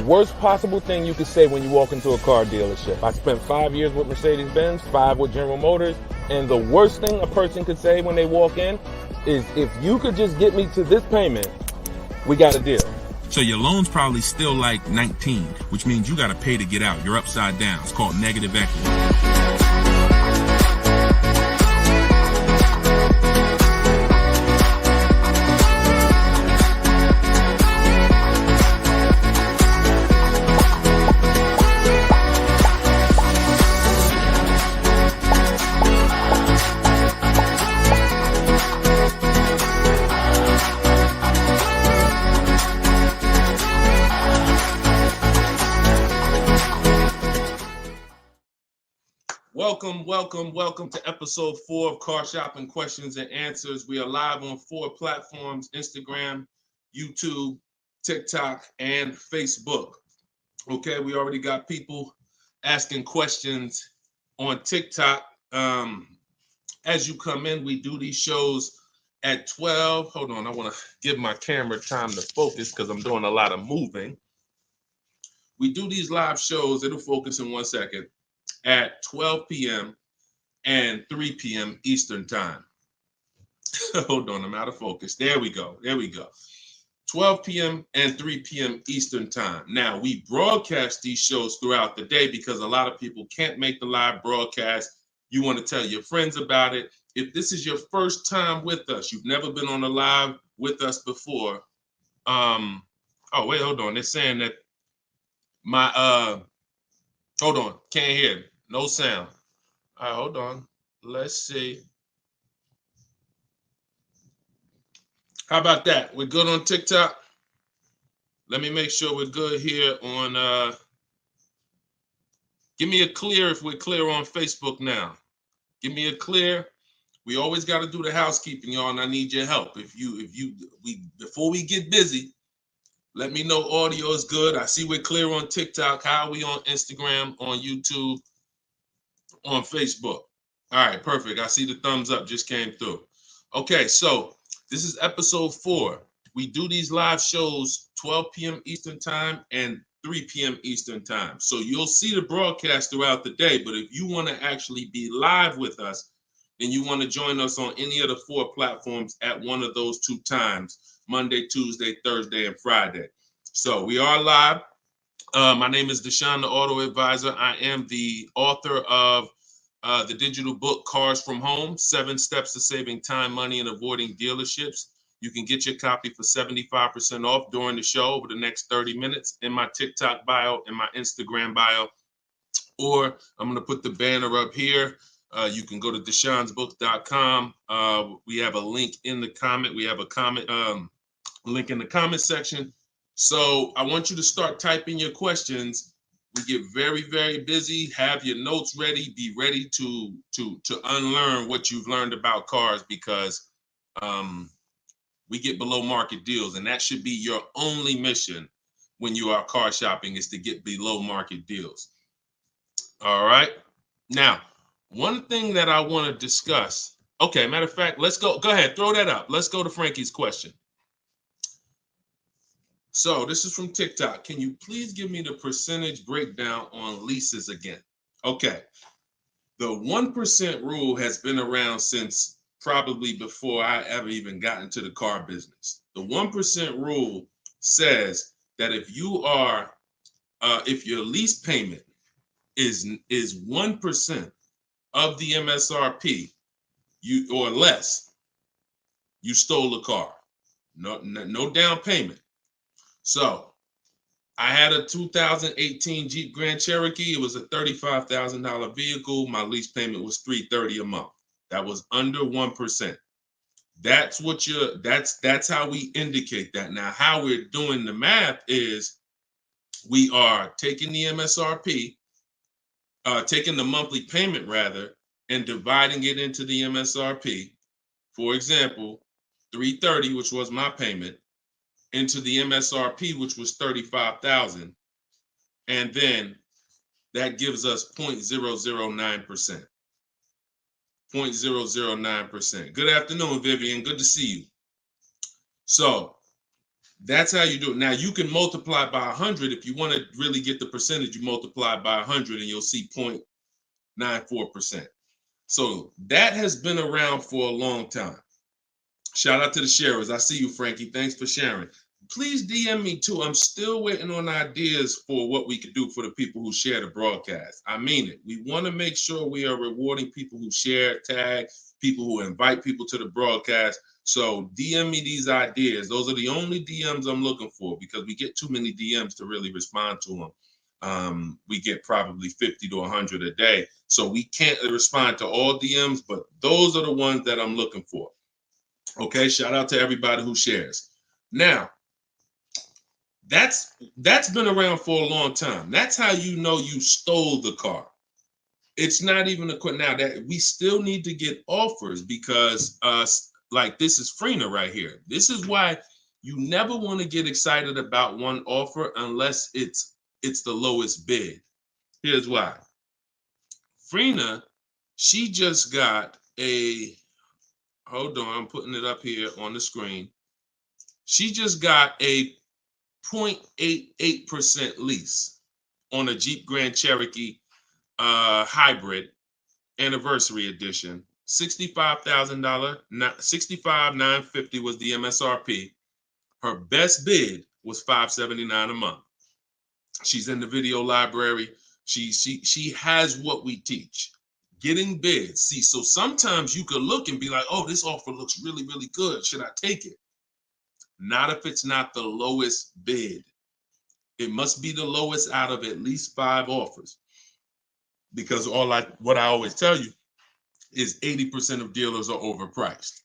worst possible thing you could say when you walk into a car dealership. I spent 5 years with Mercedes-Benz, 5 with General Motors, and the worst thing a person could say when they walk in is, if you could just get me to this payment, we got a deal. So your loan's probably still like 19, which means you got to pay to get out. You're upside down. It's called negative equity. Welcome to episode 4 of Car Shopping Questions and Answers. We are live on 4 platforms: Instagram, YouTube, TikTok, and Facebook. Okay, we already got people asking questions on TikTok. As you come in, we do these shows at 12. Hold on, I want to give my camera time to focus because I'm doing a lot of moving. We do these live shows, it'll focus in 1 second, at 12 p.m. and 3 p.m. Eastern time. Hold on, I'm out of focus. There we go. 12 p.m. and 3 p.m. Eastern time. Now, we broadcast these shows throughout the day because a lot of people can't make the live broadcast. You want to tell your friends about it. If this is your first time with us, you've never been on a live with us before. Oh, wait, hold on. They're saying that hold on, can't hear. No sound. All right, hold on. Let's see. How about that? We're good on TikTok? Let me make sure we're good here on, give me a clear if we're clear on Facebook now. Give me a clear. We always got to do the housekeeping, y'all, and I need your help. Before we get busy, let me know audio is good. I see we're clear on TikTok. How are we on Instagram, on YouTube, on Facebook? All right, perfect. I see the thumbs up just came through. Okay, so this is episode 4. We do these live shows 12 p.m. Eastern time and 3 p.m. Eastern time. So you'll see the broadcast throughout the day, but if you want to actually be live with us, then you want to join us on any of the 4 platforms at one of those 2 times: Monday, Tuesday, Thursday, and Friday. So we are live. My name is Deshone the Auto Advisor. I am the author of the digital book, Cars from Home, 7 Steps to Saving Time, Money, and Avoiding Dealerships. You can get your copy for 75% off during the show over the next 30 minutes in my TikTok bio, in my Instagram bio, or I'm going to put the banner up here. You can go to deshonesbook.com. We have a link in the comment. We have a comment link in the comment section. So I want you to start typing your questions. We get very, very busy. Have your notes ready. Be ready to unlearn what you've learned about cars, because we get below market deals, and that should be your only mission when you are car shopping, is to get below market deals. All right. Now, one thing that I want to discuss. Okay, matter of fact, let's go. Go ahead, throw that up. Let's go to Frankie's question. So this is from TikTok. Can you please give me the percentage breakdown on leases again? Okay. The 1% rule has been around since probably before I ever even got into the car business. The 1% rule says that if your lease payment is 1% of the MSRP, or less, you stole the car. No down payment. So I had a 2018 Jeep Grand Cherokee. It was a $35,000 vehicle. My lease payment was $330 a month. That was under 1%. That's how we indicate that. Now, how we're doing the math is we are taking the MSRP, taking the monthly payment rather, and dividing it into the MSRP. For example, $330, which was my payment, into the MSRP, which was $35,000, and then that gives us 0.009%. 0.009%. Good afternoon, Vivian. Good to see you. So That's how you do it. Now you can multiply by 100 if you want to really get the percentage. You multiply by 100 and you'll see 0.94%. So that has been around for a long time. Shout out to the sharers. I see you, Frankie. Thanks for sharing. Please DM me too. I'm still waiting on ideas for what we could do for the people who share the broadcast. I mean it. We want to make sure we are rewarding people who share, tag, people who invite people to the broadcast. So DM me these ideas. Those are the only DMs I'm looking for because we get too many DMs to really respond to them. We get probably 50 to 100 a day. So we can't respond to all DMs, but those are the ones that I'm looking for. Okay, shout out to everybody who shares. Now, that's been around for a long time. That's how you know you stole the car. It's not even a question now that we still need to get offers because like this is Freener right here. This is why you never want to get excited about one offer unless it's the lowest bid. Here's why. Freener, she just got a, hold on, I'm putting it up here on the screen. She just got a 0.88% lease on a Jeep Grand Cherokee hybrid anniversary edition. $65,000, $65,950 was the MSRP. Her best bid was $579 a month. She's in the video library. She has what we teach. Getting bids. See, so sometimes you could look and be like, oh, this offer looks really, really good. Should I take it? Not if it's not the lowest bid. It must be the lowest out of at least 5 offers. Because what I always tell you is 80% of dealers are overpriced.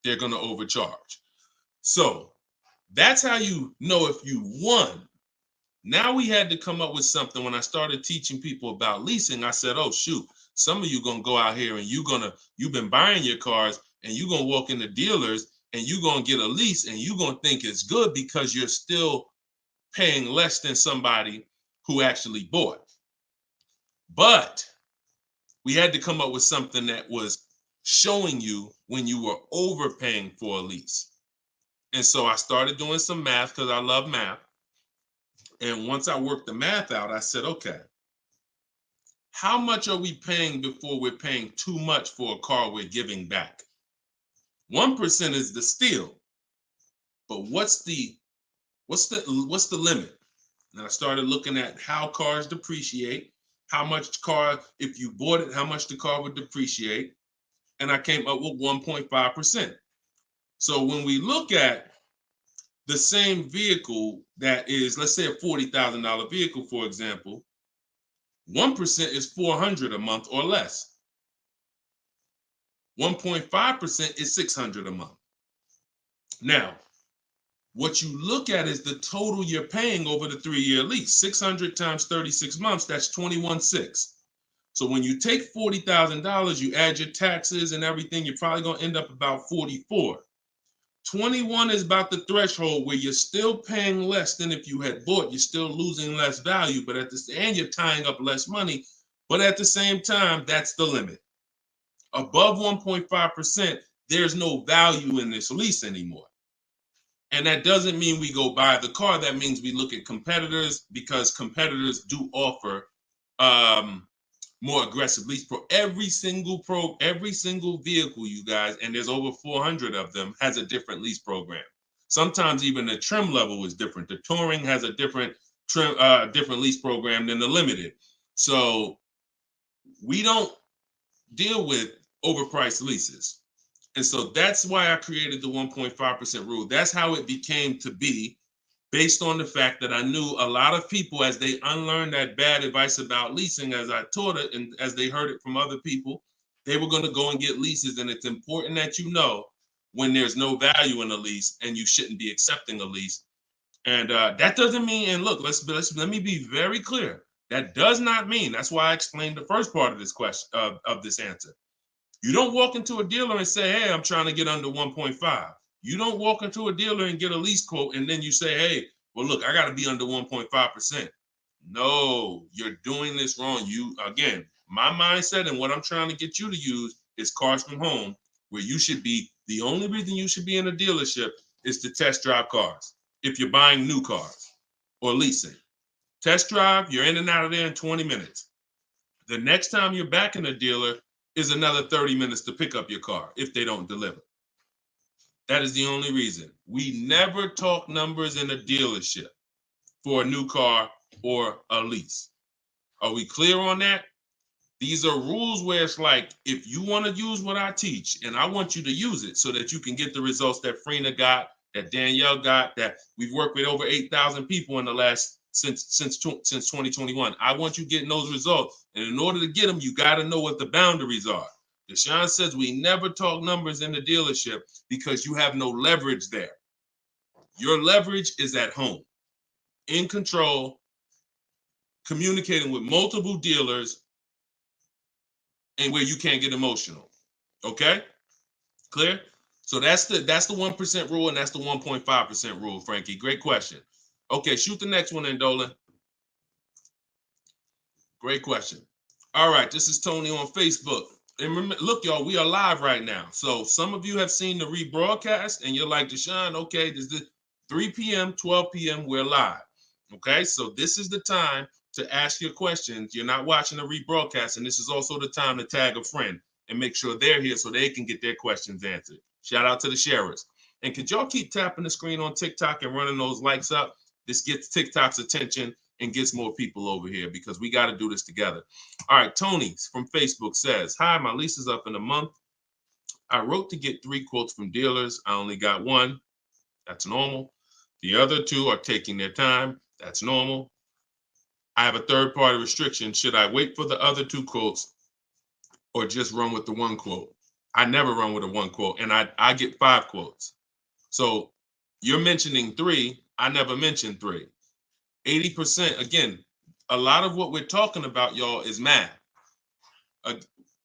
They're going to overcharge. So that's how you know if you won. Now we had to come up with something. When I started teaching people about leasing, I said, oh, shoot, some of you going to go out here and you've been buying your cars and you're going to walk into dealers and you're going to get a lease and you're going to think it's good because you're still paying less than somebody who actually bought. But we had to come up with something that was showing you when you were overpaying for a lease. And so I started doing some math because I love math. And once I worked the math out, I said, okay, how much are we paying before we're paying too much for a car we're giving back? 1% is the steal. But what's the limit? And I started looking at how cars depreciate, how much car, if you bought it, how much the car would depreciate. And I came up with 1.5%. So when we look at the same vehicle that is, let's say a $40,000 vehicle, for example, 1% is $400 a month or less. 1.5% is $600 a month. Now, what you look at is the total you're paying over the 3-year lease. 600 times 36 months, that's 21.6. So when you take $40,000, you add your taxes and everything, you're probably going to end up about 44. 21 is about the threshold where you're still paying less than if you had bought. You're still losing less value, but and you're tying up less money. But at the same time, that's the limit. Above 1.5%, there's no value in this lease anymore. And that doesn't mean we go buy the car. That means we look at competitors because competitors do offer more aggressive lease pro. Every single vehicle, you guys, and there's over 400 of them, has a different lease program. Sometimes even the trim level is different. The Touring has a different lease program than the Limited. So we don't deal with overpriced leases. And so that's why I created the 1.5% rule. That's how it became to be, based on the fact that I knew a lot of people, as they unlearned that bad advice about leasing, as I taught it and as they heard it from other people, they were going to go and get leases. And it's important that you know when there's no value in a lease and you shouldn't be accepting a lease. And that doesn't mean, and look, let me be very clear. That does not mean, that's why I explained the first part of this question, of this answer. You don't walk into a dealer and say, hey, I'm trying to get under 1.5. You don't walk into a dealer and get a lease quote and then you say, hey, well, look, I got to be under 1.5%. No, you're doing this wrong. Again, my mindset and what I'm trying to get you to use is Cars from Home, where you should be, the only reason you should be in a dealership is to test drive cars. if you're buying new cars or leasing. Test drive, you're in and out of there in 20 minutes. The next time you're back in a dealer is another 30 minutes to pick up your car if they don't deliver. That is the only reason. We never talk numbers in a dealership for a new car or a lease. Are we clear on that? These are rules where it's like, if you want to use what I teach, and I want you to use it so that you can get the results that Frina got, that Danielle got, that we've worked with over 8,000 people in the last since 2021. I want you getting those results. And in order to get them, you got to know what the boundaries are. Deshone says we never talk numbers in the dealership because you have no leverage there. Your leverage is at home, in control, communicating with multiple dealers, and where you can't get emotional. Okay? Clear? So that's the 1% rule, and that's the 1.5% rule, Frankie. Great question. Okay, shoot the next one in, Dolan. Great question. All right, this is Tony on Facebook. And remember, look, y'all, we are live right now. So some of you have seen the rebroadcast, and you're like, Deshone, okay, this is 3 p.m., 12 p.m., we're live. Okay, so this is the time to ask your questions. You're not watching the rebroadcast, and this is also the time to tag a friend and make sure they're here so they can get their questions answered. Shout out to the sharers. And could y'all keep tapping the screen on TikTok and running those likes up? This gets TikTok's attention and gets more people over here because we got to do this together. All right, Tony from Facebook says, hi, my lease is up in a month. I wrote to get 3 quotes from dealers. I only got 1. That's normal. The other 2 are taking their time. That's normal. I have a third-party restriction. Should I wait for the other 2 quotes or just run with the 1 quote? I never run with a 1 quote, and I get 5 quotes. So you're mentioning 3. I never mentioned 3. 80%, again, a lot of what we're talking about, y'all, is math.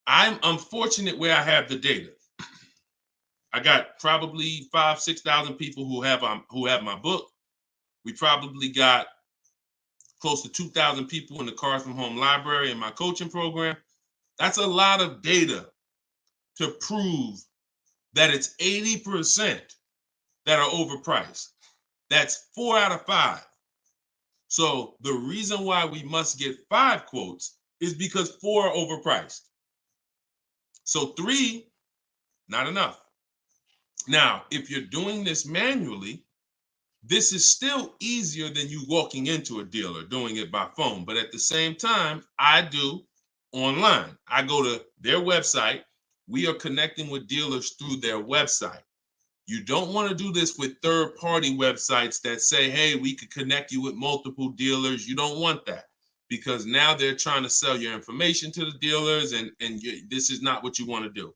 I'm unfortunate where I have the data. I got probably 5,000-6,000 people who have my book. We probably got close to 2,000 people in the Cars from Home library in my coaching program. That's a lot of data to prove that it's 80% that are overpriced. That's 4 out of 5. So the reason why we must get 5 quotes is because 4 are overpriced. So 3, not enough. Now, if you're doing this manually, this is still easier than you walking into a dealer doing it by phone. But at the same time, I do online. I go to their website. We are connecting with dealers through their website. You don't want to do this with third-party websites that say, hey, we could connect you with multiple dealers. You don't want that because now they're trying to sell your information to the dealers, and this is not what you want to do.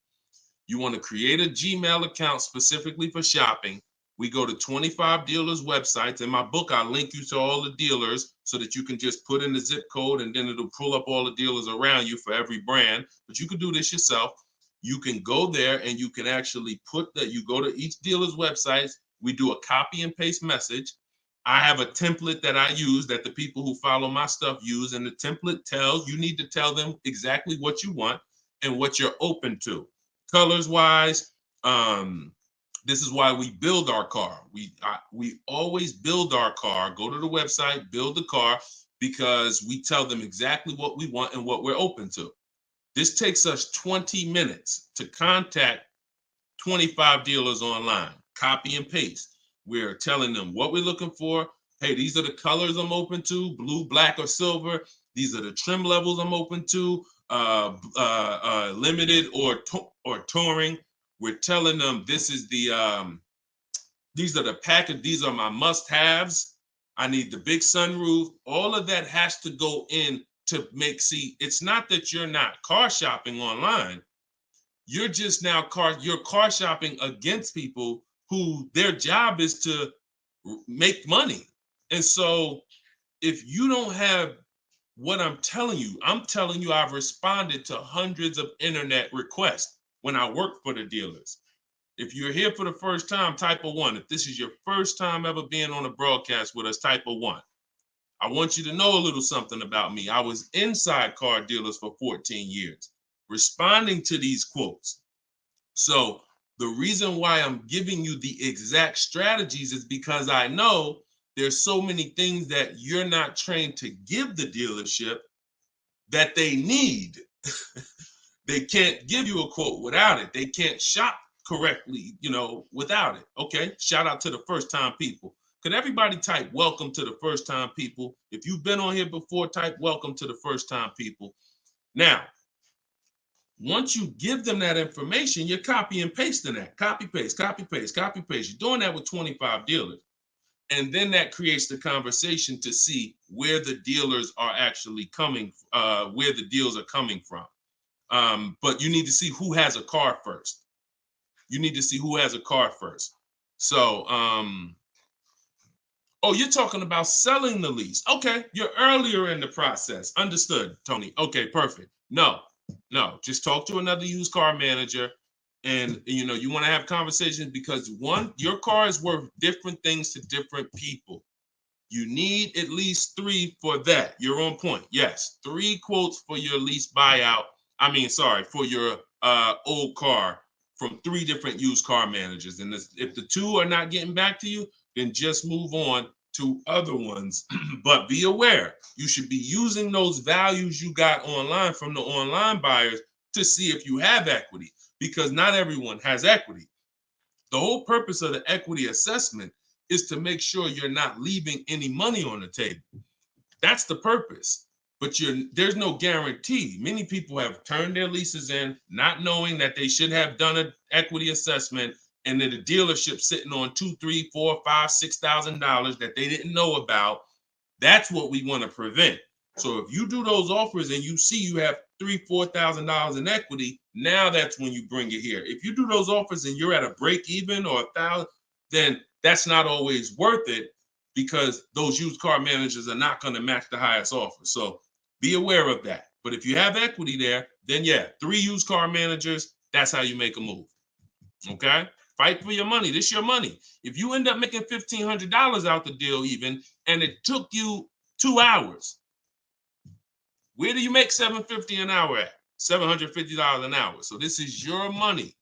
You want to create a Gmail account specifically for shopping. We go to 25 dealers' websites. In my book, I link you to all the dealers so that you can just put in the zip code, and then it'll pull up all the dealers around you for every brand. But you can do this yourself. You can go there and you can actually you go to each dealer's websites. We do a copy and paste message. I have a template that I use that the people who follow my stuff use. And the template tells, you need to tell them exactly what you want and what you're open to. Colors wise, this is why we build our car. We always build our car, go to the website, build the car, because we tell them exactly what we want and what we're open to. This takes us 20 minutes to contact 25 dealers online, copy and paste. We're telling them what we're looking for. Hey, these are the colors I'm open to, blue, black, or silver. These are the trim levels I'm open to, limited or touring. We're telling them this is these are the package. These are my must-haves. I need the big sunroof. All of that has to go in to it's not that you're not car shopping online. You're just now you're car shopping against people who their job is to make money. And so if you don't have what I'm telling you I've responded to hundreds of internet requests when I work for the dealers. If you're here for the first time, type a 1. If this is your first time ever being on a broadcast with us, type a 1. I want you to know a little something about me. I was inside car dealers for 14 years, responding to these quotes. So The reason why I'm giving you the exact strategies is because I know there's so many things that you're not trained to give the dealership that they need. They can't give you a quote without it. They can't shop correctly, without it. Okay. Shout out to the first time people. Could everybody type welcome to the first time people? If you've been on here before, type welcome to the first time people. Now, once you give them that information, you're copy and pasting that. Copy, paste, copy, paste, copy, paste. You're doing that with 25 dealers. And then that creates the conversation to see where the dealers are actually coming, where the deals are coming from. But you need to see who has a car first. You need to see who has a car first. So, you're talking about selling the lease. Okay, you're earlier in the process. Understood, Tony. Okay, perfect. No, just talk to another used car manager. And, you want to have conversations because your car is worth different things to different people. You need at least 3 for that. You're on point. Yes, 3 quotes for your lease buyout. For your old car from 3 different used car managers. And if the 2 are not getting back to you, then just move on to other ones. But be aware, you should be using those values you got online from the online buyers to see if you have equity, because not everyone has equity. The whole purpose of the equity assessment is to make sure you're not leaving any money on the table. That's the purpose. But there's no guarantee. Many people have turned their leases in not knowing that they should have done an equity assessment, and then the dealership sitting on $2,000, $3,000, $4,000, $5,000, $6,000 that they didn't know about. That's what we want to prevent. So if you do those offers and you see you have $3,000, $4,000 in equity, now that's when you bring it here. If you do those offers and you're at a break even or $1,000, then that's not always worth it, because those used car managers are not going to match the highest offer. So be aware of that. But if you have equity there, then 3 used car managers, that's how you make a move. Okay? Fight for your money. This is your money. If you end up making $1,500 out the deal even, and it took you 2 hours, where do you make $750 an hour at? $750 an hour. So this is your money.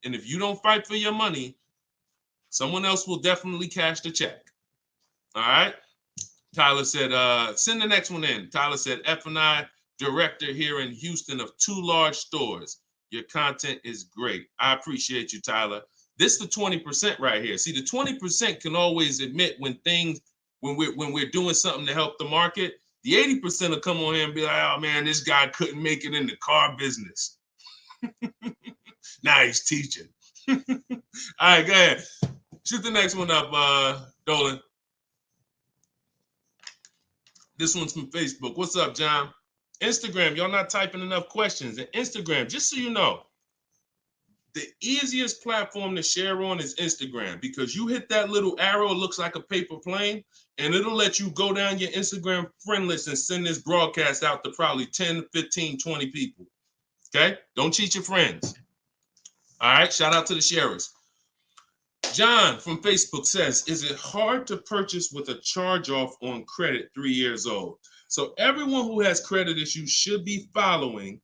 And if you don't fight for your money, someone else will definitely cash the check. All right? Tyler said, send the next one in. Tyler said, F&I director here in Houston of 2 large stores. Your content is great. I appreciate you, Tyler. This is the 20% right here. See, the 20% can always admit when we're doing something to help the market. The 80% will come on here and be like, oh man, this guy couldn't make it in the car business. Now he's teaching. All right, go ahead. Shoot the next one up, Dolan. This one's from Facebook. What's up, John? Instagram, y'all not typing enough questions. And Instagram, just so you know, the easiest platform to share on is Instagram, because you hit that little arrow, it looks like a paper plane, and it'll let you go down your Instagram friend list and send this broadcast out to probably 10, 15, 20 people. Okay? Don't cheat your friends. All right? Shout out to the sharers. John from Facebook says, is it hard to purchase with a charge-off on credit 3 years old? So everyone who has credit issues should be following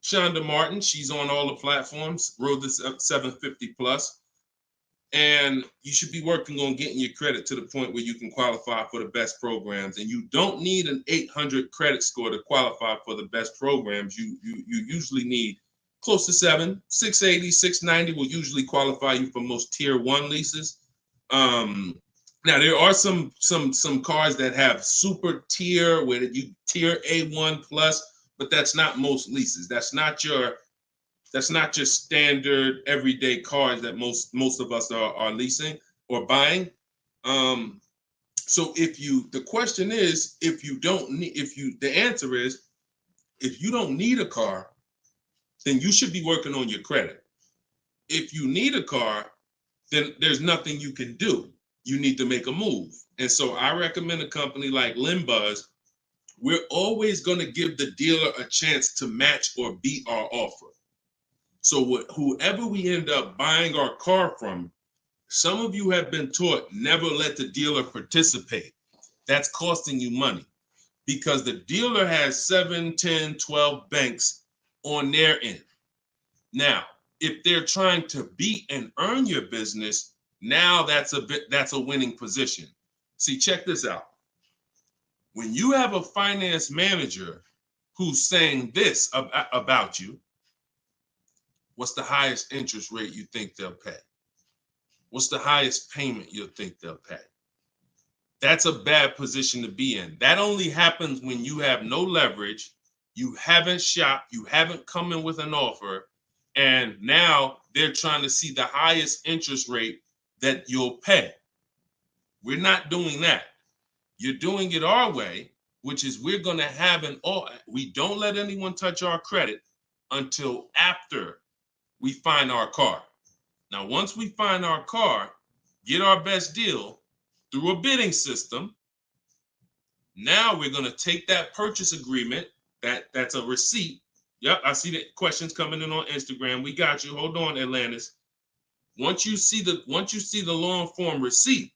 Shonda Martin. She's on all the platforms, Road to 750 plus. And you should be working on getting your credit to the point where you can qualify for the best programs. And you don't need an 800 credit score to qualify for the best programs. You usually need close to 680, 690 will usually qualify you for most tier 1 leases. Now there are some cars that have super tier where you tier A1 plus, but that's not most leases. That's not your standard everyday cars that most of us are leasing or buying. So the question is, the answer is, if you don't need a car, then you should be working on your credit. If you need a car, then there's nothing you can do. You need to make a move. And so I recommend a company like Limbuzz. We're always going to give the dealer a chance to match or beat our offer. So whoever we end up buying our car from, some of you have been taught never let the dealer participate. That's costing you money, because the dealer has 7, 10, 12 banks on their end. Now, if they're trying to beat and earn your business, now that's a winning position. See, check this out. When you have a finance manager who's saying this about you, what's the highest interest rate you think they'll pay? What's the highest payment you think they'll pay? That's a bad position to be in. That only happens when you have no leverage, you haven't shopped, you haven't come in with an offer, and now they're trying to see the highest interest rate that you'll pay. We're not doing that. You're doing it our way, which is we're going to have we don't let anyone touch our credit until after we find our car. Now, once we find our car, get our best deal through a bidding system. Now we're going to take that purchase agreement, that's a receipt. Yep, I see the questions coming in on Instagram. We got you. Hold on, Atlantis. Once you see the long form receipt,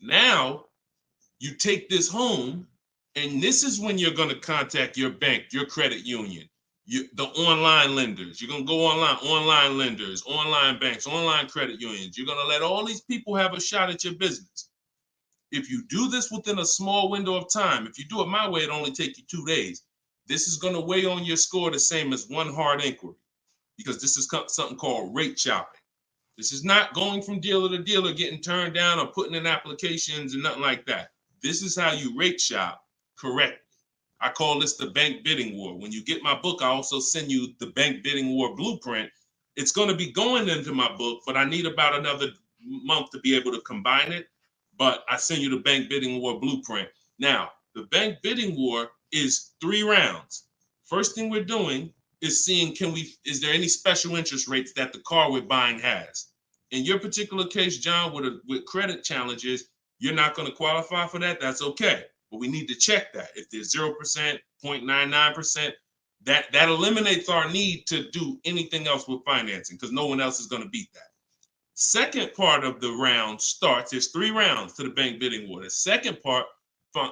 now you take this home, and this is when you're going to contact your bank, your credit union, the online lenders. You're going to go online lenders, online banks, online credit unions. You're going to let all these people have a shot at your business. If you do this within a small window of time, if you do it my way, it only take you 2 days. This is going to weigh on your score the same as one hard inquiry, because this is something called rate shopping. This is not going from dealer to dealer, getting turned down or putting in applications and nothing like that. This is how you rate shop correctly. I call this the bank bidding war. When you get my book, I also send you the bank bidding war blueprint. It's going to be going into my book, but I need about another month to be able to combine it. But I send you the bank bidding war blueprint. Now, the bank bidding war is 3 rounds. First thing we're doing is seeing, is there any special interest rates that the car we're buying has? In your particular case, John, with credit challenges, you're not going to qualify for that. That's okay. But we need to check that. If there's 0%, 0.99%, that eliminates our need to do anything else with financing, because no one else is going to beat that. Second part of the round starts, there's 3 rounds to the bank bidding war. The second part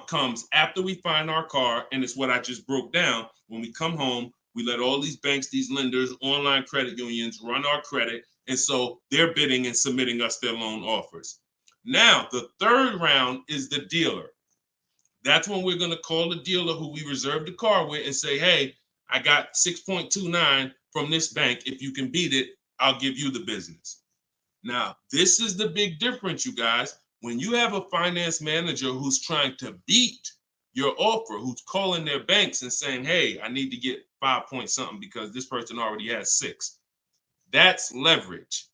comes after we find our car, and it's what I just broke down. When we come home, we let all these banks, these lenders, online credit unions run our credit, and so they're bidding and submitting us their loan offers. Now, the third round is the dealer. That's when we're going to call the dealer who we reserved the car with and say, hey, I got 6.29 from this bank. If you can beat it, I'll give you the business. Now, this is the big difference, you guys. When you have a finance manager who's trying to beat your offer, who's calling their banks and saying, hey, I need to get 5 point something because this person already has 6. That's leverage.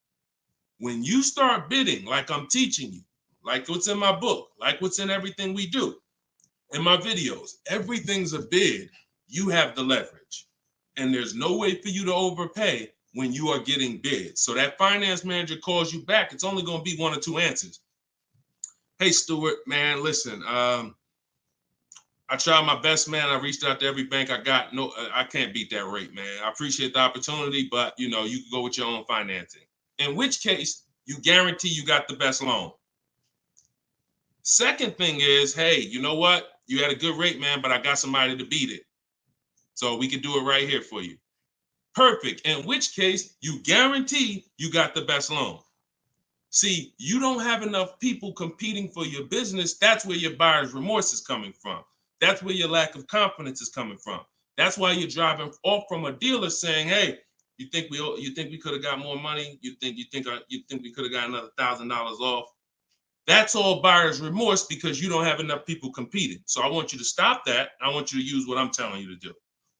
When you start bidding, like I'm teaching you, like what's in my book, like what's in everything we do, in my videos, everything's a bid. You have the leverage. And there's no way for you to overpay when you are getting bids. So that finance manager calls you back, it's only going to be 1 or 2 answers. Hey, Stuart, man, listen, I tried my best, man. I reached out to every bank I got. No, I can't beat that rate, man. I appreciate the opportunity, but you can go with your own financing. In which case, you guarantee you got the best loan. Second thing is, hey, you know what? You had a good rate, man, but I got somebody to beat it. So we can do it right here for you. Perfect. In which case, you guarantee you got the best loan. See, you don't have enough people competing for your business. That's where your buyer's remorse is coming from. That's where your lack of confidence is coming from. That's why you're driving off from a dealer saying, hey, you think we could have got more money? You think we could have got another $1,000 off? That's all buyer's remorse because you don't have enough people competing. So I want you to stop that. I want you to use what I'm telling you to do.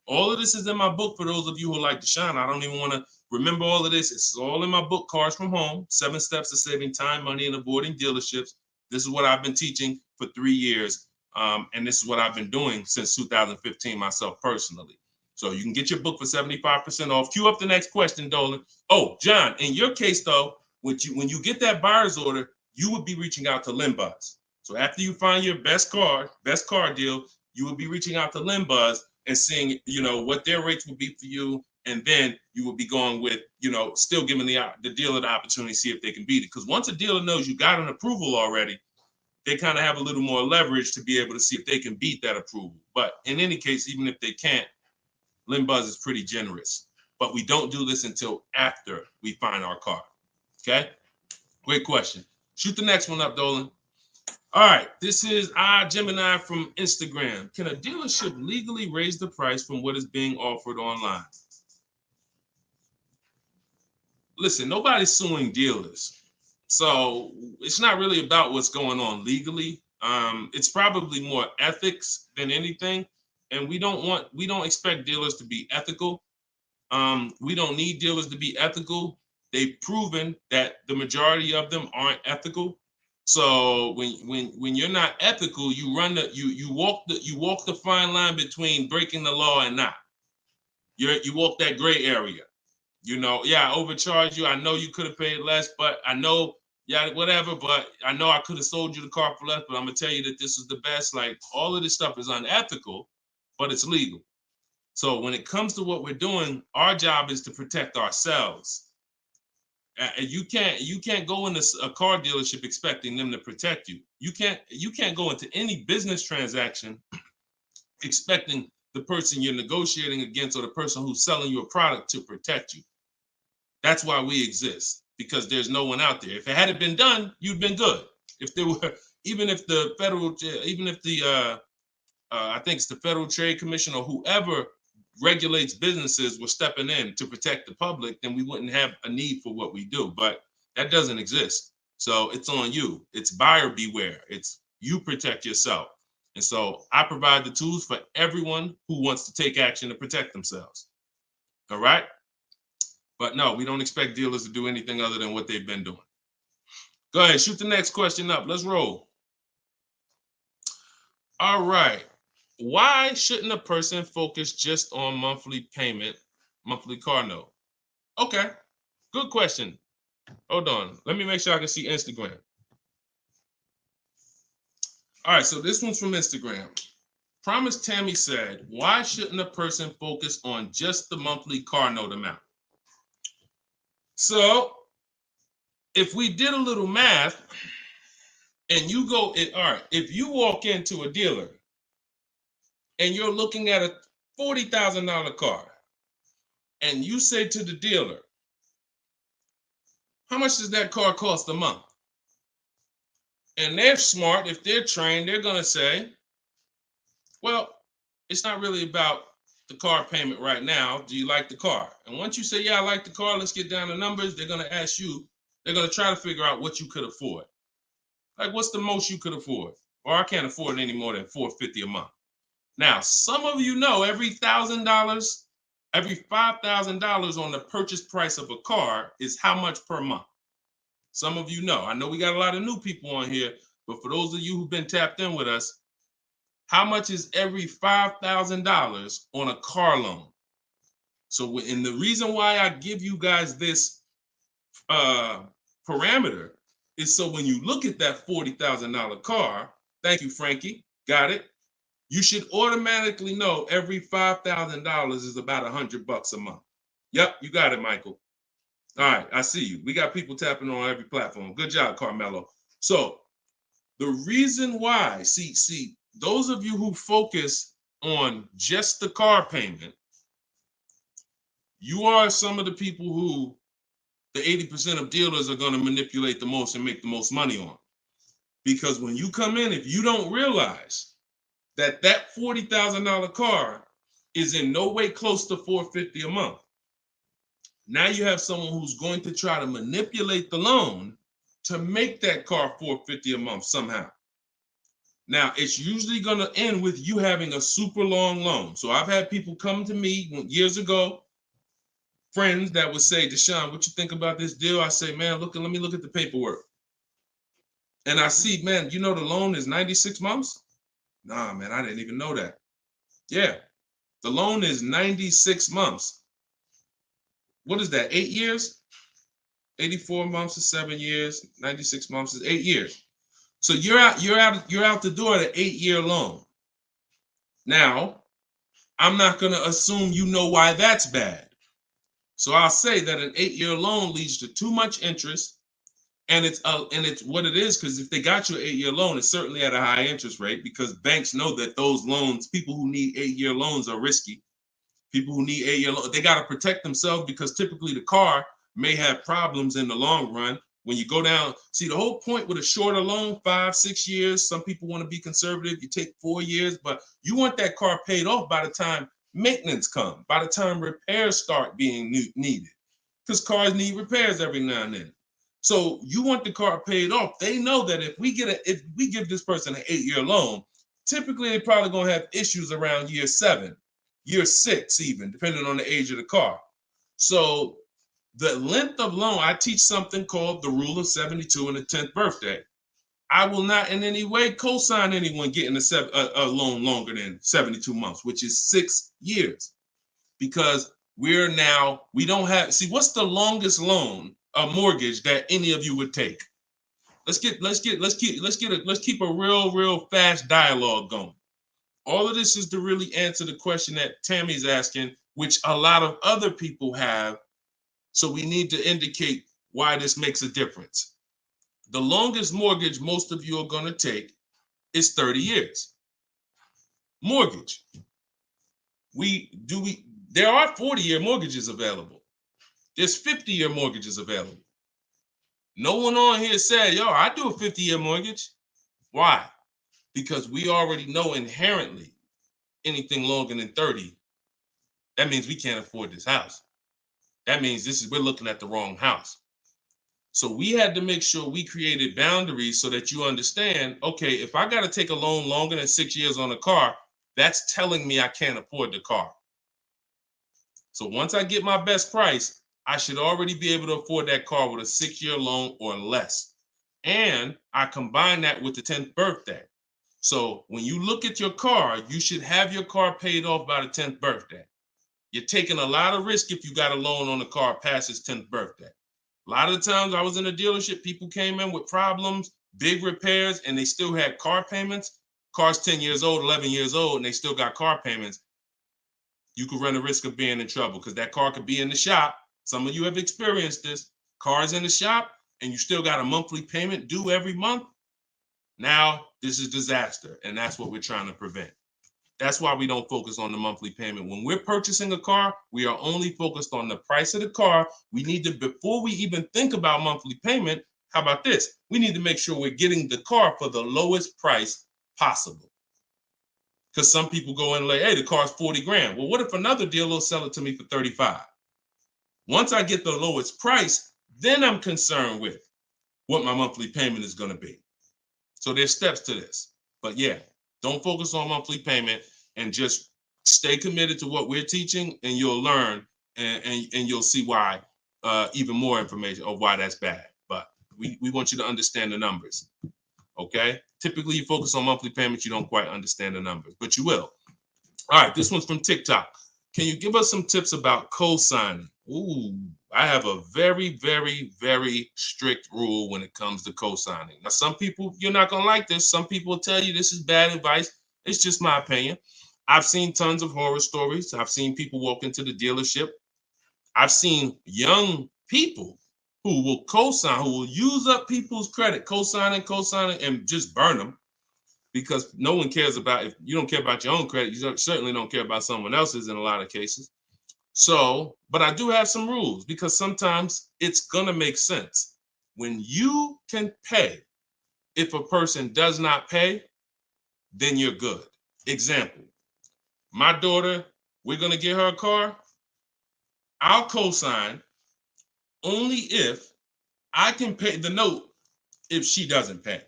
All of this is in my book for those of you who like Deshone. I don't even want to remember all of this. It's all in my book, Cars from Home, 7 Steps to Saving Time, Money, and Avoiding Dealerships. This is what I've been teaching for 3 years. And this is what I've been doing since 2015 myself personally. So you can get your book for 75% off. Cue up the next question, Dolan. Oh, John, in your case, though, when you get that buyer's order, you would be reaching out to Limbuzz. So after you find your best car deal, you would be reaching out to Limbuzz and seeing, what their rates would be for you. And then you would be going with, still giving the dealer the opportunity to see if they can beat it. Because once a dealer knows you got an approval already, they kind of have a little more leverage to be able to see if they can beat that approval. But in any case, even if they can't, Limbuzz is pretty generous. but we don't do this until after we find our car. Okay? Great question. Shoot the next one up, Dolan. All right, this is Gemini from Instagram. Can a dealership legally raise the price from what is being offered online? Listen, nobody's suing dealers. So it's not really about what's going on legally. It's probably more ethics than anything. And we don't expect dealers to be ethical. We don't need dealers to be ethical. They've proven that the majority of them aren't ethical. So when you're not ethical, you walk the fine line between breaking the law and not. You walk that gray area. You know, yeah, I overcharged you. I know you could have paid less, but I know, yeah, whatever. But I know I could have sold you the car for less. But I'm gonna tell you that this is the best. Like, all of this stuff is unethical, but it's legal. So when it comes to what we're doing, our job is to protect ourselves. And you can't go into a car dealership expecting them to protect you. You can't go into any business transaction expecting the person you're negotiating against or the person who's selling you a product to protect you. That's why we exist, because there's no one out there. If it hadn't been done, you'd been good. If there were, even if the I think it's the Federal Trade Commission or whoever regulates businesses were stepping in to protect the public, then we wouldn't have a need for what we do. But that doesn't exist. So it's on you. It's buyer beware. It's you protect yourself. And so I provide the tools for everyone who wants to take action to protect themselves. All right? But no, we don't expect dealers to do anything other than what they've been doing. Go ahead, shoot the next question up. Let's roll. All right. Why shouldn't a person focus just on monthly payment, monthly car note? Okay, good question. Hold on. Let me make sure I can see Instagram. All right, so this one's from Instagram. Promise Tammy said, why shouldn't a person focus on just the monthly car note amount? So if we did a little math and you go, all right, if you walk into a dealer and you're looking at a $40,000 car and you say to the dealer, how much does that car cost a month? And they're smart. If they're trained, they're going to say, well, it's not really about the car payment right now. Do you like the car? And once you say, yeah, I like the car, let's get down to numbers, they're going to ask you, they're going to try to figure out what you could afford. Like, what's the most you could afford? Or I can't afford any more than $450 a month. Now, some of you know every $1,000, every $5,000 on the purchase price of a car is how much per month. Some of you know. I know we got a lot of new people on here, but for those of you who've been tapped in with us, how much is every $5,000 on a car loan? So, and the reason why I give you guys this parameter is so when you look at that $40,000 car, thank you, Frankie, got it. You should automatically know every $5,000 is about $100 a month. Yep, you got it, Michael. All right, I see you. We got people tapping on every platform. Good job, Carmelo. So the reason why, see, those of you who focus on just the car payment, you are some of the people who the 80% of dealers are going to manipulate the most and make the most money on. Because when you come in, if you don't realize that that $40,000 car is in no way close to $450 a month, now you have someone who's going to try to manipulate the loan to make that car $450 a month somehow. Now, it's usually going to end with you having a super long loan. So I've had people come to me years ago, friends that would say, Deshone, what you think about this deal? I say, man, let me look at the paperwork. And I see, man, you know the loan is 96 months? Nah, man, I didn't even know that. Yeah, the loan is 96 months. What is that, 8 years? 84 months is 7 years, 96 months is 8 years. So you're out the door at an 8-year loan. Now, I'm not going to assume you know why that's bad. So I'll say that an 8-year loan leads to too much interest, and it's what it is, because if they got you an 8-year loan, it's certainly at a high interest rate, because banks know that those loans, people who need 8-year loans are risky. People who need 8-year loan, they got to protect themselves because typically the car may have problems in the long run. When you go down, see the whole point with a shorter loan, 5-6 years. Some people want to be conservative. You take 4 years, but you want that car paid off by the time maintenance comes, by the time repairs start being needed, because cars need repairs every now and then. So you want the car paid off. They know that if we give this person an 8-year loan, typically they're probably gonna have issues around year 7, year 6, even depending on the age of the car. So the length of loan, I teach something called the rule of 72 and the 10th birthday. I will not in any way co-sign anyone getting a loan longer than 72 months, which is 6 years, because we don't have, see, what's the longest loan, a mortgage that any of you would take? Let's keep a real fast dialogue going. All of this is to really answer the question that Tammy's asking, which a lot of other people have. So we need to indicate why this makes a difference. The longest mortgage most of you are going to take is 30 years. Mortgage. There are 40-year mortgages available. There's 50-year mortgages available. No one on here said, yo, I do a 50-year mortgage. Why? Because we already know inherently anything longer than 30, that means we can't afford this house. That means we're looking at the wrong house. So we had to make sure we created boundaries so that you understand, okay, if I got to take a loan longer than 6 years on a car, that's telling me I can't afford the car. So once I get my best price, I should already be able to afford that car with a 6-year loan or less. And I combine that with the 10th birthday. So when you look at your car, you should have your car paid off by the 10th birthday. You're taking a lot of risk if you got a loan on the car past its 10th birthday. A lot of the times I was in a dealership, people came in with problems, big repairs, and they still had car payments. Car's 10 years old, 11 years old, and they still got car payments. You could run the risk of being in trouble because that car could be in the shop. Some of you have experienced this. Car's in the shop, and you still got a monthly payment due every month. Now, this is disaster, and that's what we're trying to prevent. That's why we don't focus on the monthly payment. When we're purchasing a car, we are only focused on the price of the car. We need to, before we even think about monthly payment, how about this? We need to make sure we're getting the car for the lowest price possible. Because some people go in and like, hey, the car's 40 grand. Well, what if another dealer will sell it to me for 35? Once I get the lowest price, then I'm concerned with what my monthly payment is going to be. So there's steps to this. But yeah, don't focus on monthly payment and just stay committed to what we're teaching, and you'll learn and you'll see why, even more information of why that's bad. But we want you to understand the numbers. Okay? Typically, you focus on monthly payments, you don't quite understand the numbers, but you will. All right, this one's from TikTok. Can you give us some tips about co-signing? Ooh, I have a very, very, very strict rule when it comes to co-signing. Now, some people, you're not going to like this. Some people will tell you this is bad advice. It's just my opinion. I've seen tons of horror stories. I've seen people walk into the dealership. I've seen young people who will co-sign, who will use up people's credit, co-signing, and just burn them, because no one cares about, if you don't care about your own credit, you certainly don't care about someone else's in a lot of cases. So, but I do have some rules, because sometimes it's going to make sense. When you can pay, if a person does not pay, then you're good. Example, my daughter, we're going to get her a car. I'll co-sign only if I can pay the note if she doesn't pay.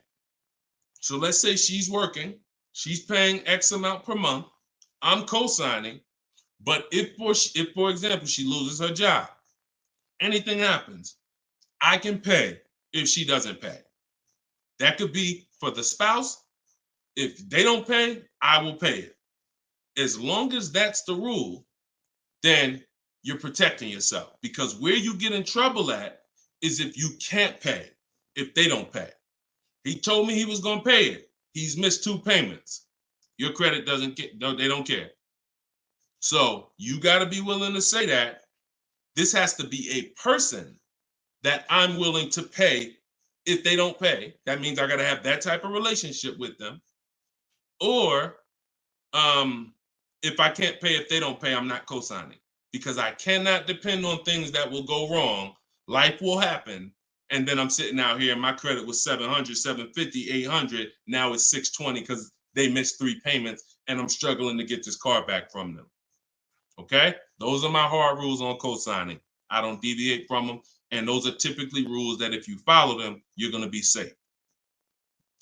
So let's say she's working, she's paying X amount per month, I'm co-signing, but if for example, she loses her job, anything happens, I can pay if she doesn't pay. That could be for the spouse. If they don't pay, I will pay it. As long as that's the rule, then you're protecting yourself, because where you get in trouble at is if you can't pay, if they don't pay. He told me he was going to pay it. He's missed 2 payments. Your credit doesn't get, no, they don't care. So you got to be willing to say that. This has to be a person that I'm willing to pay if they don't pay. That means I got to have that type of relationship with them. Or if I can't pay, if they don't pay, I'm not co-signing, because I cannot depend on things that will go wrong. Life will happen. And then I'm sitting out here and my credit was 700, 750, 800. Now it's 620 because they missed 3 payments and I'm struggling to get this car back from them. Okay? Those are my hard rules on co-signing. I don't deviate from them. And those are typically rules that if you follow them, you're going to be safe.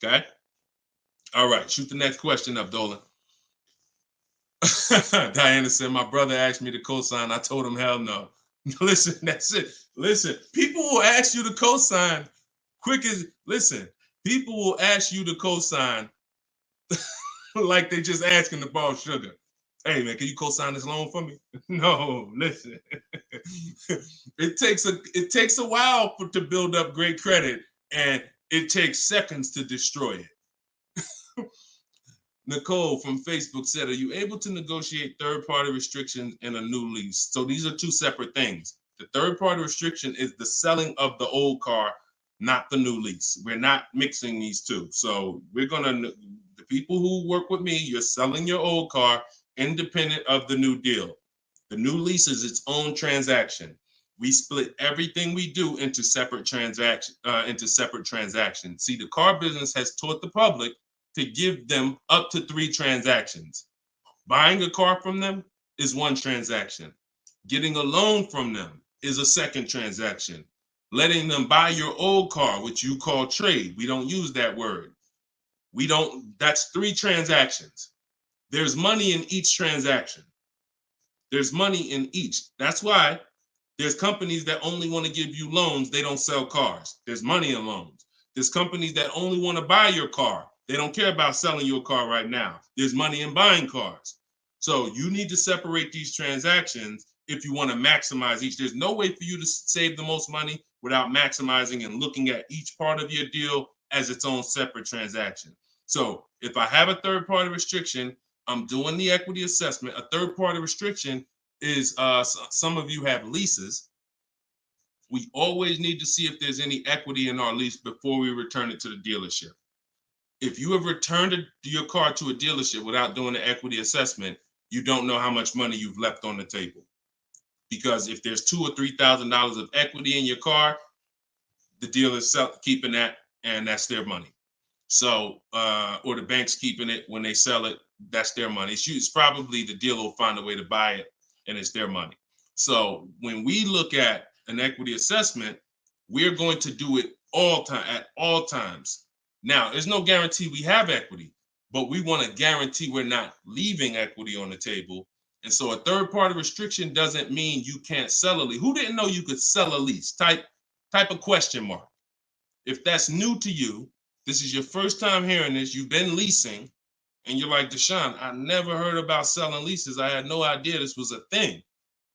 Okay? All right. Shoot the next question up, Dolan. Diana said, my brother asked me to co-sign. I told him, hell no. Listen, that's it. Listen, people will ask you to co-sign quick as, listen, people will ask you to co-sign like they just asking to borrow sugar. Hey man, can you co-sign this loan for me? No, listen. It takes a while to build up great credit, and it takes seconds to destroy it. Nicole from Facebook said, are you able to negotiate third-party restrictions in a new lease? So these are 2 separate things. The third-party restriction is the selling of the old car, not the new lease. We're not mixing these 2. So we're going to, the people who work with me, you're selling your old car independent of the new deal. The new lease is its own transaction. We split everything we do into separate transactions. See, the car business has taught the public to give them up to 3 transactions. Buying a car from them is 1 transaction. Getting a loan from them is a 2nd transaction. Letting them buy your old car, which you call trade. We don't use that word. That's 3 transactions. There's money in each transaction. There's money in each. That's why there's companies that only want to give you loans. They don't sell cars. There's money in loans. There's companies that only want to buy your car. They don't care about selling your car right now. There's money in buying cars. So you need to separate these transactions if you want to maximize each. There's no way for you to save the most money without maximizing and looking at each part of your deal as its own separate transaction. So if I have a third-party restriction, I'm doing the equity assessment. A third-party restriction is, some of you have leases. We always need to see if there's any equity in our lease before we return it to the dealership. If you have returned your car to a dealership without doing the equity assessment, you don't know how much money you've left on the table. Because if there's $2,000 or $3,000 of equity in your car, the dealer's keeping that, and that's their money. So, or the bank's keeping it when they sell it, that's their money. It's probably the dealer will find a way to buy it, and it's their money. So when we look at an equity assessment, we're going to do it at all times. Now, there's no guarantee we have equity, but we want to guarantee we're not leaving equity on the table. And so a third-party restriction doesn't mean you can't sell a lease. Who didn't know you could sell a lease? Type a question mark. If that's new to you, this is your first time hearing this, you've been leasing, and you're like, Deshone, I never heard about selling leases. I had no idea this was a thing.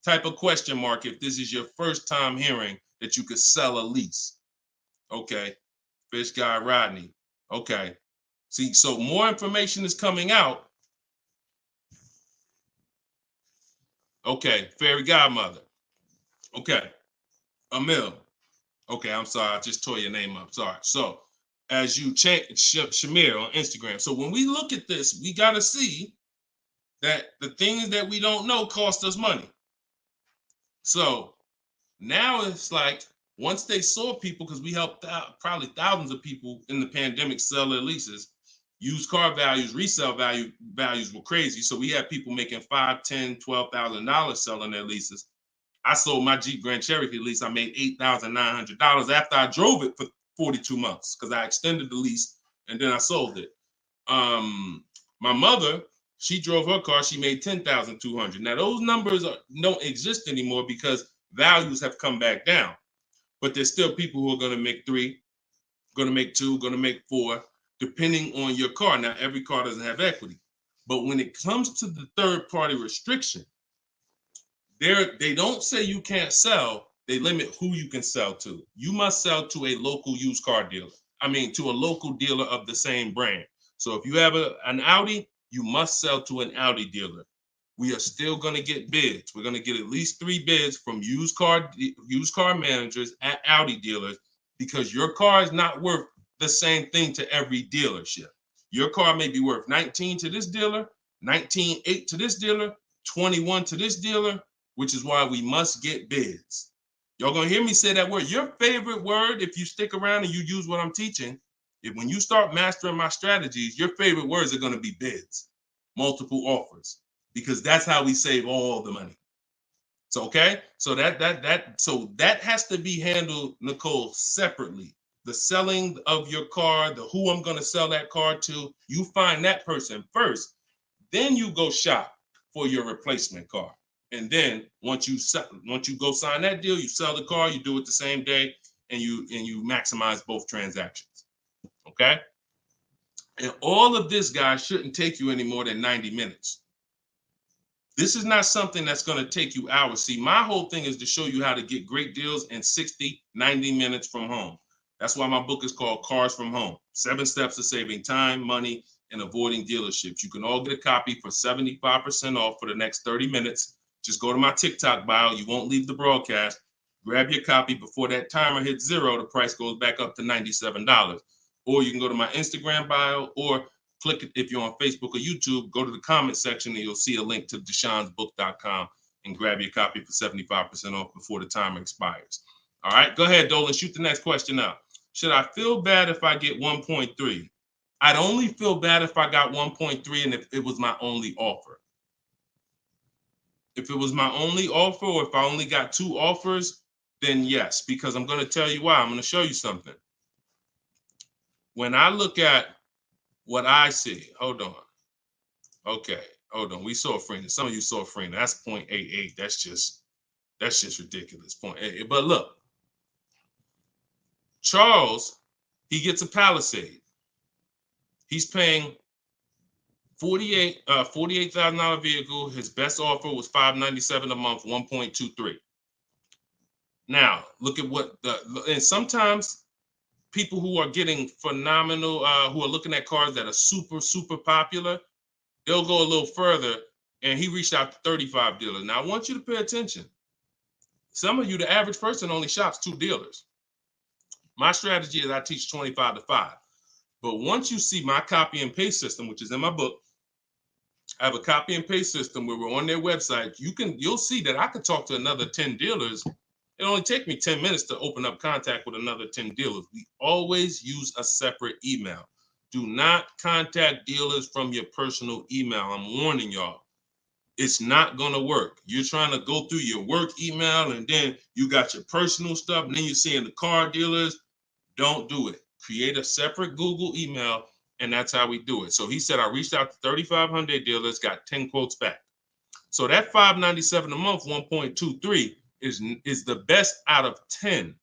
Type a question mark if this is your first time hearing that you could sell a lease. Okay. Fish Guy Rodney. Okay. See, so more information is coming out. Okay. Fairy Godmother. Okay. Emil. Okay, I'm sorry. I just tore your name up. Sorry. So as you change Shamir on Instagram. So when we look at this, we got to see that the things that we don't know cost us money. So now it's like, once they saw people, because we helped out probably thousands of people in the pandemic sell their leases, used car values, resale values were crazy. So we had people making $5,000, $10,000, $12,000 selling their leases. I sold my Jeep Grand Cherokee lease. I made $8,900 after I drove it for 42 months because I extended the lease and then I sold it. My mother, she drove her car. She made $10,200. Now those numbers don't exist anymore because values have come back down. But there's still people who are going to make 3, going to make 2, going to make 4, depending on your car. Now every car doesn't have equity, but when it comes to the third-party restriction, they don't say you can't sell. They limit who you can sell to. You must sell to a local used car dealer. I mean, to a local dealer of the same brand. So if you have an Audi, you must sell to an Audi dealer. We are still going to get bids. We're going to get at least 3 bids from used car managers at Audi dealers because your car is not worth the same thing to every dealership. Your car may be worth 19 to this dealer, 19.8 to this dealer, 21 to this dealer, which is why we must get bids. Y'all gonna hear me say that word. Your favorite word, if you stick around and you use what I'm teaching, when you start mastering my strategies, your favorite words are gonna be bids, multiple offers, because that's how we save all the money. So okay, so that has to be handled, Nicole, separately. The selling of your car, the who I'm gonna sell that car to, you find that person first. Then you go shop for your replacement car. And then once you go sign that deal, you sell the car, you do it the same day, and you maximize both transactions. Okay? And all of this, guys, shouldn't take you any more than 90 minutes. This is not something that's going to take you hours. See, my whole thing is to show you how to get great deals in 60, 90 minutes from home. That's why my book is called Cars from Home. 7 Steps to Saving Time, Money, and Avoiding Dealerships. You can all get a copy for 75% off for the next 30 minutes. Just go to my TikTok bio. You won't leave the broadcast. Grab your copy before that timer hits 0. The price goes back up to $97. Or you can go to my Instagram bio, or click it if you're on Facebook or YouTube. Go to the comment section and you'll see a link to deshonsbook.com and grab your copy for 75% off before the timer expires. All right, go ahead, Dolan. Shoot the next question out. Should I feel bad if I get 1.3? I'd only feel bad if I got 1.3 and if it was my only offer. If it was my only offer, or if I only got 2 offers, then yes, because I'm going to tell you why. I'm going to show you something. When I look at what I see, hold on. Okay, hold on. We saw Freener. Some of you saw Freener. That's 0.88. That's just ridiculous. 0.88. But look, Charles, he gets a Palisade. He's paying $48,000 vehicle. His best offer was $597 a month, 1.23. Now, look at what and sometimes people who are getting phenomenal, who are looking at cars that are super, super popular, they'll go a little further, and he reached out to 35 dealers. Now, I want you to pay attention. Some of you, the average person only shops 2 dealers. My strategy is I teach 25 to 5. But once you see my copy and paste system, which is in my book, I have a copy and paste system where we're on their website. You'll see that I could talk to another 10 dealers. It only take me 10 minutes to open up contact with another 10 dealers. We always use a separate email. Do not contact dealers from your personal email. I'm warning y'all. It's not going to work. You're trying to go through your work email, and then you got your personal stuff, and then you're seeing the car dealers. Don't do it. Create a separate Google email, and that's how we do it. So he said, I reached out to 3,500 dealers, got 10 quotes back. So that $597 a month, 1.23 is the best out of 10.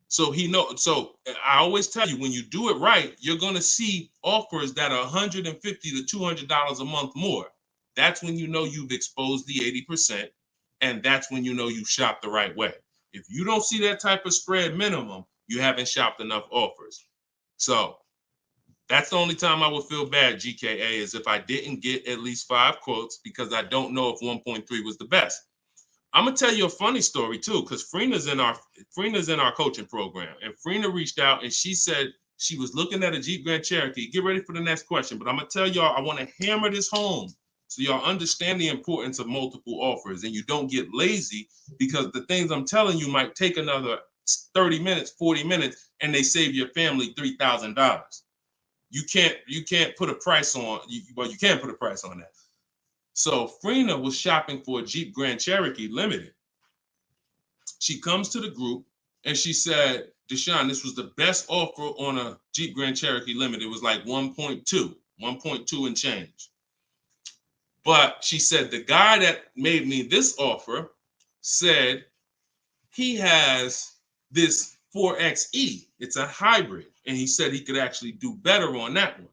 So so I always tell you, when you do it right, you're going to see offers that are $150 to $200 a month more. That's when you know you've exposed the 80%, and that's when you know you shopped the right way. If you don't see that type of spread minimum, you haven't shopped enough offers. So that's the only time I would feel bad, GKA, is if I didn't get at least 5 quotes, because I don't know if 1.3 was the best. I'm gonna tell you a funny story too, because Freena's in our coaching program, and Freena reached out and she said she was looking at a Jeep Grand Cherokee. Get ready for the next question, but I'm gonna tell y'all, I want to hammer this home so y'all understand the importance of multiple offers and you don't get lazy, because the things I'm telling you might take another 30 minutes, 40 minutes, and they save your family $3,000. You can't put a price on. You can't put a price on that. So Freena was shopping for a Jeep Grand Cherokee Limited. She comes to the group and she said, Deshone, this was the best offer on a Jeep Grand Cherokee Limited. It was like 1.2 and change. But she said, the guy that made me this offer said he has this 4xe. It's a hybrid. And he said he could actually do better on that one.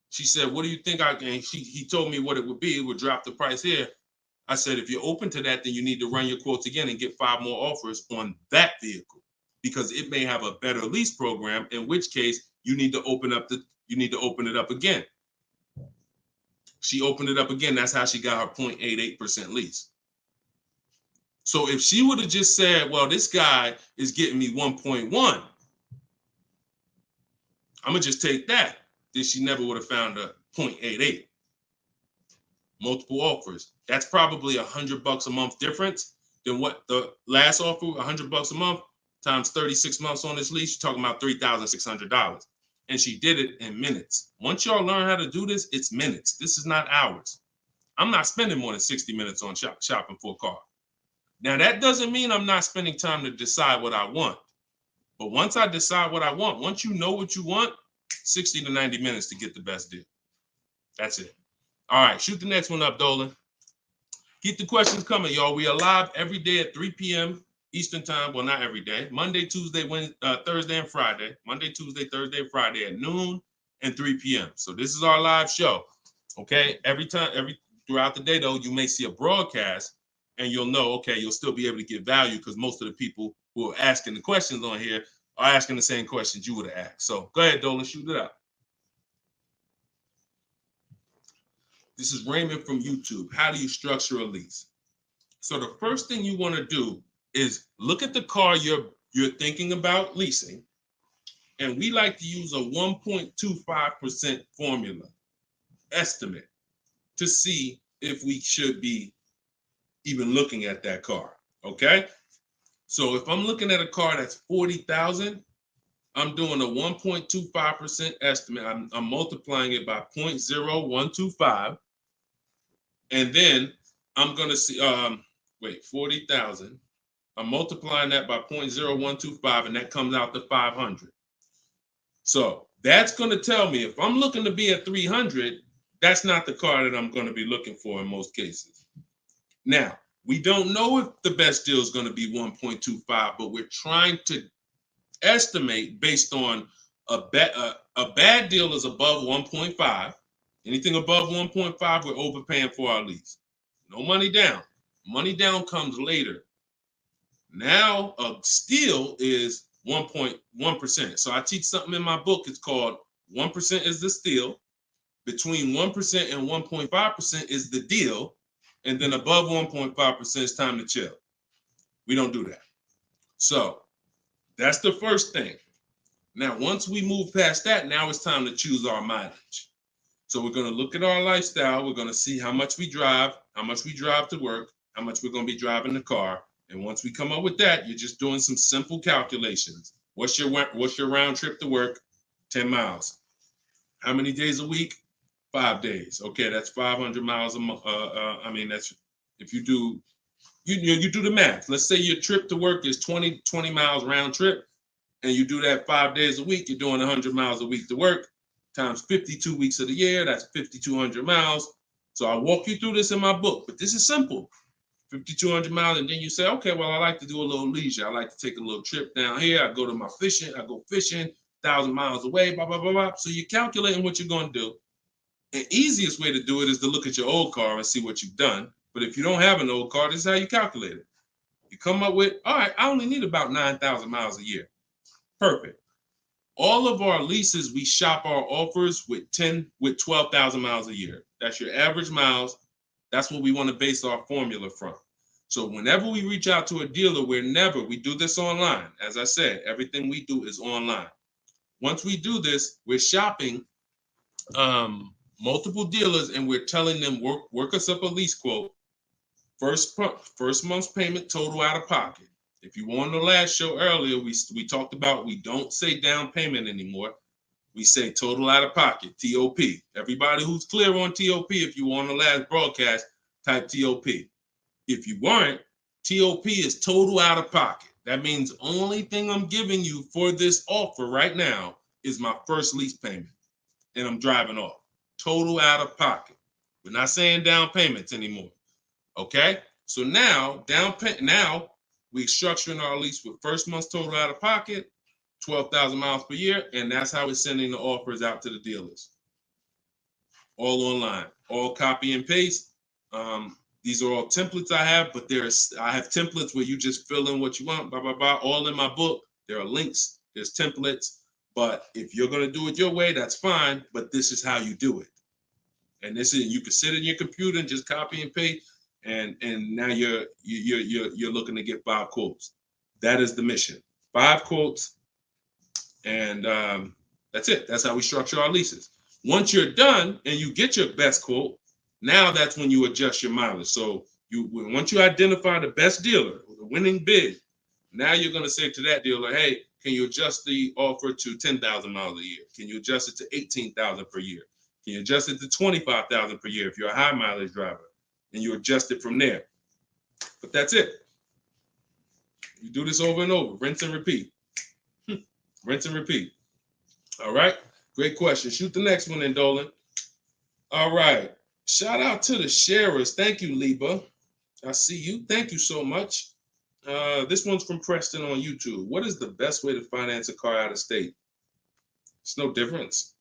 She said, what do you think I can? He told me what it would be. It would drop the price here. I said, if you're open to that, then you need to run your quotes again and get 5 more offers on that vehicle, because it may have a better lease program, in which case you need to open it up again. She opened it up again. That's how she got her 0.88% lease. So if she would have just said, well, this guy is getting me 1.1, I'm going to just take that, then she never would have found a 0.88. multiple offers. That's probably $100 a month difference than what the last offer, $100 a month times 36 months on this lease. You're talking about $3,600. And she did it in minutes. Once y'all learn how to do this, it's minutes. This is not hours. I'm not spending more than 60 minutes on shopping for a car. Now, that doesn't mean I'm not spending time to decide what I want. But once I decide what I want, once you know what you want, 60 to 90 minutes to get the best deal. That's it. All right, shoot the next one up, Dolan. Keep the questions coming, y'all. We are live every day at 3 p.m. Eastern time. Well, not every day. Monday, Tuesday, Wednesday, Thursday, and Friday. Monday, Tuesday, Thursday, and Friday at noon and 3 p.m. So this is our live show. Okay. Throughout the day, though, you may see a broadcast and you'll know, okay, you'll still be able to get value because most of the people who are asking the questions on here are asking the same questions you would have asked. So go ahead, Dolan, shoot it out. This is Raymond from YouTube. How do you structure a lease? So the first thing you want to do is look at the car you're thinking about leasing. And we like to use a 1.25% formula estimate to see if we should be even looking at that car. Okay. So if I'm looking at a car that's $40,000, I'm doing a 1.25% estimate. I'm multiplying it by 0.0125. And then I'm going to see, 40,000. I'm multiplying that by 0.0125, and that comes out to 500. So that's going to tell me if I'm looking to be at 300, that's not the car that I'm going to be looking for in most cases. Now, we don't know if the best deal is going to be 1.25, but we're trying to estimate based on a bad deal is above 1.5. Anything above 1.5, we're overpaying for our lease. No money down. Money down comes later. Now, a steal is 1.1%. So I teach something in my book. It's called 1% is the steal. Between 1% and 1.5% is the deal. And then above 1.5% is time to chill. We don't do that. So that's the first thing. Now, once we move past that, now it's time to choose our mileage. So we're going to look at our lifestyle. We're going to see how much we drive to work, how much we're going to be driving the car. And once we come up with that, you're just doing some simple calculations. What's your round trip to work? 10 miles. How many days a week? 5 days. Okay, that's 500 miles a month. That's if you do the math. Let's say your trip to work is 20 miles round trip, and you do that 5 days a week. You're doing 100 miles a week to work. Times 52 weeks of the year, that's 5,200 miles. So I walk you through this in my book, but this is simple. 5,200 miles, and then you say, okay, well, I like to do a little leisure. I like to take a little trip down here. I go to my fishing. I go fishing 1,000 miles away, blah, blah, blah, blah. So you're calculating what you're going to do. The easiest way to do it is to look at your old car and see what you've done. But if you don't have an old car, this is how you calculate it. You come up with, all right, I only need about 9,000 miles a year. Perfect. All of our leases, we shop our offers with 12,000 miles a year. That's your average miles. That's what we want to base our formula from. So whenever we reach out to a dealer, we do this online. As I said, everything we do is online. Once we do this, we're shopping multiple dealers and we're telling them work us up a lease quote. First month's payment total out of pocket. If you were on the last show earlier, we talked about we don't say down payment anymore. We say total out of pocket, TOP. Everybody who's clear on TOP, if you were on the last broadcast, type TOP. If you weren't, TOP is total out of pocket. That means only thing I'm giving you for this offer right now is my first lease payment, and I'm driving off. Total out of pocket. We're not saying down payments anymore. Okay? So now, we're structuring our lease with first month's total out of pocket, 12,000 miles per year, and that's how we're sending the offers out to the dealers. All online, all copy and paste. These are all templates I have, but I have templates where you just fill in what you want, blah, blah, blah, all in my book. There are links, there's templates, but if you're going to do it your way, that's fine, but this is how you do it. And you can sit in your computer and just copy and paste. And now you're looking to get 5 quotes. That is the mission. 5 quotes, and that's it. That's how we structure our leases. Once you're done and you get your best quote, Now that's when you adjust your mileage. So once you identify the best dealer, the winning bid, now you're going to say to that dealer, hey, can you adjust the offer to 10,000 miles a year? Can you adjust it to 18,000 per year? Can you adjust it to 25,000 per year if you're a high mileage driver? And you adjust it from there. But that's it. You do this over and over, rinse and repeat. Rinse and repeat. All right. Great question. Shoot the next one in, Dolan. All right. Shout out to the sharers. Thank you, Liba. I see you. Thank you so much. This one's from Preston on YouTube. What is the best way to finance a car out of state? It's no difference.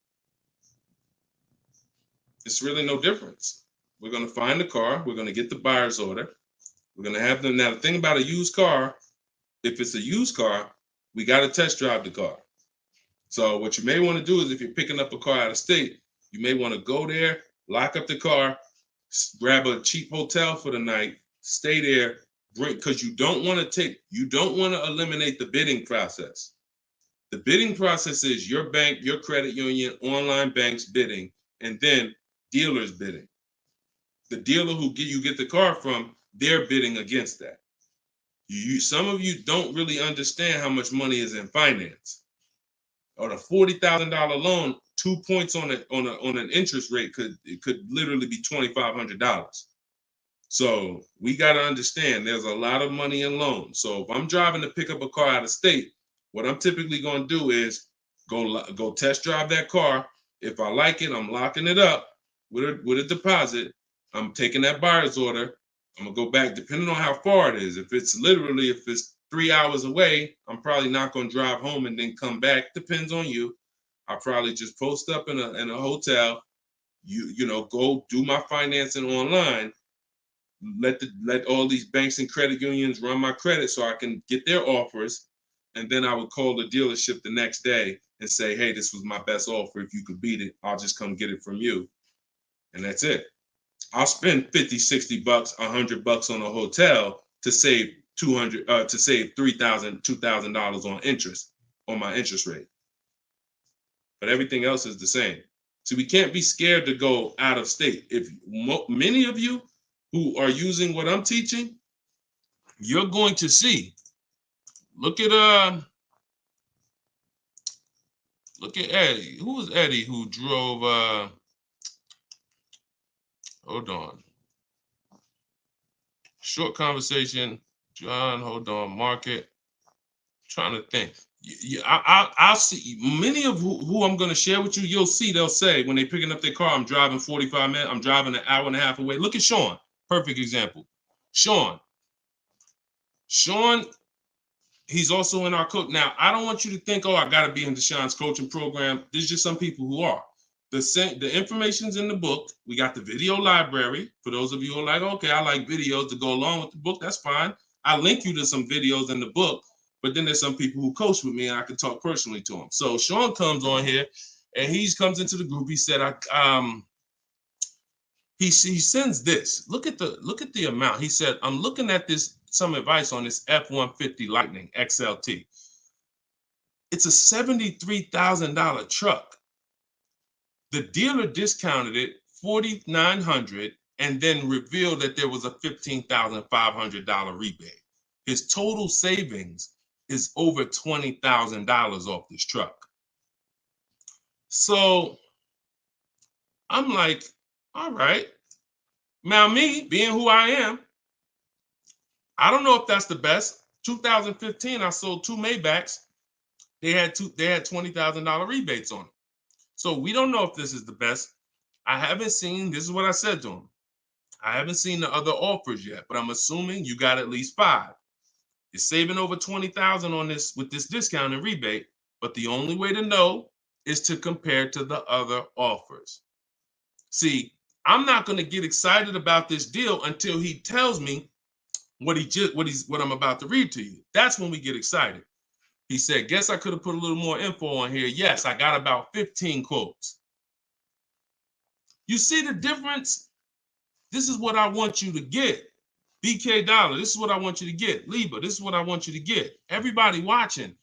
It's really no difference. We're going to find the car. We're going to get the buyer's order. We're going to have them. Now, the thing about a used car, if it's a used car, we got to test drive the car. So what you may want to do is if you're picking up a car out of state, you may want to go there, lock up the car, grab a cheap hotel for the night, stay there, because you don't want to eliminate the bidding process. The bidding process is your bank, your credit union, online banks bidding, and then dealers bidding. The dealer who you get the car from, they're bidding against that. Some of you don't really understand how much money is in finance. On a $40,000 loan, 2 points on an interest rate could literally be $2,500. So we got to understand there's a lot of money in loans. So if I'm driving to pick up a car out of state, what I'm typically going to do is go test drive that car. If I like it, I'm locking it up with a deposit. I'm taking that buyer's order. I'm gonna go back, depending on how far it is. If it's 3 hours away, I'm probably not gonna drive home and then come back. Depends on you. I'll probably just post up in a hotel. You know, go do my financing online. Let all these banks and credit unions run my credit so I can get their offers. And then I would call the dealership the next day and say, hey, this was my best offer. If you could beat it, I'll just come get it from you. And that's it. I'll spend $50, $60, $100 on a hotel to save $3,000, $2,000 on interest on my interest rate. But everything else is the same. So we can't be scared to go out of state. If many of you who are using what I'm teaching, you're going to see. Look at Eddie. Who was Eddie who drove? Hold on. Short conversation. John, hold on. Market. Trying to think. I'll see. Many of who I'm going to share with you, you'll see, they'll say when they're picking up their car, I'm driving 45 minutes. I'm driving an hour and a half away. Look at Sean. Perfect example. Sean, he's also in our coach. Now, I don't want you to think, oh, I got to be in Deshaun's coaching program. There's just some people who are. The information's in the book. We got the video library. For those of you who are like, okay, I like videos to go along with the book. That's fine. I link you to some videos in the book. But then there's some people who coach with me and I can talk personally to them. So Sean comes on here and he comes into the group. He said, he sends this. Look at the amount. He said, I'm looking at some advice on this F-150 Lightning XLT. It's a $73,000 truck. The dealer discounted it $4,900 and then revealed that there was a $15,500 rebate. His total savings is over $20,000 off this truck. So I'm like, all right. Now me, being who I am, I don't know if that's the best. 2015, I sold 2 Maybachs. They had $20,000 rebates on it. So we don't know if this is the best. I haven't seen, this is what I said to him. I haven't seen the other offers yet, but I'm assuming you got at least 5. You're saving over $20,000 on this with this discount and rebate, but the only way to know is to compare to the other offers. See, I'm not going to get excited about this deal until he tells me what I'm about to read to you. That's when we get excited. He said, guess I could have put a little more info on here. Yes, I got about 15 quotes. You see the difference? This is what I want you to get. BK Dollar, this is what I want you to get. Liba, this is what I want you to get. Everybody watching,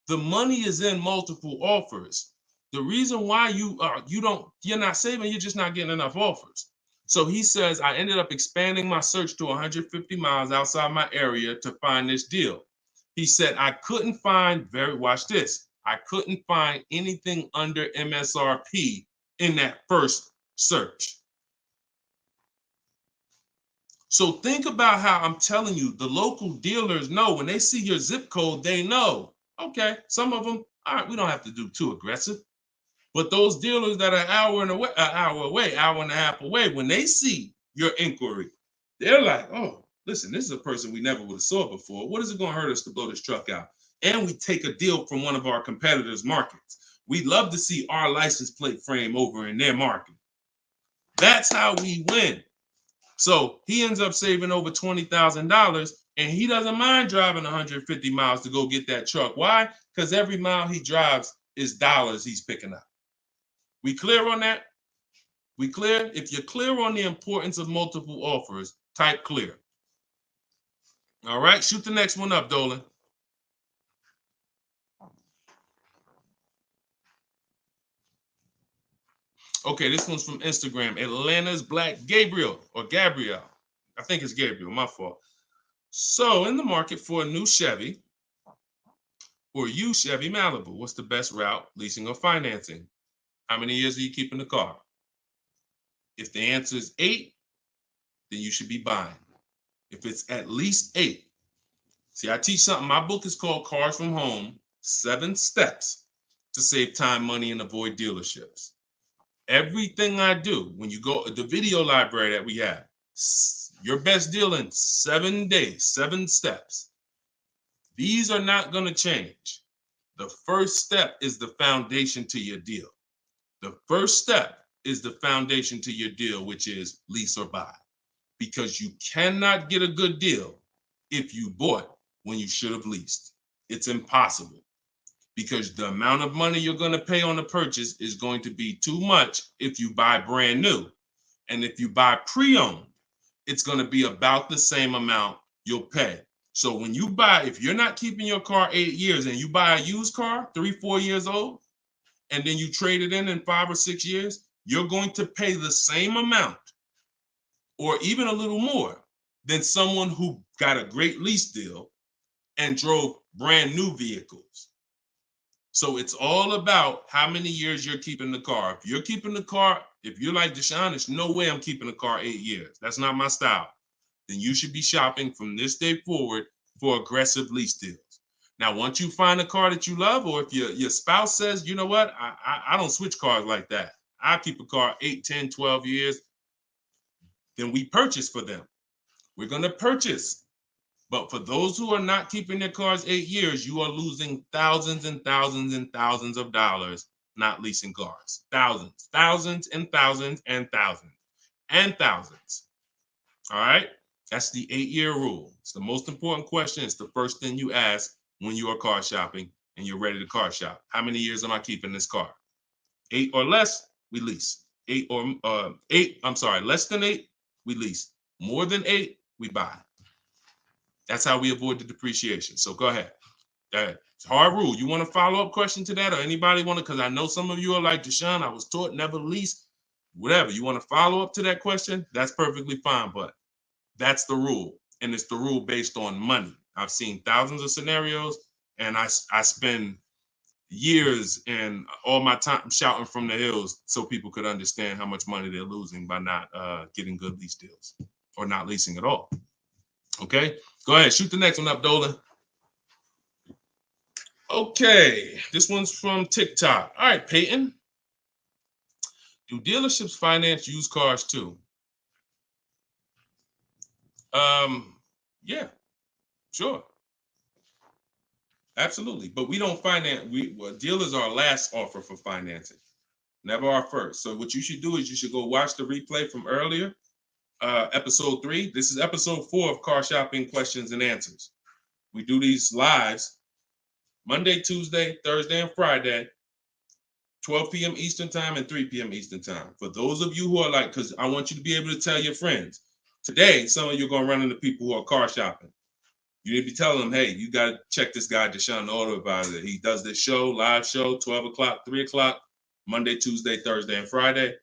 the money is in multiple offers. The reason why you're not saving, you're just not getting enough offers. So he says, I ended up expanding my search to 150 miles outside my area to find this deal. He said, I couldn't find, watch this, I couldn't find anything under MSRP in that first search. So think about how I'm telling you, the local dealers know when they see your zip code, they know, okay, some of them, all right, we don't have to do too aggressive. But those dealers that are an hour and a half away, when they see your inquiry, they're like, oh, listen, this is a person we never would have saw before. What is it going to hurt us to blow this truck out? And we take a deal from one of our competitors' markets. We'd love to see our license plate frame over in their market. That's how we win. So he ends up saving over $20,000, and he doesn't mind driving 150 miles to go get that truck. Why? Because every mile he drives is dollars he's picking up. We clear on that? We clear? If you're clear on the importance of multiple offers, type clear. All right, shoot the next one up, Dolan. Okay, this one's from Instagram. Atlanta's Black Gabriel, or Gabrielle. I think it's Gabriel, my fault. So, in the market for a new Chevy or used Chevy Malibu, what's the best route, leasing or financing? How many years are you keeping the car? If the answer is 8, then you should be buying. If it's at least 8. See, I teach something. My book is called Cars from Home, 7 Steps to Save Time, Money, and Avoid Dealerships. Everything I do, when you go, the video library that we have, your best deal in 7 days, 7 steps. These are not going to change. The first step is the foundation to your deal. The first step is the foundation to your deal, which is lease or buy. Because you cannot get a good deal if you bought when you should have leased. It's impossible. Because the amount of money you're going to pay on the purchase is going to be too much if you buy brand new. And if you buy pre-owned, it's going to be about the same amount you'll pay. So when you buy, if you're not keeping your car 8 years and you buy a used car, 3-4 years old, and then you trade it in 5 or 6 years, you're going to pay the same amount or even a little more than someone who got a great lease deal and drove brand new vehicles. So it's all about how many years you're keeping the car. If you're keeping the car, if you're like Deshone, there's no way I'm keeping the car 8 years. That's not my style. Then you should be shopping from this day forward for aggressive lease deals. Now, once you find a car that you love, or if your spouse says, you know what, I don't switch cars like that. I keep a car 8, 10, 12 years. Then we purchase for them. We're going to purchase. But for those who are not keeping their cars 8 years, you are losing thousands and thousands and thousands of dollars not leasing cars. Thousands, thousands and thousands and thousands and thousands. All right? That's the 8-year rule. It's the most important question. It's the first thing you ask when you are car shopping and you're ready to car shop. How many years am I keeping this car? 8 or less, we lease. Less than 8, we lease. More than 8, we buy. That's how we avoid the depreciation. So go ahead. It's a hard rule. You want a follow-up question to that, or anybody want to? Because I know some of you are like, Deshone, I was taught never lease. Whatever. You want to follow up to that question? That's perfectly fine. But that's the rule. And it's the rule based on money. I've seen thousands of scenarios, and I spend years and all my time shouting from the hills so people could understand how much money they're losing by not getting good lease deals or not leasing at all. Okay, go ahead, shoot the next one up, Dolan. Okay, this one's from TikTok. All right, Peyton. Do dealerships finance used cars too? Yeah, sure. Absolutely. But we don't finance, dealers are our last offer for financing, never our first. So what you should do is you should go watch the replay from earlier, episode 3. This is episode 4 of Car Shopping Questions and Answers. We do these lives Monday, Tuesday, Thursday, and Friday, 12 p.m. Eastern time and 3 p.m. Eastern time. For those of you who are like, because I want you to be able to tell your friends. Today, some of you are going to run into people who are car shopping. You need to be telling them, hey, you got to check this guy, Deshone the Auto Advisor. He does this show, live show, 12 o'clock, 3 o'clock, Monday, Tuesday, Thursday, and Friday.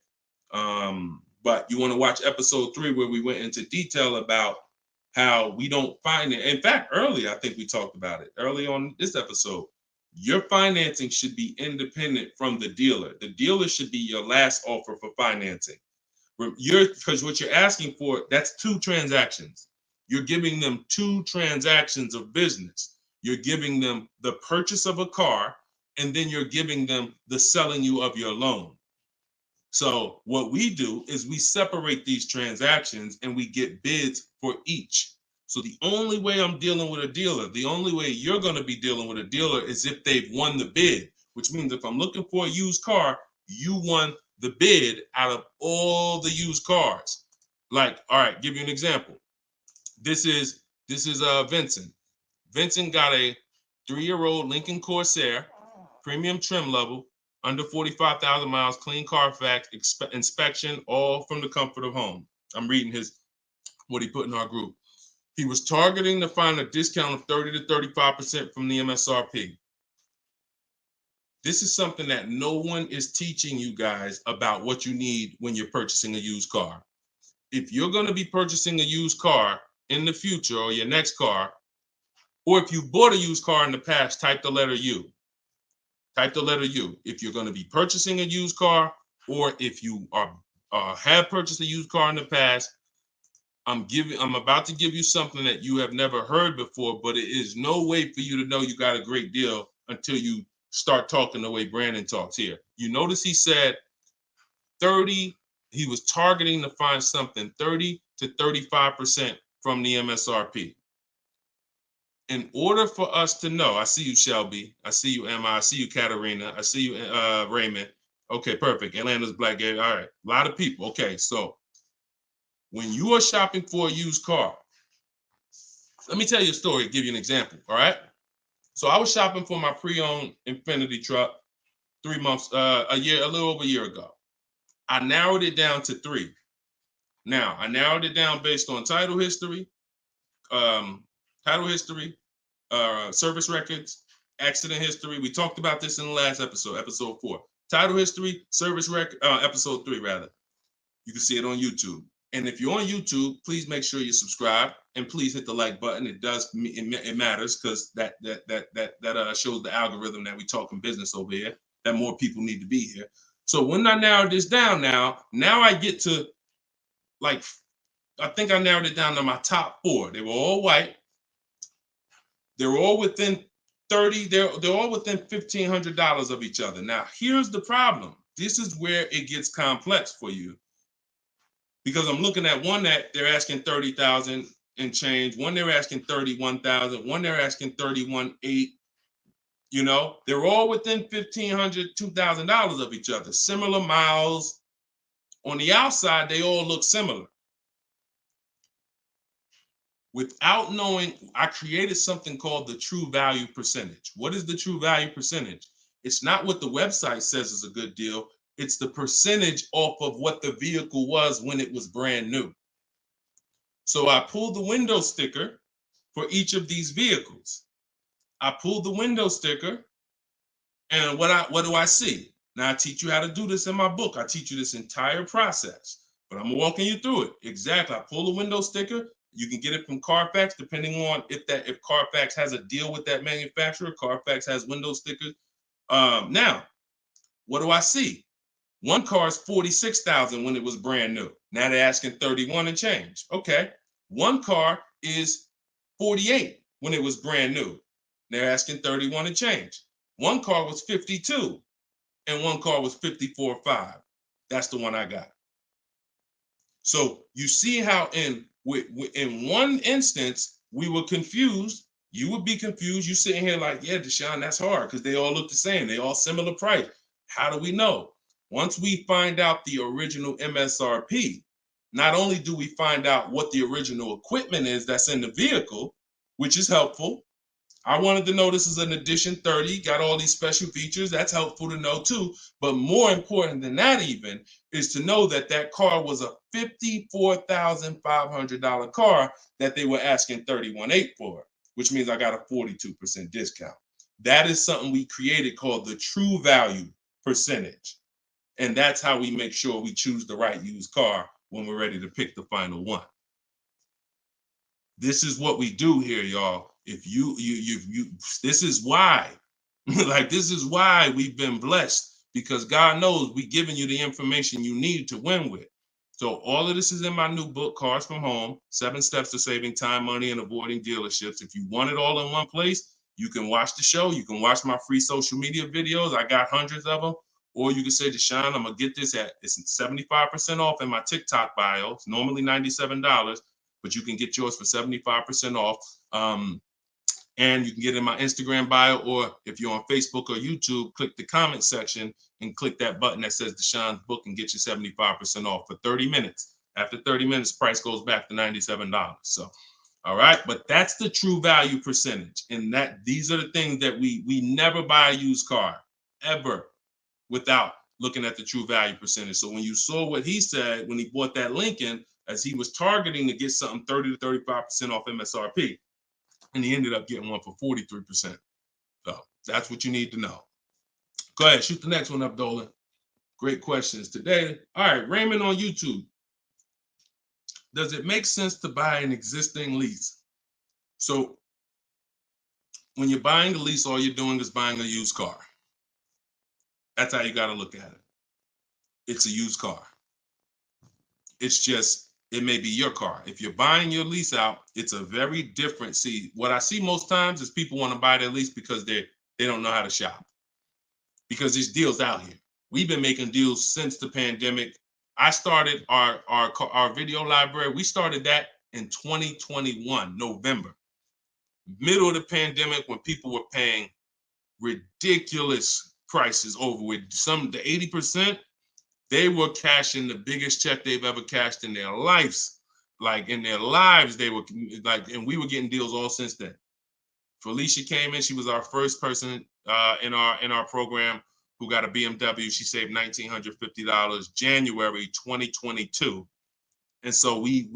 But you want to watch episode 3 where we went into detail about how we don't find it. In fact, earlier, I think we talked about it early on this episode. Your financing should be independent from the dealer. The dealer should be your last offer for financing. Because what you're asking for, that's 2 transactions. You're giving them 2 transactions of business. You're giving them the purchase of a car, and then you're giving them the selling you of your loan. So what we do is we separate these transactions and we get bids for each. So the only way I'm dealing with a dealer, the only way you're going to be dealing with a dealer is if they've won the bid, which means if I'm looking for a used car, you won the bid out of all the used cars. Like, all right, give you an example. This is Vincent. Vincent got a 3-year-old Lincoln Corsair, premium trim level, under 45,000 miles, clean Carfax, inspection, all from the comfort of home. I'm reading what he put in our group. He was targeting to find a discount of 30 to 35% from the MSRP. This is something that no one is teaching you guys about what you need when you're purchasing a used car. If you're going to be purchasing a used car in the future, or your next car, or if you bought a used car in the past, type the letter U. Type the letter U. If you're going to be purchasing a used car, or if you have purchased a used car in the past, I'm about to give you something that you have never heard before, but it is no way for you to know you got a great deal until you start talking the way Brandon talks here. You notice he said 30, he was targeting to find something 30 to 35% from the MSRP. In order for us to know, I see you, Shelby. I see you, Emma. I see you, Katarina. I see you, Raymond. Okay, perfect. Atlanta's Black Gay. All right, a lot of people. Okay, so when you are shopping for a used car, let me tell you a story, give you an example, all right? So I was shopping for my pre-owned Infiniti truck 3 months, a little over a year ago. I narrowed it down to 3. Now, I narrowed it down based on title history, service records, accident history. We talked about this in the last episode, episode 4. Title history, service record, episode 3 rather. You can see it on YouTube. And if you're on YouTube, please make sure you subscribe and please hit the like button. It matters because that shows the algorithm that we talking business over here, that more people need to be here. So when I narrowed this down now I get to, like, I think I narrowed it down to my top 4. They were all white. They were all within 30, they're all within $1,500 of each other. Now, here's the problem. This is where it gets complex for you. Because I'm looking at one that they're asking 30,000 and change, one they're asking 31,000, one they're asking 31,800. You know, they're all within $1,500, $2,000 of each other. Similar miles. On the outside, they all look similar. Without knowing, I created something called the true value percentage. What is the true value percentage? It's not what the website says is a good deal. It's the percentage off of what the vehicle was when it was brand new. So I pulled the window sticker for each of these vehicles. I pulled the window sticker, and what do I see? Now, I teach you how to do this in my book. I teach you this entire process, but I'm walking you through it. Exactly. I pull the window sticker. You can get it from Carfax, depending on if Carfax has a deal with that manufacturer. Carfax has window stickers. Now, what do I see? One car is 46,000 when it was brand new. Now they're asking 31 and change. Okay. One car is 48 when it was brand new. They're asking 31 and change. One car was 52 and one car was 54.5. That's the one I got. So you see how in one instance we were confused. You would be confused. You sitting here like, yeah, Deshone, that's hard because they all look the same. They all similar price. How do we know? Once we find out the original MSRP, not only do we find out what the original equipment is that's in the vehicle, which is helpful. I wanted to know this is an edition 30, got all these special features. That's helpful to know too. But more important than that even is to know that that car was a $54,500 car that they were asking $31,800 for, which means I got a 42% discount. That is something we created called the true value percentage. And that's how we make sure we choose the right used car when we're ready to pick the final one. This is what we do here, y'all. If you this is why, like, this is why we've been blessed, because God knows we giving you the information you need to win with. So all of this is in my new book, Cars from Home, 7 Steps to Saving Time, Money, and Avoiding Dealerships. If you want it all in one place, you can watch the show. You can watch my free social media videos. I got hundreds of them. Or you can say, Deshone, I'm going to get this it's 75% off in my TikTok bio. It's normally $97, but you can get yours for 75% off. And you can get in my Instagram bio, or if you're on Facebook or YouTube, click the comment section and click that button that says Deshone's book and get you 75% off for 30 minutes. After 30 minutes, price goes back to $97. So, all right, but that's the true value percentage. And these are the things that we never buy a used car ever without looking at the true value percentage. So when you saw what he said when he bought that Lincoln, as he was targeting to get something 30 to 35% off MSRP, and he ended up getting one for 43%. So that's what you need to know. Go ahead, shoot the next one up, Dolan. Great questions today. All right, Raymond on YouTube. Does it make sense to buy an existing lease? So when you're buying a lease, all you're doing is buying a used car. That's how you got to look at it. It's a used car. It's just, it may be your car. If you're buying your lease out, it's a very different. See, what I see most times is people want to buy their lease because they don't know how to shop. Because there's deals out here. We've been making deals since the pandemic. I started our video library. We started that in 2021, November. Middle of the pandemic, when people were paying ridiculous prices over with the 80%. They were cashing the biggest check they've ever cashed in their lives. Like in their lives, they were like, and we were getting deals all since then. Felicia came in. She was our first person in our program who got a BMW. She saved $1,950 January 2022. And so we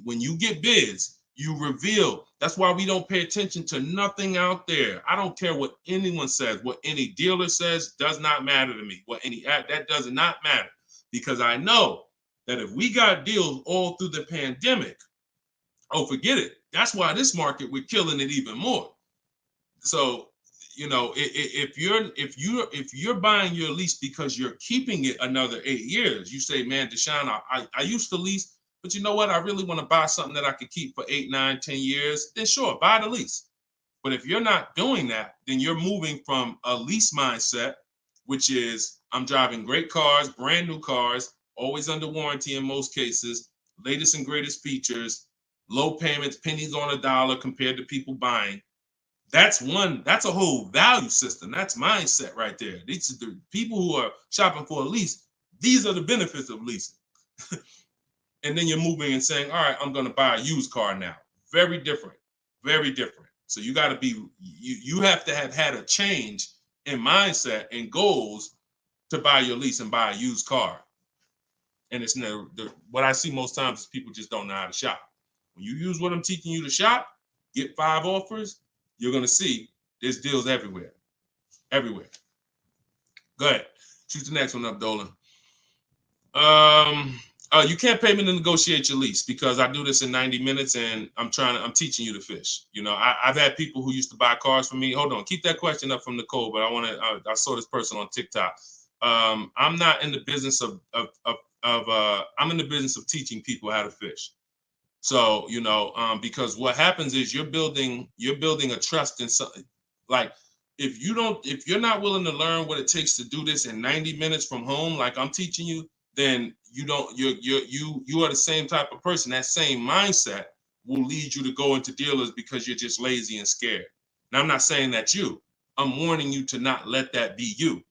when you get bids, you reveal. That's why we don't pay attention to nothing out there. I don't care what anyone says, what any dealer says does not matter to me. That does not matter, because I know that if we got deals all through the pandemic, oh, forget it. That's why this market, we're killing it even more. So, you know, if you're buying your lease because you're keeping it another 8 years, you say, man, Deshone, I used to lease, but you know what? I really want to buy something that I could keep for 8, 9, 10 years. Then sure, buy the lease. But if you're not doing that, then you're moving from a lease mindset, which is I'm driving great cars, brand new cars, always under warranty in most cases, latest and greatest features, low payments, pennies on a dollar compared to people buying. That's a whole value system. That's mindset right there. These are the people who are shopping for a lease. These are the benefits of leasing. And then you're moving and saying, all right, I'm going to buy a used car now. Very different, very different. So you got to be, you have to have had a change in mindset and goals to buy your lease and buy a used car. And it's what I see most times is people just don't know how to shop. When you use what I'm teaching you to shop, get 5 offers, you're going to see there's deals everywhere. Everywhere. Go ahead. Shoot the next one up, Dolan. You can't pay me to negotiate your lease because I do this in 90 minutes and I'm teaching you to fish. You know, I've had people who used to buy cars from me. Hold on, keep that question up from Nicole, but I saw this person on TikTok. I'm not in the business I'm in the business of teaching people how to fish. So, you know, because what happens is you're building a trust in something. Like if you're not willing to learn what it takes to do this in 90 minutes from home, like I'm teaching you, then you are the same type of person. That same mindset will lead you to go into dealers because you're just lazy and scared. Now, I'm not saying that's you. I'm warning you to not let that be you.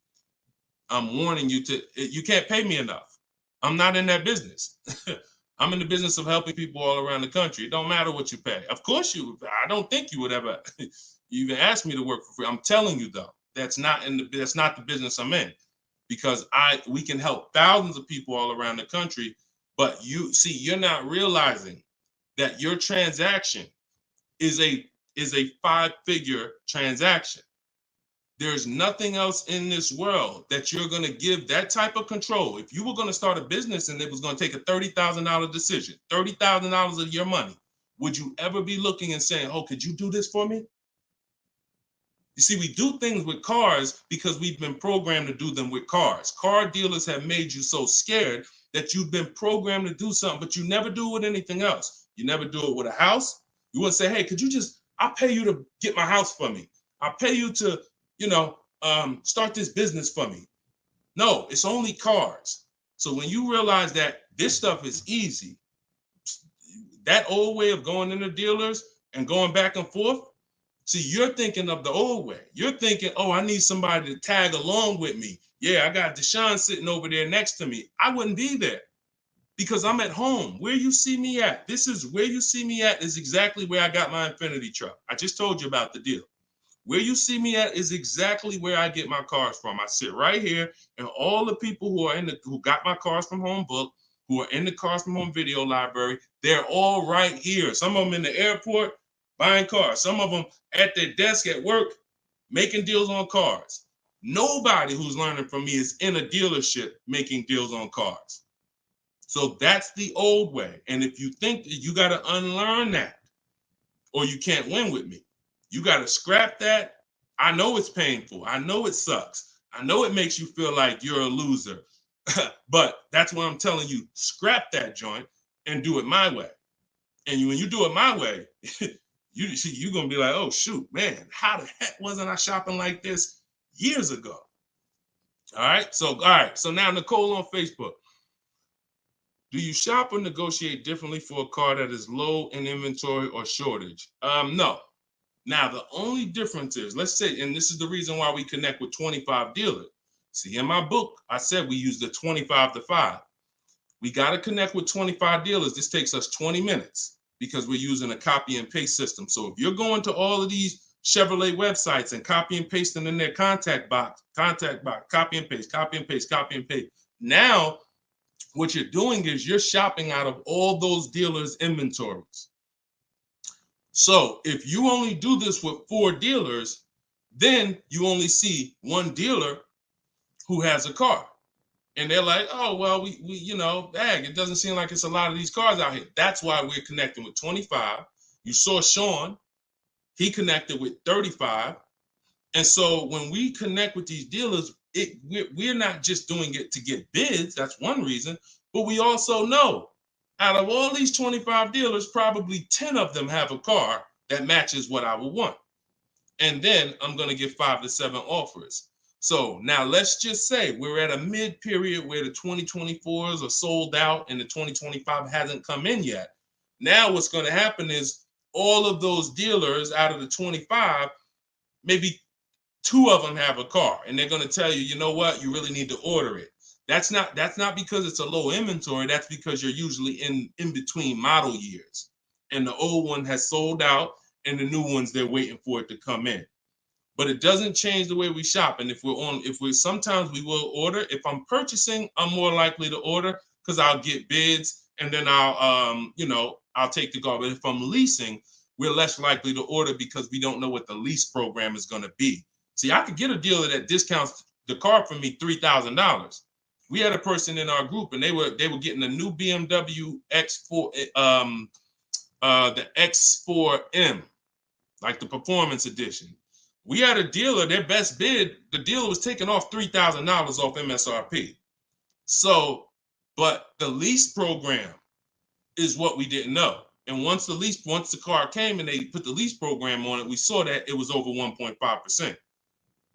I'm warning you you can't pay me enough. I'm not in that business. I'm in the business of helping people all around the country. It don't matter what you pay. Of course I don't think you would ever even ask me to work for free. I'm telling you though, that's not the business I'm in. Because we can help thousands of people all around the country, but you're not realizing that your transaction is a 5-figure transaction. There's nothing else in this world that you're going to give that type of control. If you were going to start a business and it was going to take a $30,000 decision, $30,000 of your money, would you ever be looking and saying, oh, could you do this for me? You see, we do things with cars because we've been programmed to do them with cars. Car dealers have made you so scared that you've been programmed to do something, but you never do it with anything else. You never do it with a house. You wouldn't say, hey, could you just, I'll pay you to get my house for me. I'll pay you to, start this business for me. No, it's only cars. So when you realize that this stuff is easy, that old way of going into dealers and going back and forth, see, you're thinking of the old way. You're thinking, oh, I need somebody to tag along with me. Yeah, I got Deshone sitting over there next to me. I wouldn't be there because I'm at home. Where you see me at, this is where you see me at is exactly where I got my Infinity truck. I just told you about the deal. Where you see me at is exactly where I get my cars from. I sit right here, and all the people who got my Cars from Home book, who are in the Cars from Home video library, they're all right here. Some of them in the airport buying cars. Some of them at their desk at work making deals on cars. Nobody who's learning from me is in a dealership making deals on cars. So that's the old way. And if you think that you got to unlearn that or you can't win with me, you got to scrap that. I know it's painful. I know it sucks. I know it makes you feel like you're a loser. But that's what I'm telling you. Scrap that joint and do it my way. And when you do it my way, you're going to be like, oh, shoot, man, how the heck wasn't I shopping like this years ago? All right. So now Nicole on Facebook. Do you shop or negotiate differently for a car that is low in inventory or shortage? No. Now, the only difference is, let's say, and this is the reason why we connect with 25 dealers. See, in my book, I said we use the 25 to 5. We got to connect with 25 dealers. This takes us 20 minutes because we're using a copy and paste system. So if you're going to all of these Chevrolet websites and copy and pasting in their contact box, copy and paste, copy and paste, copy and paste. Now, what you're doing is you're shopping out of all those dealers' inventories. So if you only do this with 4 dealers, then you only see one dealer who has a car. And they're like, oh, well, we it doesn't seem like it's a lot of these cars out here. That's why we're connecting with 25. You saw Sean, he connected with 35. And so when we connect with these dealers, we're not just doing it to get bids. That's one reason. But we also know out of all these 25 dealers, probably 10 of them have a car that matches what I would want. And then I'm going to get 5 to 7 offers. So now let's just say we're at a mid period where the 2024s are sold out and the 2025 hasn't come in yet. Now what's going to happen is all of those dealers out of the 25, maybe 2 of them have a car, and they're going to tell you, you know what, you really need to order it. That's not because it's a low inventory. That's because you're usually in between model years, and the old one has sold out, and the new ones, they're waiting for it to come in. But it doesn't change the way we shop. And sometimes we will order. If I'm purchasing, I'm more likely to order because I'll get bids, and then I'll take the car. But if I'm leasing, we're less likely to order because we don't know what the lease program is going to be. See, I could get a dealer that discounts the car for me $3,000. We had a person in our group, and they were getting a new BMW X4, the X4M, like the performance edition. We had a dealer, their best bid, the dealer was taking off $3,000 off MSRP. So, but the lease program is what we didn't know. And once the car came and they put the lease program on it, we saw that it was over 1.5%.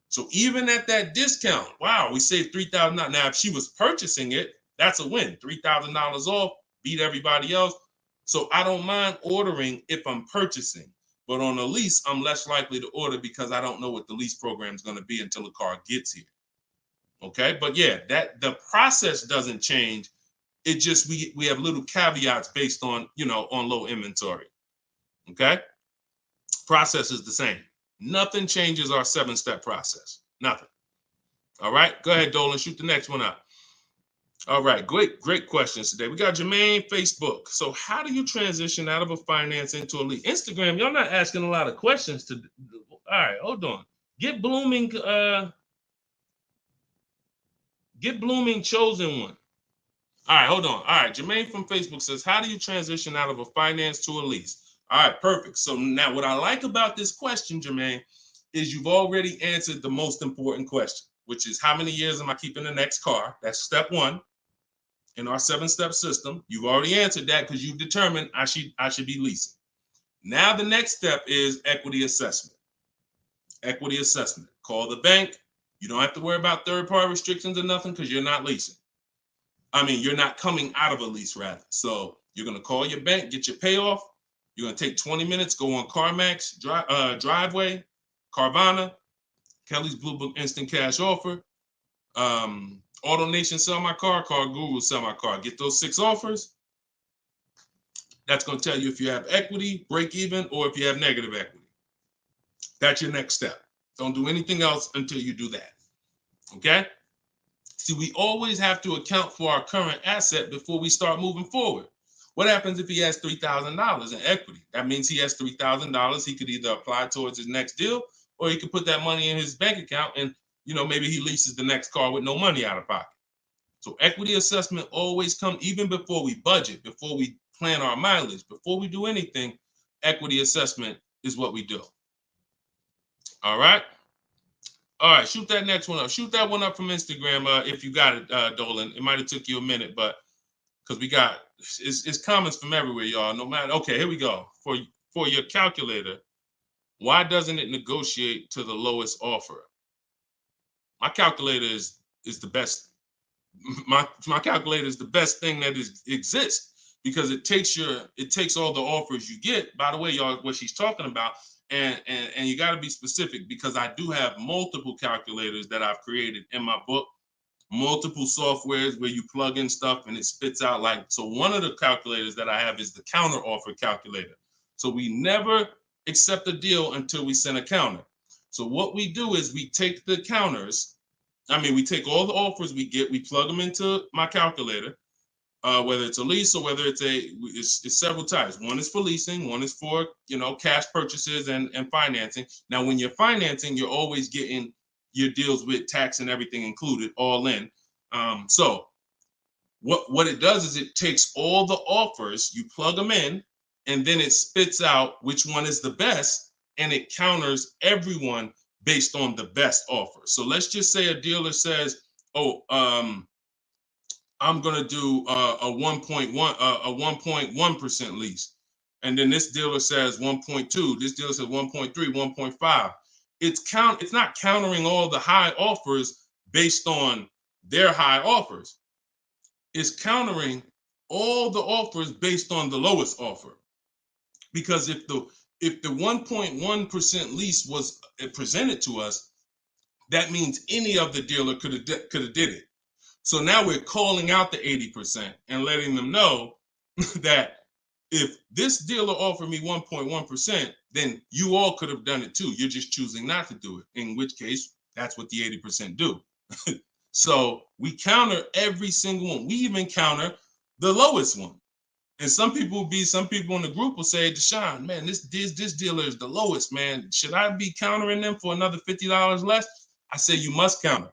So even at that discount, wow, we saved $3,000. Now, if she was purchasing it, that's a win. $3,000 off, beat everybody else. So I don't mind ordering if I'm purchasing. But on a lease, I'm less likely to order because I don't know what the lease program is going to be until the car gets here. Okay, but yeah, that the process doesn't change. It just we have little caveats based on on low inventory. Okay, process is the same. Nothing changes our 7-step process. Nothing. All right, go ahead, Dolan. Shoot the next one up. All right, great questions today. We got Jermaine, Facebook. So how do you transition out of a finance into a lease? Instagram, y'all not asking a lot of questions. All right, hold on. Get Blooming chosen one. All right, hold on. All right, Jermaine from Facebook says, how do you transition out of a finance to a lease? All right, perfect. So now what I like about this question, Jermaine, is you've already answered the most important question, which is how many years am I keeping the next car? That's step one in our 7-step system. You've already answered that because you've determined I should be leasing. Now the next step is equity assessment. Equity assessment. Call the bank. You don't have to worry about third-party restrictions or nothing because you're not leasing. You're not coming out of a lease, rather. So you're going to call your bank, get your payoff. You're going to take 20 minutes, go on CarMax, Driveway, Carvana, Kelly's Blue Book Instant Cash Offer, AutoNation Sell My Car, Car Guru Sell My Car. Get those 6 offers. That's going to tell you if you have equity, break even, or if you have negative equity. That's your next step. Don't do anything else until you do that. Okay? See, we always have to account for our current asset before we start moving forward. What happens if he has $3,000 in equity? That means he has $3,000 he could either apply towards his next deal, or he could put that money in his bank account and, maybe he leases the next car with no money out of pocket. So equity assessment always comes, even before we budget, before we plan our mileage, before we do anything, equity assessment is what we do. All right? All right, shoot that next one up. Shoot that one up from Instagram if you got it, Dolan. It might have took you a minute, but because we got it's comments from everywhere, y'all. No matter. Okay, here we go. For your calculator, why doesn't it negotiate to the lowest offer? My calculator is the best. My calculator is the best thing that exists because it takes all the offers you get. By the way, y'all, what she's talking about. And you got to be specific because I do have multiple calculators that I've created in my book, multiple softwares where you plug in stuff and it spits out so one of the calculators that I have is the counter offer calculator. So we never accept a deal until we send a counter. So what we do is we take the counters. We take all the offers we get, we plug them into my calculator. Whether it's a lease or whether it's several types. One is for leasing, one is for cash purchases and financing. Now, when you're financing, you're always getting your deals with tax and everything included, all in. So what it does is it takes all the offers, you plug them in, and then it spits out which one is the best, and it counters everyone based on the best offer. So let's just say a dealer says, I'm going to do a 1.1% lease. And then this dealer says 1.2, this dealer says 1.3, 1.5. It's not countering all the high offers based on their high offers. It's countering all the offers based on the lowest offer. Because if the 1.1% lease was presented to us, that means any of the dealer could have did it. So now we're calling out the 80% and letting them know that if this dealer offered me 1.1%, then you all could have done it too. You're just choosing not to do it, in which case that's what the 80% do. So we counter every single one. We even counter the lowest one. And some people in the group will say, Deshone, man, this dealer is the lowest, man. Should I be countering them for another $50 less? I say you must counter.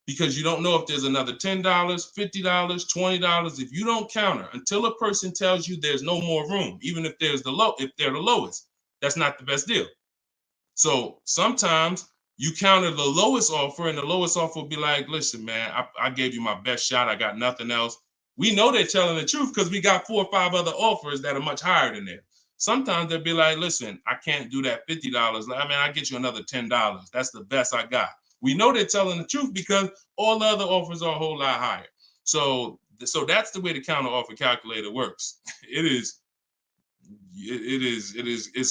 Because you don't know if there's another $10, $50, $20. If you don't counter until a person tells you there's no more room, even if they're the lowest, that's not the best deal. So sometimes you counter the lowest offer, and the lowest offer will be like, listen, man, I gave you my best shot. I got nothing else. We know they're telling the truth because we got 4 or 5 other offers that are much higher than that. Sometimes they'll be like, listen, I can't do that $50. I'll get you another $10. That's the best I got. We know they're telling the truth because all the other offers are a whole lot higher. So that's the way the counter offer calculator works. It's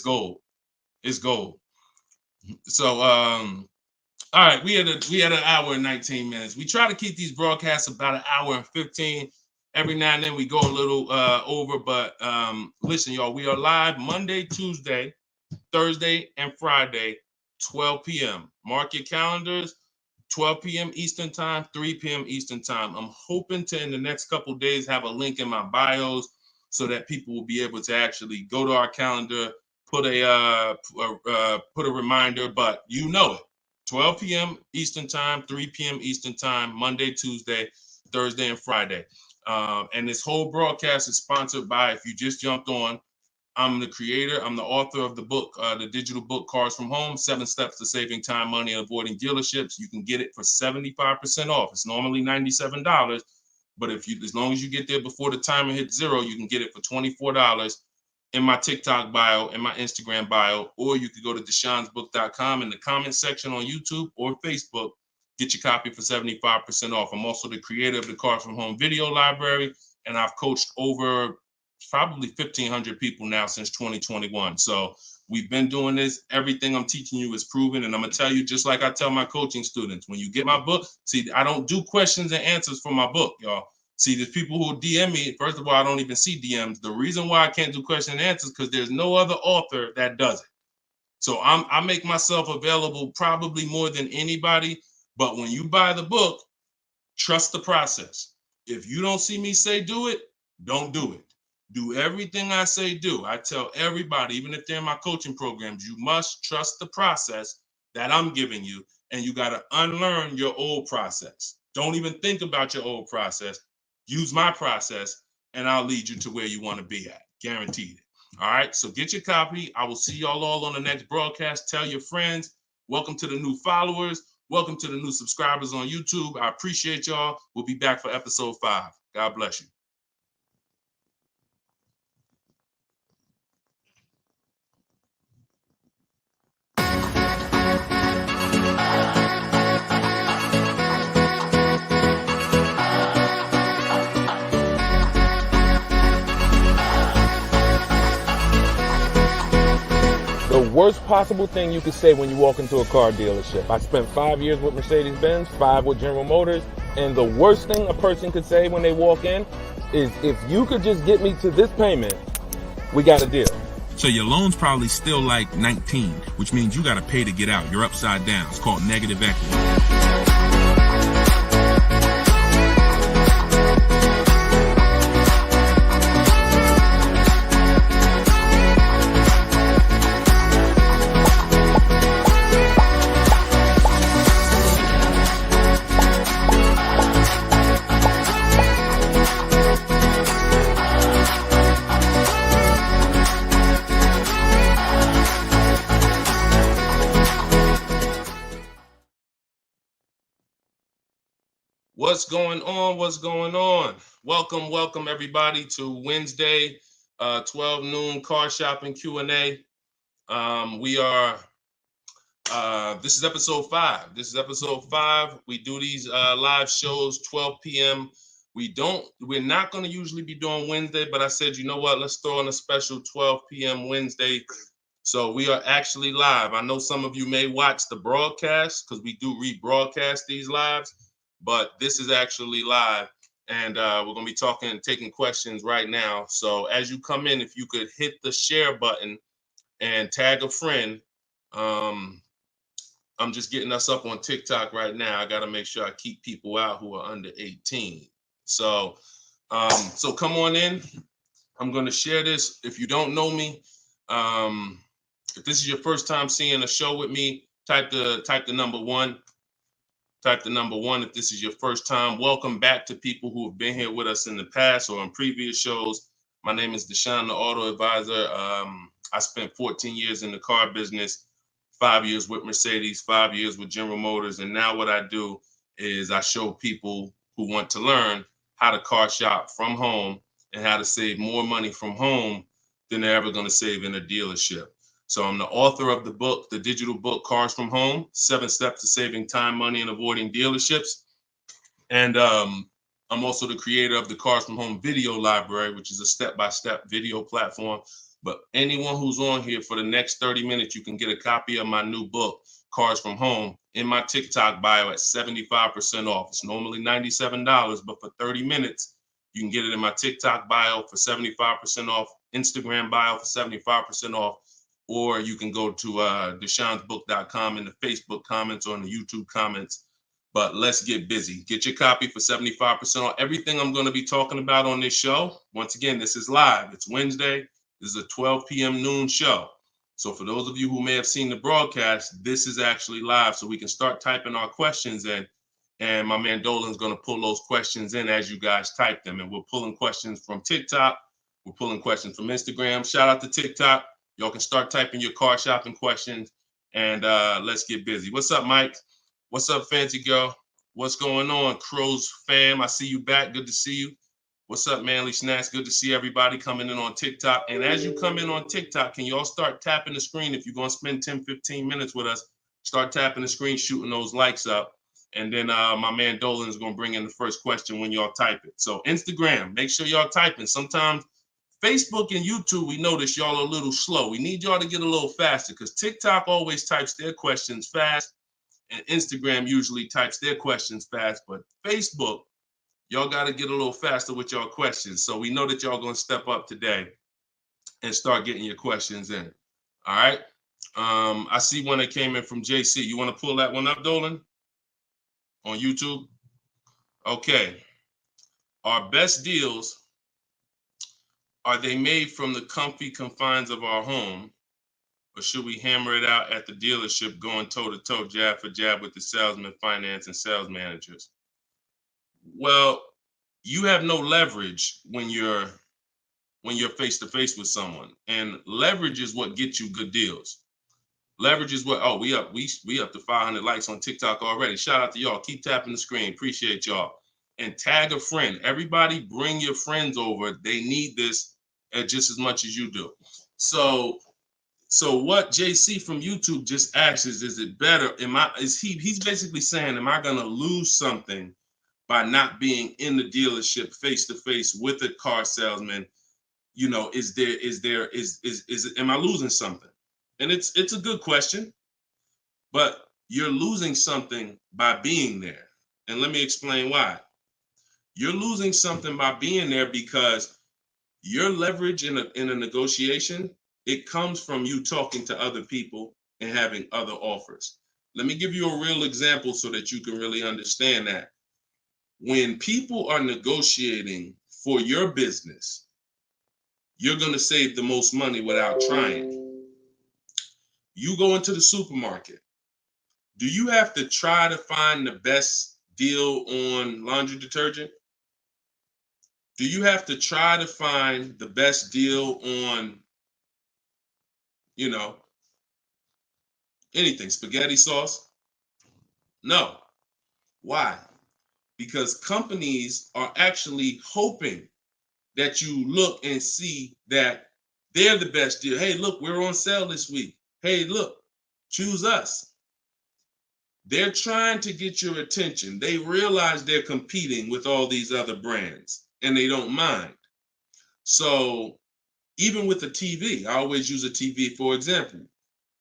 gold. It's gold. So all right, we had an hour and 19 minutes. We try to keep these broadcasts about an hour and 15. Every now and then we go a little over, but listen, y'all, we are live Monday, Tuesday, Thursday, and Friday, 12 p.m. Mark your calendars, 12 p.m. Eastern time, 3 p.m. Eastern time. I'm hoping to, in the next couple of days, have a link in my bios so that people will be able to actually go to our calendar, put a reminder, but you know it. 12 p.m. Eastern time, 3 p.m. Eastern time, Monday, Tuesday, Thursday, and Friday. And this whole broadcast is sponsored by, if you just jumped on, I'm the creator, I'm the author of the book, the digital book, Cars from Home, 7 Steps to Saving Time, Money, and Avoiding Dealerships. You can get it for 75% off. It's normally $97, but as long as you get there before the timer hits 0, you can get it for $24 in my TikTok bio, in my Instagram bio, or you could go to deshonesbook.com in the comment section on YouTube or Facebook, get your copy for 75% off. I'm also the creator of the Cars from Home video library, and I've coached over probably 1,500 people now since 2021. So we've been doing this. Everything I'm teaching you is proven. And I'm going to tell you, just like I tell my coaching students, when you get my book, see, I don't do questions and answers for my book, y'all. See, there's people who DM me. First of all, I don't even see DMs. The reason why I can't do question and answers because there's no other author that does it. So I make myself available probably more than anybody. But when you buy the book, trust the process. If you don't see me say do it, don't do it. Do everything I say do. I tell everybody, even if they're in my coaching programs, you must trust the process that I'm giving you, and you got to unlearn your old process. Don't even think about your old process. Use my process, and I'll lead you to where you want to be at. Guaranteed. All right, so get your copy. I will see y'all all on the next broadcast. Tell your friends. Welcome to the new followers. Welcome to the new subscribers on YouTube. I appreciate y'all. We'll be back for episode 5. God bless you. The worst possible thing you could say when you walk into a car dealership. I spent 5 years with Mercedes-Benz, 5 with General Motors, and the worst thing a person could say when they walk in is, if you could just get me to this payment, we got a deal. So your loan's probably still like 19, which means you got to pay to get out. You're upside down. It's called negative equity. What's going on? What's going on? Welcome everybody to Wednesday, 12 noon car shopping Q&A. This is episode 5. We do these live shows 12 p.m. We're not going to usually be doing Wednesday, but I said, you know what? Let's throw in a special 12 p.m. Wednesday. So we are actually live. I know some of you may watch the broadcast because we do rebroadcast these lives, but this is actually live, and we're going to be talking and taking questions right now. So as you come in, if you could hit the share button and tag a friend. I'm just getting us up on TikTok right now. I got to make sure I keep people out who are under 18. So come on in. I'm going to share this. If you don't know me, if this is your first time seeing a show with me, type the number 1. Type the number 1 if this is your first time. Welcome back to people who have been here with us in the past or in previous shows. My name is Deshone the Auto Advisor. I spent 14 years in the car business, 5 years with Mercedes, 5 years with General Motors. And now what I do is I show people who want to learn how to car shop from home and how to save more money from home than they're ever going to save in a dealership. So I'm the author of the book, the digital book, Cars from Home, 7 Steps to Saving Time, Money, and Avoiding Dealerships. And I'm also the creator of the Cars from Home video library, which is a step-by-step video platform. But anyone who's on here for the next 30 minutes, you can get a copy of my new book, Cars from Home, in my TikTok bio at 75% off. It's normally $97, but for 30 minutes, you can get it in my TikTok bio for 75% off, Instagram bio for 75% off. Or you can go to deshonesbook.com in the Facebook comments or in the YouTube comments. But let's get busy. Get your copy for 75% off. Everything I'm going to be talking about on this show, once again, this is live. It's Wednesday. This is a 12 p.m. noon show. So for those of you who may have seen the broadcast, this is actually live, so we can start typing our questions in. And my man Dolan's going to pull those questions in as you guys type them. And we're pulling questions from TikTok. We're pulling questions from Instagram. Shout out to TikTok. Y'all can start typing your car shopping questions, and let's get busy. What's up, Mike? What's up, Fancy Girl? What's going on, Crows fam? I see you back. Good to see you. What's up, Manly Snacks? Good to see everybody coming in on TikTok. And as you come in on TikTok, can y'all start tapping the screen? If you're going to spend 10, 15 minutes with us, start tapping the screen, shooting those likes up. And then my man Dolan is going to bring in the first question when y'all type it. So Instagram, make sure y'all typing. Sometimes Facebook and YouTube, we notice y'all are a little slow. We need y'all to get a little faster because TikTok always types their questions fast and Instagram usually types their questions fast. But Facebook, y'all got to get a little faster with y'all questions. So we know that y'all going to step up today and start getting your questions in. All right. I see one that came in from JC. You want to pull that one up, Dolan? On YouTube? Okay. Our best deals, are they made from the comfy confines of our home, or should we hammer it out at the dealership going toe-to-toe, jab for jab with the salesman, finance, and sales managers? Well, you have no leverage when you're face-to-face with someone. And leverage is what gets you good deals. Leverage is what, oh, we up to 500 likes on TikTok already. Shout out to y'all. Keep tapping the screen. Appreciate y'all. And tag a friend. Everybody bring your friends over. They need this just as much as you do. So what JC from YouTube just asks is it better? He's basically saying, am I gonna lose something by not being in the dealership face-to-face with a car salesman? You know, am I losing something? And it's a good question, but you're losing something by being there. And let me explain why. You're losing something by being there because your leverage in a negotiation, it comes from you talking to other people and having other offers. Let me give you a real example so that you can really understand that. When people are negotiating for your business, you're going to save the most money without trying. You go into the supermarket. Do you have to try to find the best deal on laundry detergent? Do you have to try to find the best deal on, anything, spaghetti sauce? No. Why? Because companies are actually hoping that you look and see that they're the best deal. Hey, look, we're on sale this week. Hey, look, choose us. They're trying to get your attention. They realize they're competing with all these other brands and they don't mind. So even with the TV, I always use a TV for example.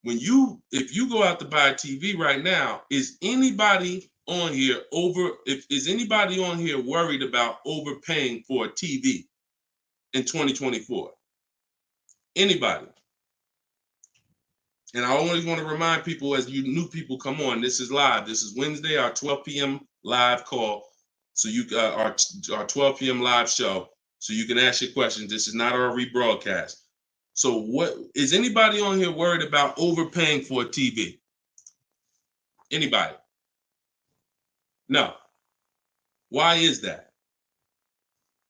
If you go out to buy a TV right now, is anybody on here worried about overpaying for a TV in 2024? Anybody? And I always want to remind people, as you new people come on, this is live. This is Wednesday, our 12 p.m. live call. So our 12 p.m. live show. So you can ask your questions. This is not our rebroadcast. So what is anybody on here worried about overpaying for a TV? Anybody? No. Why is that?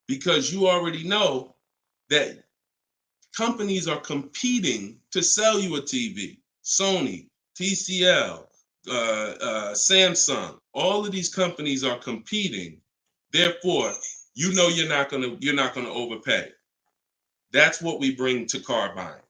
Because you already know that companies are competing to sell you a TV. Sony, TCL, Samsung, all of these companies are competing. Therefore, you're not gonna overpay. That's what we bring to car buying.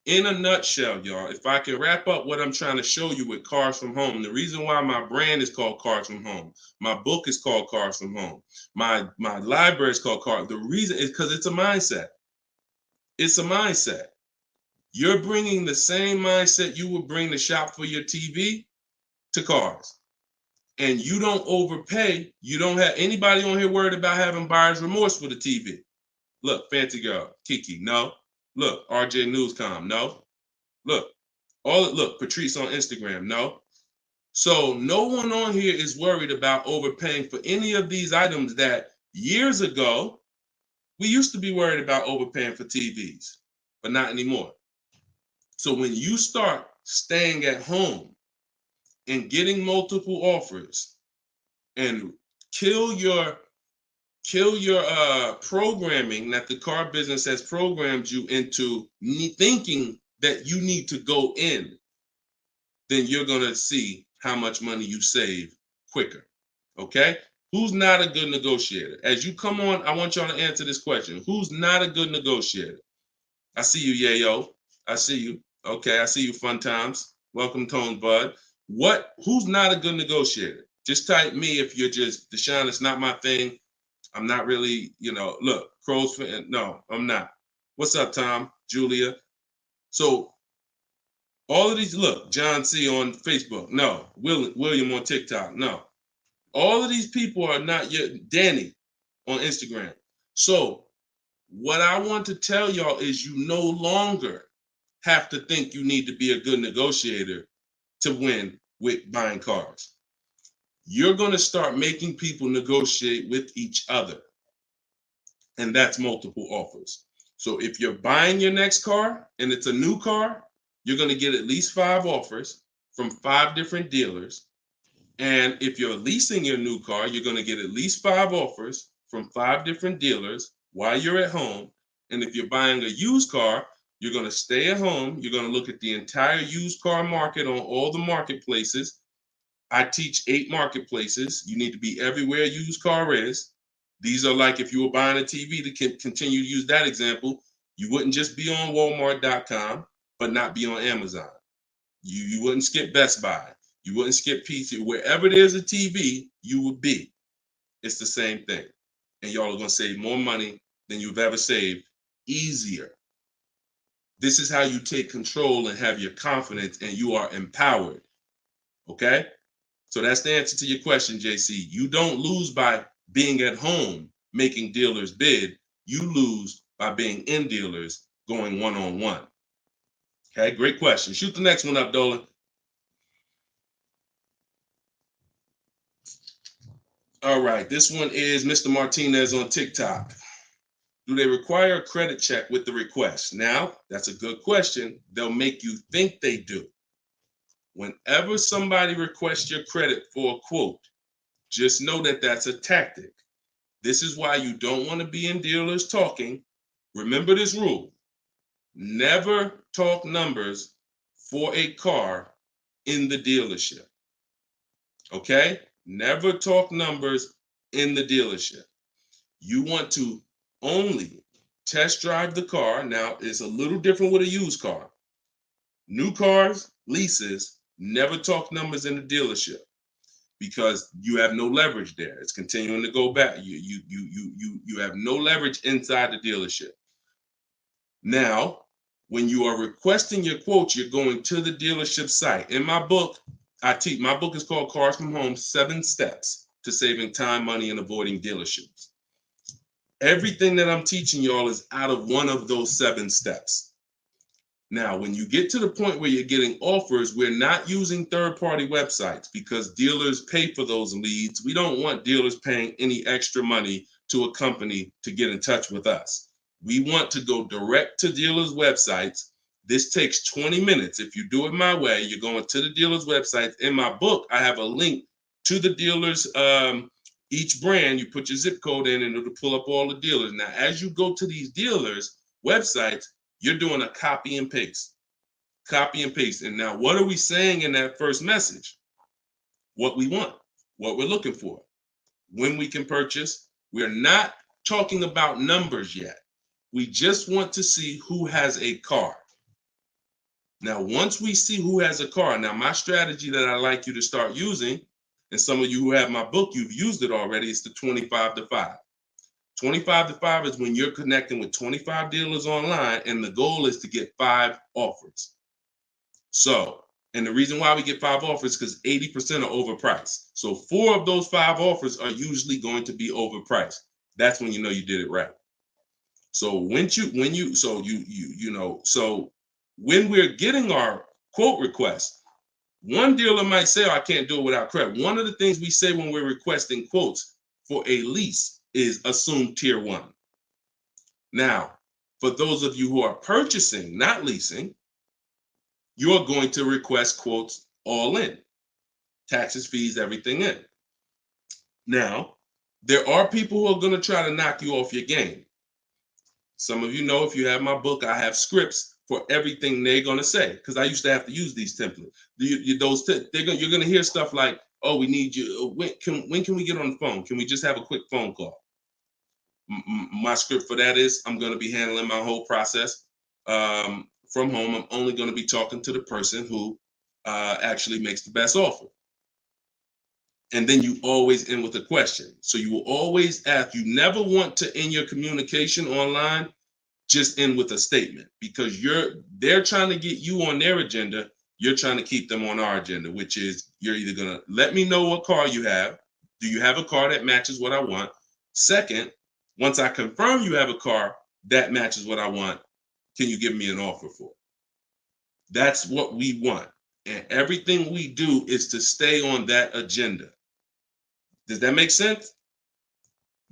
In a nutshell, y'all, if I can wrap up what I'm trying to show you with Cars from Home, the reason why my brand is called Cars from Home, my book is called Cars from Home, my library is called Cars. The reason is because it's a mindset. It's a mindset. You're bringing the same mindset you would bring to shop for your TV to cars. And you don't overpay. You don't have anybody on here worried about having buyer's remorse for the TV. Look, Fancy Girl, Kiki, no. Look, RJ Newscom, no. Look, Patrice on Instagram, no. So no one on here is worried about overpaying for any of these items that years ago, we used to be worried about overpaying for TVs, but not anymore. So when you start staying at home and getting multiple offers and kill your programming that the car business has programmed you into thinking that you need to go in, then you're going to see how much money you save quicker. Okay? Who's not a good negotiator? As you come on, I want y'all to answer this question. Who's not a good negotiator? I see you, Yayo. I see you. Okay, I see you, Fun Times. Welcome, Tone Bud. Who's not a good negotiator? Just type me if you're just, Deshone, it's not my thing. I'm not really, look, Crow's fan. No, I'm not. What's up, Tom? Julia? So all of these, look, John C. on Facebook. No. William on TikTok. No. All of these people are not yet. Danny on Instagram. So what I want to tell y'all is you no longer have to think you need to be a good negotiator to win with buying cars. You're going to start making people negotiate with each other. And that's multiple offers. So if you're buying your next car and it's a new car, you're going to get at least 5 offers from 5 different dealers. And if you're leasing your new car, you're going to get at least 5 offers from 5 different dealers while you're at home. And if you're buying a used car, you're going to stay at home. You're going to look at the entire used car market on all the marketplaces. I teach 8 marketplaces. You need to be everywhere a used car is. These are like if you were buying a TV, to continue to use that example, you wouldn't just be on Walmart.com, but not be on Amazon. You wouldn't skip Best Buy. You wouldn't skip PC. Wherever there's a TV, you would be. It's the same thing. And y'all are going to save more money than you've ever saved, easier. This is how you take control and have your confidence, and you are empowered. Okay? So that's the answer to your question, JC. You don't lose by being at home making dealers bid. You lose by being in dealers going one-on-one. Okay, great question. Shoot the next one up, Dolan. All right, this one is Mr. Martinez on TikTok. Do they require a credit check with the request? Now, that's a good question. They'll make you think they do. Whenever somebody requests your credit for a quote, just know that that's a tactic. This is why you don't want to be in dealers talking. Remember this rule. Never talk numbers for a car in the dealership. Okay? Never talk numbers in the dealership. You want to only test drive the car. Now, it's a little different with a used car. New cars, leases, never talk numbers in the dealership because you have no leverage there. It's continuing to go back. You have no leverage inside the dealership. Now, when you are requesting your quote, you're going to the dealership site. In my book, I teach, my book is called Cars from Home, 7 Steps to Saving Time, Money, and Avoiding Dealerships. Everything that I'm teaching y'all is out of one of those 7 steps. Now, when you get to the point where you're getting offers, we're not using third-party websites because dealers pay for those leads. We don't want dealers paying any extra money to a company to get in touch with us. We want to go direct to dealers' websites. This takes 20 minutes. If you do it my way, you're going to the dealer's website. In my book, I have a link to the dealers, each brand. You put your zip code in and it'll pull up all the dealers. Now, as you go to these dealers' websites, you're doing a copy and paste. Copy and paste. And now, what are we saying in that first message? What we want, what we're looking for, when we can purchase. We're not talking about numbers yet. We just want to see who has a car. Now, once we see who has a car, now my strategy that I like you to start using, and some of you who have my book, you've used it already, is the 25 to 5. 25 to 5 is when you're connecting with 25 dealers online, and the goal is to get 5 offers. So, and the reason why we get 5 offers is because 80% are overpriced. So 4 of those 5 offers are usually going to be overpriced. That's when you know you did it right. So when we're getting our quote request, one dealer might say, oh, I can't do it without credit. One of the things we say when we're requesting quotes for a lease is assume tier 1. Now, for those of you who are purchasing, not leasing, you're going to request quotes all in. Taxes, fees, everything in. Now, there are people who are going to try to knock you off your game. Some of you know, if you have my book, I have scripts for everything they're going to say, because I used to have to use these templates. You're going to hear stuff like, oh, we need you. When can we get on the phone? Can we just have a quick phone call? My script for that is I'm going to be handling my whole process from home. I'm only going to be talking to the person who actually makes the best offer. And then you always end with a question. So you will always ask. You never want to end your communication online just end with a statement, because they're trying to get you on their agenda. You're trying to keep them on our agenda, which is you're either going to let me know what car you have. Do you have a car that matches what I want? Second, once I confirm you have a car that matches what I want, can you give me an offer for it? That's what we want. And everything we do is to stay on that agenda. Does that make sense?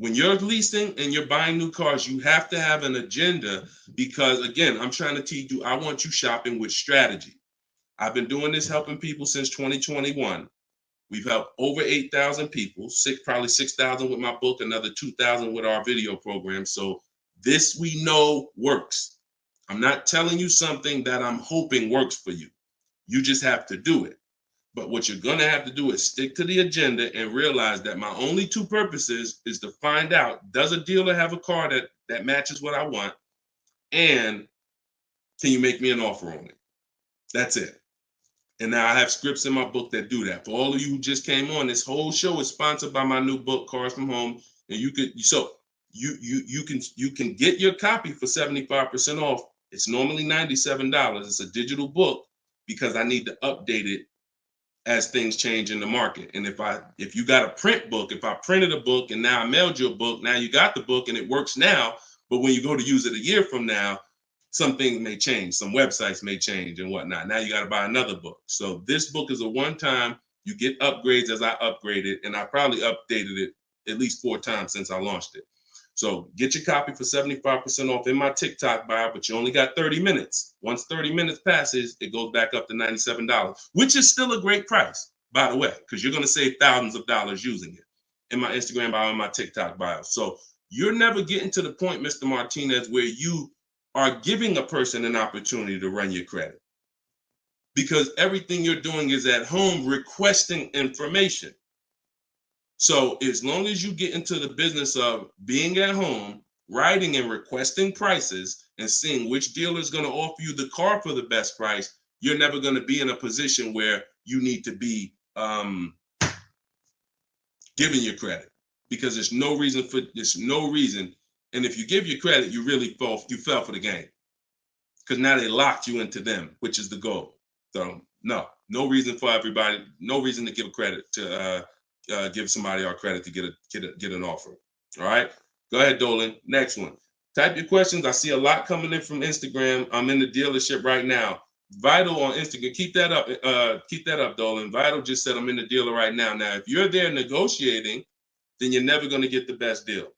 When you're leasing and you're buying new cars, you have to have an agenda, because, again, I'm trying to teach you, I want you shopping with strategy. I've been doing this helping people since 2021. We've helped over 8,000 people, probably 6,000 with my book, another 2,000 with our video program. So this we know works. I'm not telling you something that I'm hoping works for you. You just have to do it. But what you're going to have to do is stick to the agenda and realize that my only two purposes is to find out, does a dealer have a car that matches what I want? And can you make me an offer on it? That's it. And now I have scripts in my book that do that. For all of you who just came on, this whole show is sponsored by my new book, Cars from Home. And you can get your copy for 75% off. It's normally $97. It's a digital book because I need to update it as things change in the market. And if you got a print book, if I printed a book and now I mailed you a book, now you got the book and it works now, but when you go to use it a year from now, some things may change, some websites may change and whatnot. Now you got to buy another book. So this book is a one-time, you get upgrades as I upgrade it, and I probably updated it at least 4 times since I launched it. So get your copy for 75% off in my TikTok bio, but you only got 30 minutes. Once 30 minutes passes, it goes back up to $97, which is still a great price, by the way, because you're going to save thousands of dollars using it in my Instagram bio and my TikTok bio. So you're never getting to the point, Mr. Martinez, where you are giving a person an opportunity to run your credit, because everything you're doing is at home requesting information. So as long as you get into the business of being at home, writing and requesting prices and seeing which dealer is going to offer you the car for the best price, you're never going to be in a position where you need to be giving your credit, because there's no reason. And if you give your credit, you really fell for the game, because now they locked you into them, which is the goal. So no reason for everybody, no reason to give credit to give somebody our credit to get an offer. All right, go ahead, Dolan. Next one. Type your questions. I see a lot coming in from Instagram. I'm in the dealership right now. Vital on Instagram. Keep that up. Keep that up, Dolan. Vital just said I'm in the dealer right now. Now, if you're there negotiating, then you're never going to get the best deal.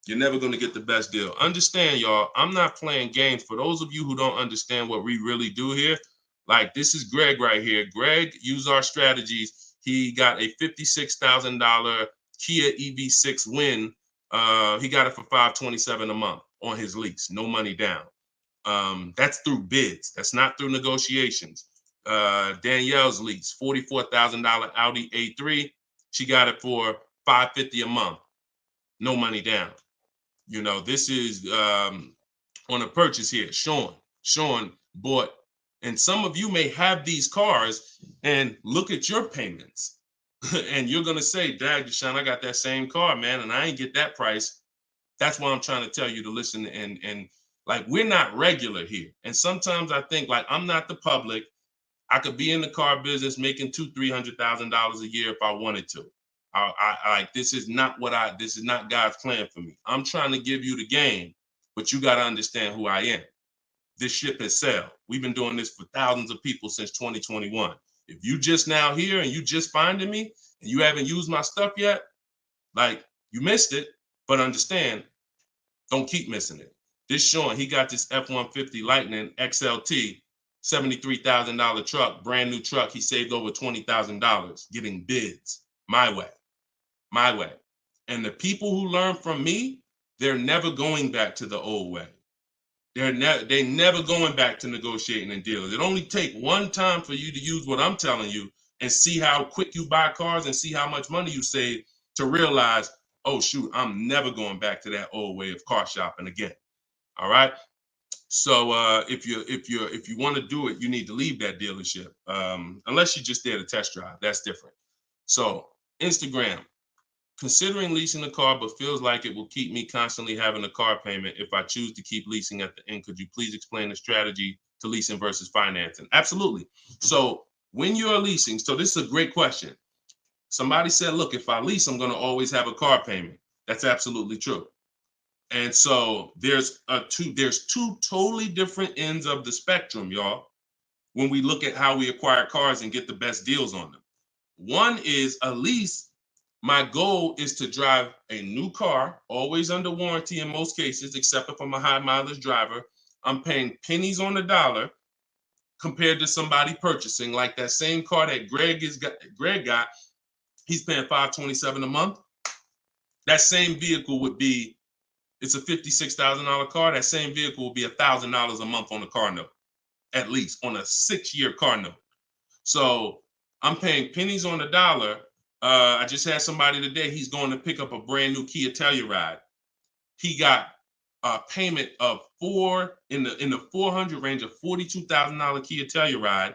You're never going to get the best deal. Understand, y'all, I'm not playing games. For those of you who don't understand what we really do here, like, this is Greg right here. Greg used our strategies. He got a $56,000 Kia EV6 win. He got it for $527 a month on his lease, no money down. That's through bids. That's not through negotiations. Danielle's lease, $44,000 Audi A3. She got it for $550 a month, no money down. You know, this is on a purchase here. Sean bought, and some of you may have these cars and look at your payments and you're going to say, Dad, Deshone, I got that same car, man, and I ain't get that price. That's why I'm trying to tell you to listen. And like, we're not regular here. And sometimes I think, like, I'm not the public. I could be in the car business making $200,000-$300,000 a year if I wanted to. This is not God's plan for me. I'm trying to give you the game, but you got to understand who I am. This ship has sailed. We've been doing this for thousands of people since 2021. If you just now here and you just finding me and you haven't used my stuff yet, like, you missed it, but understand, don't keep missing it. This Sean, he got this F-150 Lightning XLT $73,000 truck, brand new truck. He saved over $20,000 getting bids my way. And the people who learn from me, they're never going back to the old way. They're never going back to negotiating and dealing. It only take one time for you to use what I'm telling you and see how quick you buy cars and see how much money you save to realize, oh shoot, I'm never going back to that old way of car shopping again. All right. So if you want to do it, you need to leave that dealership. Unless you're just there to test drive, that's different. So Instagram. Considering leasing a car, but feels like it will keep me constantly having a car payment if I choose to keep leasing at the end. Could you please explain the strategy to leasing versus financing? Absolutely. So when you're leasing, so this is a great question. Somebody said, look, if I lease, I'm going to always have a car payment. That's absolutely true. And so there's two totally different ends of the spectrum, y'all, when we look at how we acquire cars and get the best deals on them. One is a lease. My goal is to drive a new car, always under warranty in most cases, except if I'm a high mileage driver. I'm paying pennies on the dollar compared to somebody purchasing like that same car that Greg got. He's paying $527 a month. That same vehicle would be, it's a $56,000 car. That same vehicle will be $1,000 a month on the car note, at least on a 6-year car note. So I'm paying pennies on the dollar. I just had somebody today, he's going to pick up a brand new Kia Telluride. He got a payment of in the 400 range of $42,000 Kia Telluride.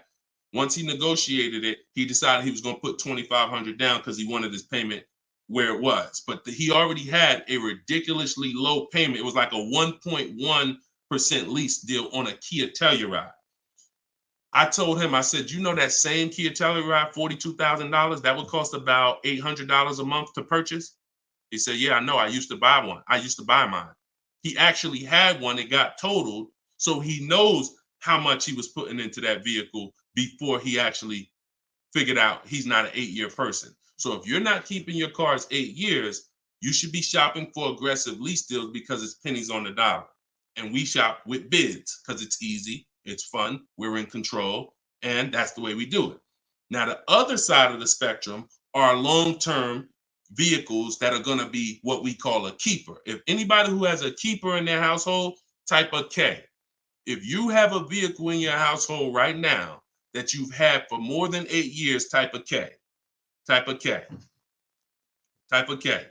Once he negotiated it, he decided he was going to put $2,500 down because he wanted his payment where it was. But he already had a ridiculously low payment. It was like a 1.1% lease deal on a Kia Telluride. I told him, I said, you know that same Kia Telluride, $42,000, that would cost about $800 a month to purchase? He said, yeah, I know. I used to buy one. I used to buy mine. He actually had one. It got totaled. So he knows how much he was putting into that vehicle before he actually figured out he's not an 8-year person. So if you're not keeping your cars 8 years, you should be shopping for aggressive lease deals because it's pennies on the dollar. And we shop with bids because it's easy. It's fun. We're in control. And that's the way we do it. Now, the other side of the spectrum are long-term vehicles that are going to be what we call a keeper. If anybody who has a keeper in their household, type a K. If you have a vehicle in your household right now that you've had for more than 8 years, type a K. Type a K. Type a K.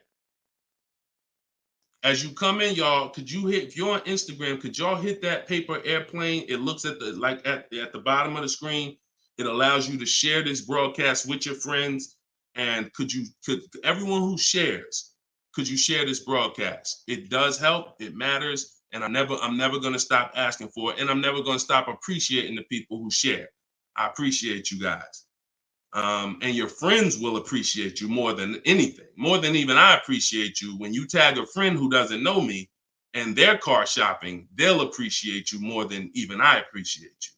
As you come in, y'all, could you hit, if you're on Instagram, could y'all hit that paper airplane? It looks at the, like at the bottom of the screen. It allows you to share this broadcast with your friends. And could everyone who shares, could you share this broadcast? It does help. It matters. And I'm never going to stop asking for it. And I'm never going to stop appreciating the people who share. I appreciate you guys. And your friends will appreciate you more than anything, more than even I appreciate you. When you tag a friend who doesn't know me and they're car shopping, they'll appreciate you more than even I appreciate you.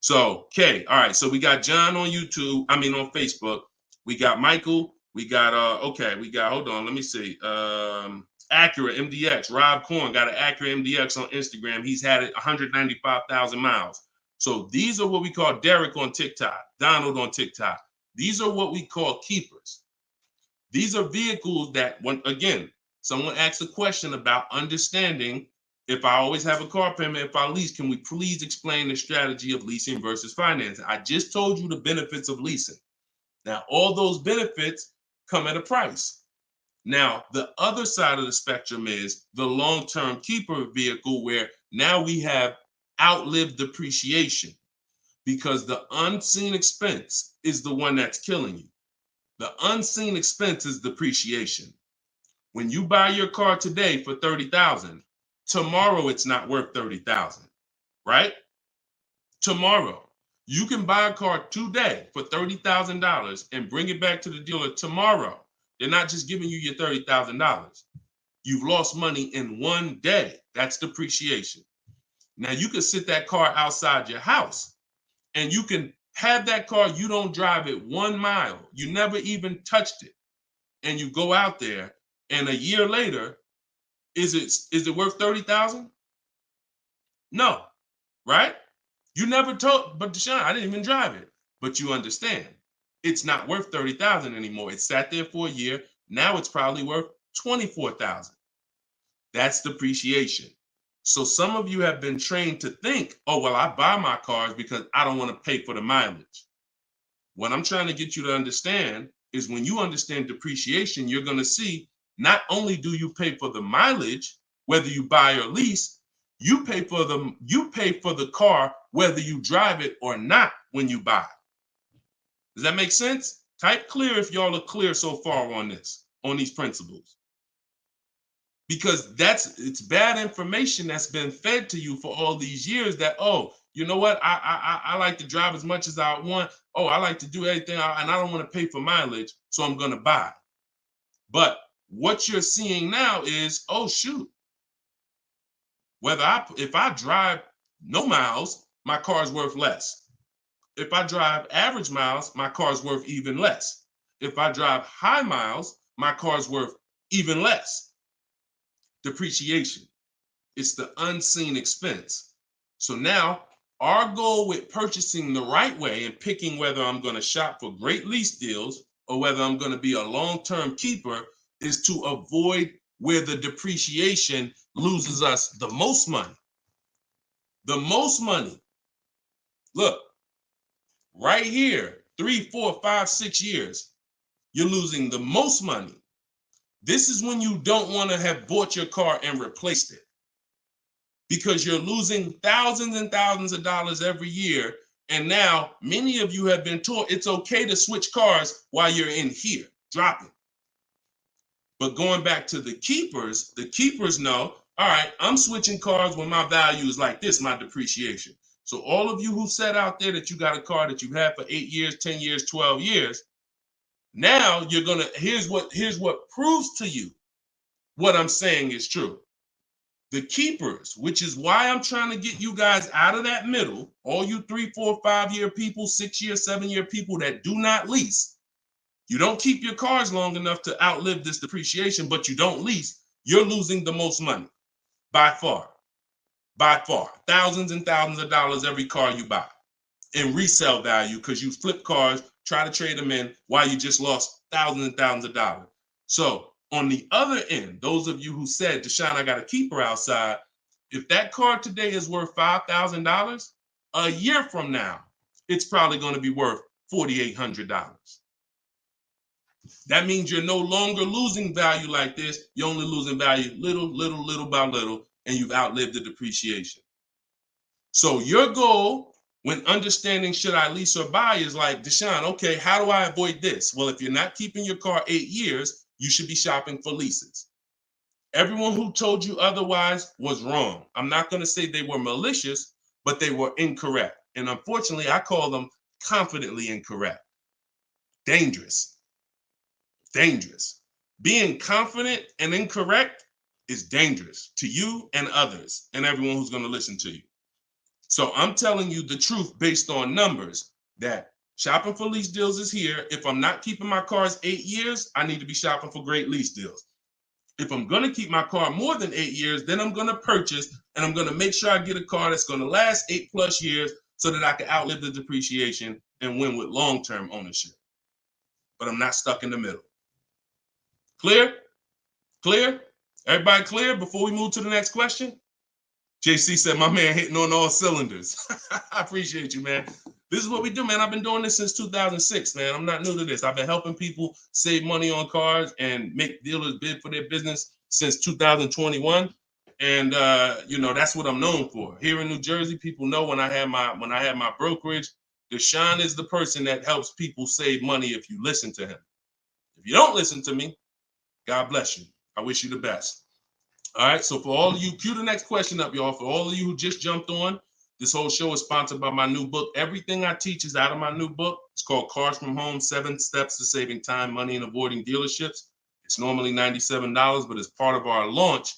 So, okay, all right. So we got John on on Facebook. We got Michael. We got, hold on, let me see. Acura MDX, Rob Korn got an Acura MDX on Instagram. He's had it 195,000 miles. So these are what we call Derek on TikTok, Donald on TikTok. These are what we call keepers. These are vehicles that, when again, someone asks a question about understanding if I always have a car payment, if I lease, can we please explain the strategy of leasing versus financing? I just told you the benefits of leasing. Now, all those benefits come at a price. Now, the other side of the spectrum is the long-term keeper vehicle where now we have outlived depreciation because the unseen expense is the one that's killing you. The unseen expense is depreciation. When you buy your car today for $30,000, tomorrow it's not worth $30,000, right? Tomorrow. You can buy a car today for $30,000 and bring it back to the dealer tomorrow. They're not just giving you your $30,000. You've lost money in one day. That's depreciation. Now you can sit that car outside your house and you can have that car. You don't drive it 1 mile. You never even touched it. And you go out there and a year later, is it worth $30,000? No, right? You never told, but Deshone, I didn't even drive it. But you understand, it's not worth $30,000 anymore. It sat there for a year. Now it's probably worth $24,000. That's depreciation. So some of you have been trained to think, oh, well, I buy my cars because I don't want to pay for the mileage. What I'm trying to get you to understand is when you understand depreciation, you're going to see not only do you pay for the mileage, whether you buy or lease, you pay for the car whether you drive it or not when you buy. Does that make sense? Type clear if y'all are clear so far on this, on these principles. Because it's bad information that's been fed to you for all these years that, oh, you know what? I like to drive as much as I want. Oh, I like to do everything and I don't want to pay for mileage, so I'm going to buy. But what you're seeing now is, oh, shoot. If I drive no miles, my car's worth less. If I drive average miles, my car's worth even less. If I drive high miles, my car's worth even less. Depreciation. It's the unseen expense. So now our goal with purchasing the right way and picking whether I'm going to shop for great lease deals or whether I'm going to be a long-term keeper is to avoid where the depreciation loses us the most money. The most money. Look, right here, 3, 4, 5, 6 years, you're losing the most money. This is when you don't want to have bought your car and replaced it, because you're losing thousands and thousands of dollars every year. And now many of you have been taught it's okay to switch cars while you're in here, dropping. But going back to the keepers know, all right, I'm switching cars when my value is like this, my depreciation. So all of you who said out there that you got a car that you've had for 8 years, 10 years, 12 years, now you're gonna, here's what proves to you what I'm saying is true. The keepers, which is why I'm trying to get you guys out of that middle, all you 3, 4, 5 year people, 6 year, 7 year people that do not lease. You don't keep your cars long enough to outlive this depreciation, but you don't lease. You're losing the most money by far, thousands and thousands of dollars every car you buy in resale value, because you flip cars, try to trade them in while you just lost thousands and thousands of dollars. So on the other end, those of you who said, Deshone, I got a keeper outside, if that car today is worth $5,000, a year from now, it's probably going to be worth $4,800. That means you're no longer losing value like this. You're only losing value little by little, and you've outlived the depreciation. So your goal when understanding should I lease or buy is like, Deshone, okay, how do I avoid this? Well, if you're not keeping your car 8 years, you should be shopping for leases. Everyone who told you otherwise was wrong. I'm not going to say they were malicious, but they were incorrect. And unfortunately, I call them confidently incorrect. Dangerous. Being confident and incorrect is dangerous to you and others and everyone who's going to listen to you. So I'm telling you the truth based on numbers, that shopping for lease deals is here. If I'm not keeping my cars 8 years, I need to be shopping for great lease deals. If I'm going to keep my car more than 8 years, then I'm going to purchase and I'm going to make sure I get a car that's going to last 8+ years so that I can outlive the depreciation and win with long-term ownership. But I'm not stuck in the middle. Clear? Everybody clear before we move to the next question? JC said, my man hitting on all cylinders. I appreciate you, man. This is what we do, man. I've been doing this since 2006, man. I'm not new to this. I've been helping people save money on cars and make dealers bid for their business since 2021. And that's what I'm known for. Here in New Jersey, people know when I had my brokerage, Deshone is the person that helps people save money if you listen to him. If you don't listen to me, God bless you. I wish you the best. All right, so for all of you, cue the next question up, y'all. For all of you who just jumped on, this whole show is sponsored by my new book. Everything I teach is out of my new book. It's called Cars from Home, 7 Steps to Saving Time, Money, and Avoiding Dealerships. It's normally $97, but as part of our launch,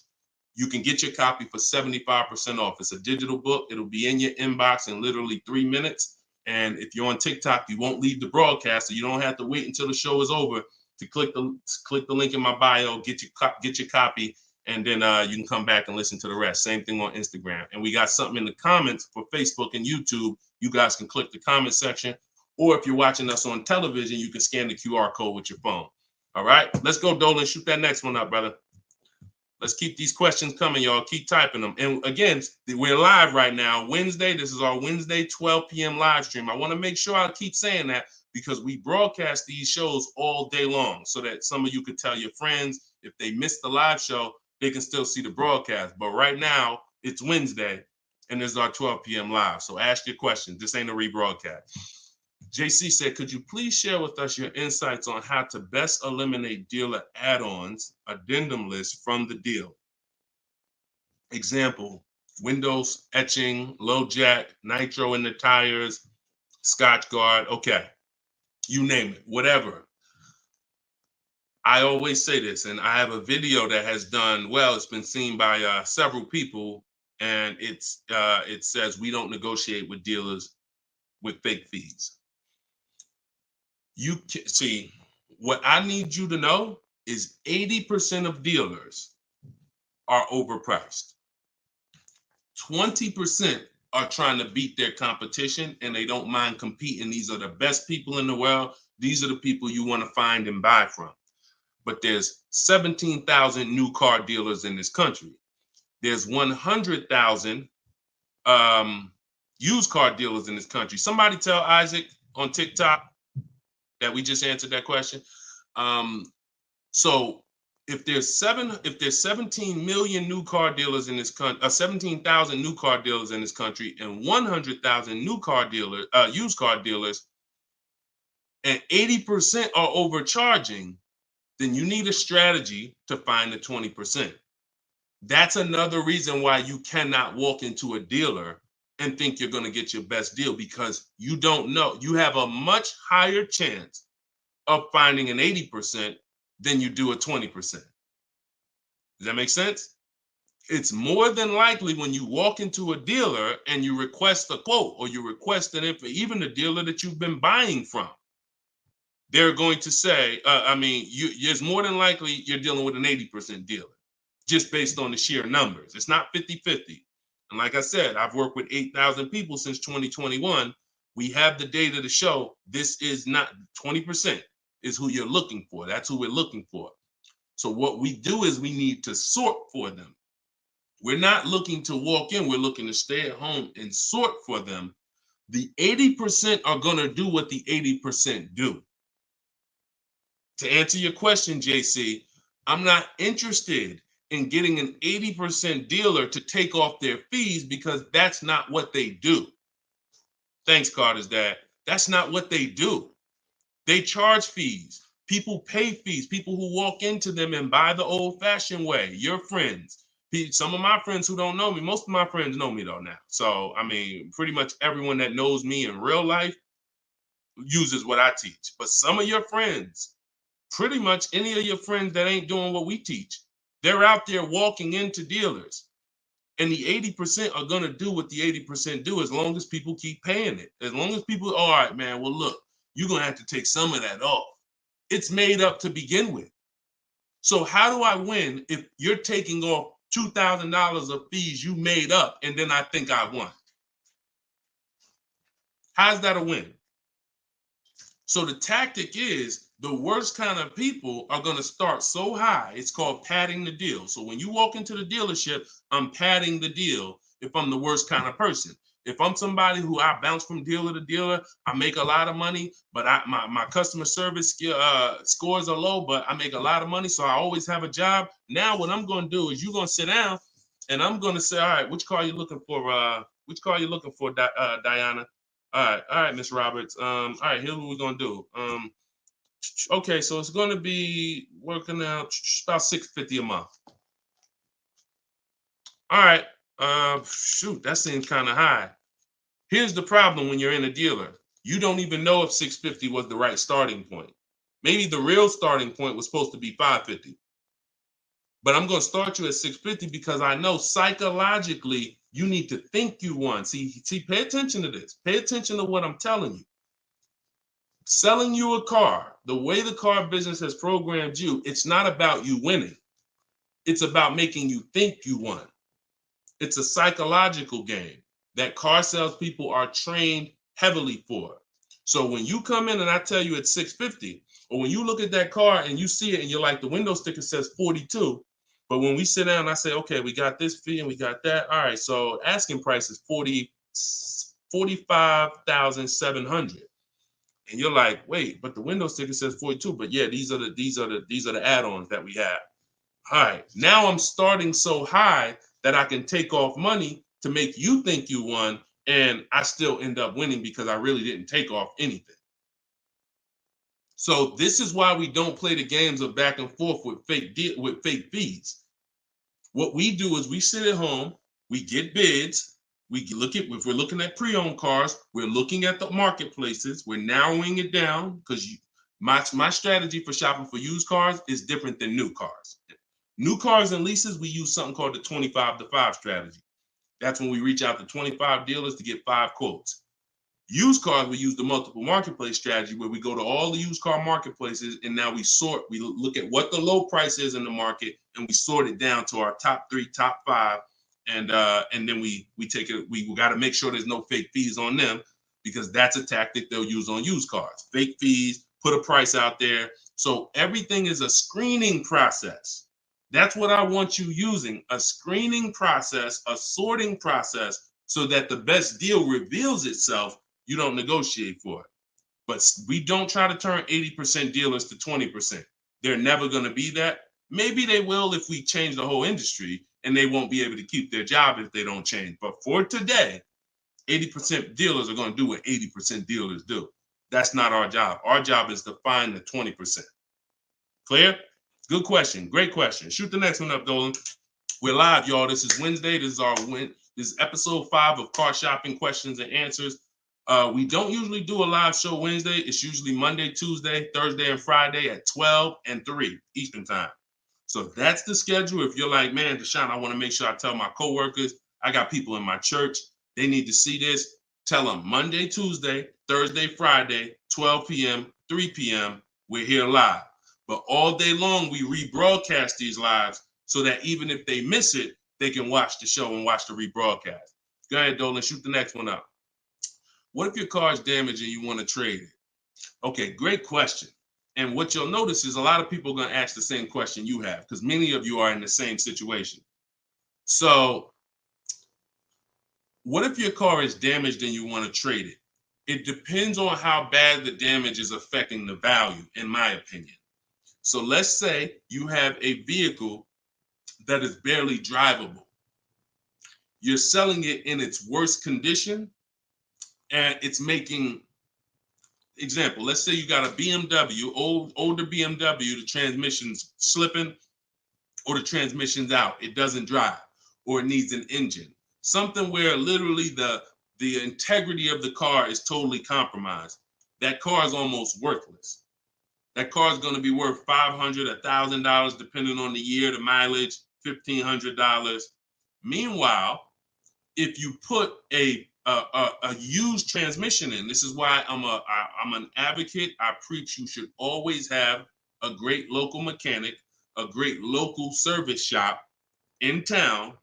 you can get your copy for 75% off. It's a digital book. It'll be in your inbox in literally 3 minutes. And if you're on TikTok, you won't leave the broadcast, so you don't have to wait until the show is over to click the link in my bio, get your copy, and then you can come back and listen to the rest. Same thing on Instagram. And we got something in the comments for Facebook and YouTube. You guys can click the comment section, or if you're watching us on television, you can scan the QR code with your phone. All right, let's go, Dolan. Shoot that next one up, brother. Let's keep these questions coming, y'all. Keep typing them. And again, we're live right now, Wednesday. This is our Wednesday 12 p.m. live stream. I want to make sure I keep saying that because we broadcast these shows all day long so that some of you could tell your friends if they missed the live show, they can still see the broadcast. But right now, it's Wednesday, and this is our 12 p.m. live. So ask your questions. This ain't a rebroadcast. JC said, could you please share with us your insights on how to best eliminate dealer add-ons, addendum lists from the deal? Example, windows etching, low jack, nitro in the tires, Scotch guard. Okay, you name it, whatever. I always say this, and I have a video that has done well. It's been seen by several people, and it says we don't negotiate with dealers with fake fees. You can see, what I need you to know is 80% of dealers are overpriced. 20% are trying to beat their competition and they don't mind competing. These are the best people in the world. These are the people you want to find and buy from. But there's 17,000 new car dealers in this country. There's 100,000 used car dealers in this country. Somebody tell Isaac on TikTok that we just answered that question. So if there's 17 million new car dealers in this country, 17,000 new car dealers in this country, and 100,000 new car dealers, used car dealers, and 80% are overcharging, then you need a strategy to find the 20%. That's another reason why you cannot walk into a dealer and think you're going to get your best deal, because you don't know. You have a much higher chance of finding an 80% than you do a 20%. Does that make sense? It's more than likely when you walk into a dealer and you request a quote or you request an info, even the dealer that you've been buying from, they're going to say, it's more than likely you're dealing with an 80% dealer just based on the sheer numbers. It's not 50-50. And like I said, I've worked with 8,000 people since 2021. We have the data to show this is not 20% is who you're looking for. That's who we're looking for. So what we do is we need to sort for them. We're not looking to walk in. We're looking to stay at home and sort for them. The 80% are going to do what the 80% do. To answer your question, JC, I'm not interested in getting an 80% dealer to take off their fees because that's not what they do. Thanks, Carter's dad. That's not what they do. They charge fees. People pay fees. People who walk into them and buy the old-fashioned way. Your friends. Some of my friends who don't know me, most of my friends know me though now. So, pretty much everyone that knows me in real life uses what I teach. But some of your friends, pretty much any of your friends that ain't doing what we teach, they're out there walking into dealers. And the 80% are going to do what the 80% do as long as people keep paying it. As long as people, all right, man, well, look, you're going to have to take some of that off. It's made up to begin with. So how do I win if you're taking off $2,000 of fees you made up and then I think I won? How's that a win? So the tactic is, the worst kind of people are going to start so high. It's called padding the deal. So when you walk into the dealership, I'm padding the deal if I'm the worst kind of person. If I'm somebody who I bounce from dealer to dealer, I make a lot of money, but my customer service scores are low, but I make a lot of money, so I always have a job. Now what I'm going to do is you're going to sit down, and I'm going to say, all right, which car are you looking for? Which car are you looking for, Diana? All right, Miss Roberts. All right, here's what we're going to do. Okay, so it's going to be working out about $650 a month. All right, shoot, that seems kind of high. Here's the problem when you're in a dealer. You don't even know if $650 was the right starting point. Maybe the real starting point was supposed to be $550. But I'm going to start you at $650 because I know psychologically you need to think you won. See, pay attention to this. Pay attention to what I'm telling you. Selling you a car, the way the car business has programmed you, it's not about you winning. It's about making you think you won. It's a psychological game that car salespeople are trained heavily for. So when you come in and I tell you it's 650, or when you look at that car and you see it and you're like, the window sticker says 42, but when we sit down and I say, okay, we got this fee and we got that. All right, so asking price is 45,700. And you're like, wait, but the window sticker says 42. But yeah, these are the add-ons that we have. All right, now I'm starting so high that I can take off money to make you think you won, and I still end up winning because I really didn't take off anything. So this is why we don't play the games of back and forth with fake fees. What we do is we sit at home, we get bids, if we're looking at pre-owned cars, we're looking at the marketplaces, we're narrowing it down because my strategy for shopping for used cars is different than new cars. New cars and leases, we use something called the 25 to 5 strategy. That's when we reach out to 25 dealers to get 5 quotes. Used cars, we use the multiple marketplace strategy where we go to all the used car marketplaces and now we look at what the low price is in the market and we sort it down to our top 3, top 5. And then we take it, we got to make sure there's no fake fees on them because that's a tactic they'll use on used cars. Fake fees, put a price out there. So everything is a screening process. That's what I want you using, a screening process, a sorting process, so that the best deal reveals itself. You don't negotiate for it. But we don't try to turn 80% dealers to 20%. They're never going to be that. Maybe they will if we change the whole industry, and they won't be able to keep their job if they don't change. But for today, 80% dealers are going to do what 80% dealers do. That's not our job. Our job is to find the 20%. Clear? Good question. Great question. Shoot the next one up, Dolan. We're live, y'all. This is Wednesday. This is episode 5 of Car Shopping Questions and Answers. We don't usually do a live show Wednesday. It's usually Monday, Tuesday, Thursday, and Friday at 12 and 3 Eastern time. So that's the schedule. If you're like, man, Deshone, I want to make sure I tell my coworkers, I got people in my church, they need to see this. Tell them Monday, Tuesday, Thursday, Friday, 12 p.m., 3 p.m., we're here live. But all day long, we rebroadcast these lives so that even if they miss it, they can watch the show and watch the rebroadcast. Go ahead, Dolan, shoot the next one up. What if your car is damaged and you want to trade it? Okay, great question. And what you'll notice is a lot of people are going to ask the same question you have because many of you are in the same situation. So what if your car is damaged and you want to trade it? It depends on how bad the damage is affecting the value, in my opinion. So let's say you have a vehicle that is barely drivable. You're selling it in its worst condition and it's making, example, let's say you got a BMW, older BMW, the transmission's slipping or the transmission's out. It doesn't drive or it needs an engine. Something where literally the integrity of the car is totally compromised. That car is almost worthless. That car is going to be worth $500, $1,000, depending on the year, the mileage, $1,500. Meanwhile, if you put a used transmission in, this is why I'm an advocate. I preach you should always have a great local mechanic, a great local service shop in town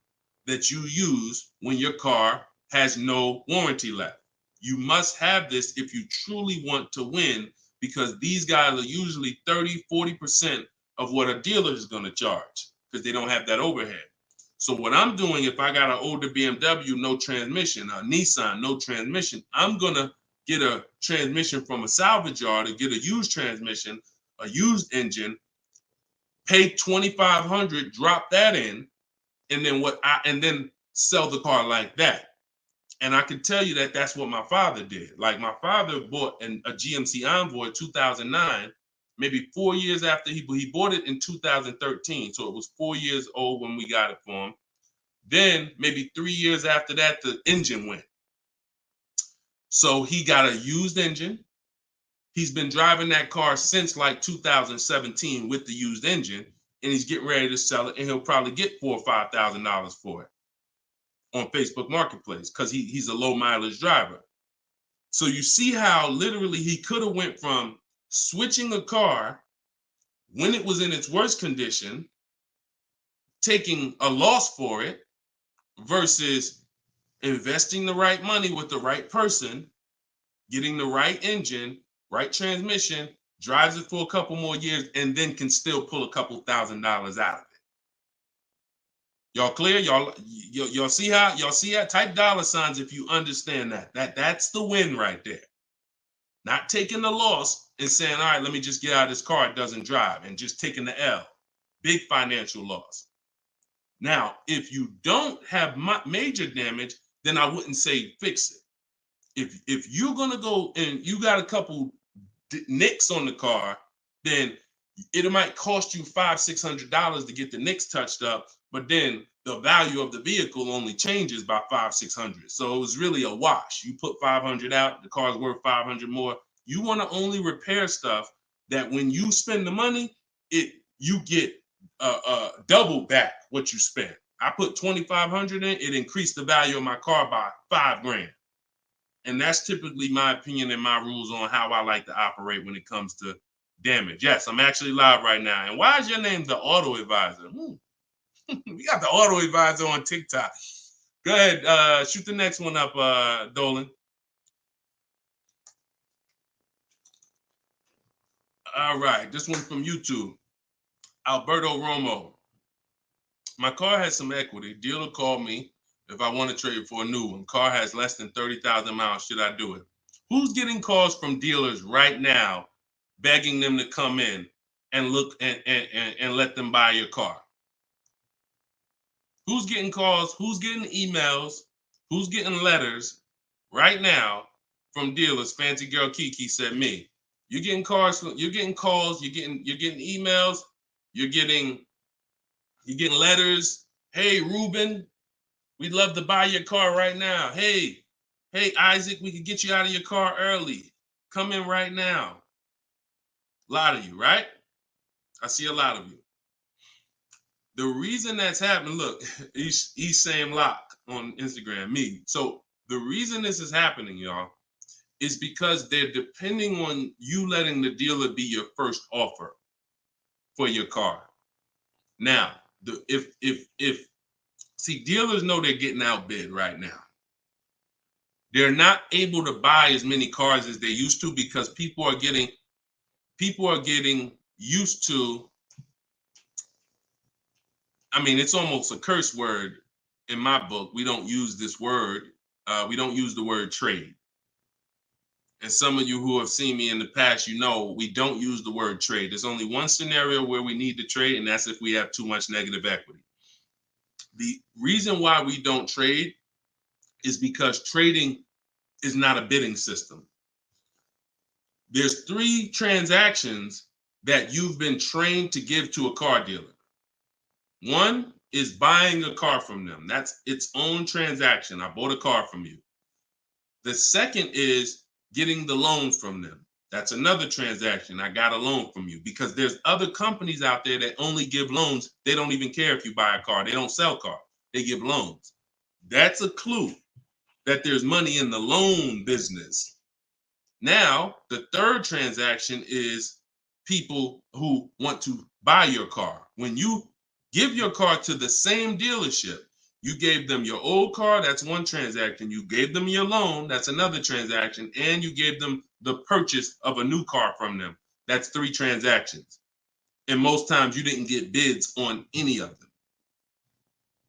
that you use when your car has no warranty left. You must have this if you truly want to win, because these guys are usually 30, 40% of what a dealer is going to charge because they don't have that overhead. So what I'm doing, if I got an older BMW, no transmission, a Nissan, no transmission, I'm going to get a transmission from a salvage yard and get a used transmission, a used engine, pay $2,500, drop that in, and then sell the car like that. And I can tell you that that's what my father did. Like my father bought a GMC Envoy 2009, maybe 4 years after he bought it in 2013. So it was 4 years old when we got it for him. Then maybe 3 years after that, the engine went. So he got a used engine. He's been driving that car since like 2017 with the used engine, and he's getting ready to sell it, and he'll probably get $4,000 or $5,000 for it on Facebook Marketplace because he's a low mileage driver. So you see how literally he could have went from switching a car when it was in its worst condition taking a loss for it versus investing the right money with the right person, getting the right engine, right transmission, drives it for a couple more years, and then can still pull a couple $1,000s out of it. Y'all clear? Y'all see how? Y'all see how? Type dollar signs if you understand that. That's the win right there. Not taking the loss and saying, all right, let me just get out of this car, it doesn't drive, and just taking the L. Big financial loss. Now, if you don't have major damage, then I wouldn't say fix it. If you're gonna go and you got a couple nicks on the car, then it might cost you $500-600 to get the nicks touched up, but then the value of the vehicle only changes by $500-600. So it was really a wash. You put $500 out, the car's worth $500 more. You want to only repair stuff that when you spend the money, you get double back what you spent. I put $2,500 in, it increased the value of my car by $5,000. And that's typically my opinion and my rules on how I like to operate when it comes to damage. Yes, I'm actually live right now. And why is your name the Auto Advisor? We got the Auto Advisor on TikTok. Go ahead, shoot the next one up, Dolan. All right, this one from YouTube. Alberto Romo. My car has some equity. Dealer called me if I want to trade for a new one. Car has less than 30,000 miles. Should I do it? Who's getting calls from dealers right now begging them to come in and look and let them buy your car? Who's getting calls? Who's getting emails? Who's getting letters right now from dealers? Fancy Girl Kiki said me. You're getting calls. You're getting calls. You're getting emails. You're getting letters. Hey, Ruben, we'd love to buy your car right now. Hey, Isaac, we could get you out of your car early. Come in right now. A lot of you, right? I see a lot of you. The reason that's happening, look, he's saying lock on Instagram, me. So the reason this is happening, y'all, is because they're depending on you letting the dealer be your first offer for your car. Now, see, dealers know they're getting outbid right now. They're not able to buy as many cars as they used to because people are getting used to, I mean, it's almost a curse word in my book. We don't use this word. We don't use the word trade. And some of you who have seen me in the past, you know, we don't use the word trade. There's only one scenario where we need to trade, and that's if we have too much negative equity. The reason why we don't trade is because trading is not a bidding system. There's 3 transactions that you've been trained to give to a car dealer. One is buying a car from them. That's its own transaction. I bought a car from you. The second is getting the loan from them. That's another transaction. I got a loan from you, because there's other companies out there that only give loans. They don't even care if you buy a car. They don't sell cars. They give loans. That's a clue that there's money in the loan business. Now, the third transaction is people who want to buy your car. When you give your car to the same dealership, you gave them your old car, that's one transaction. You gave them your loan, that's another transaction. And you gave them the purchase of a new car from them. That's 3 transactions. And most times you didn't get bids on any of them.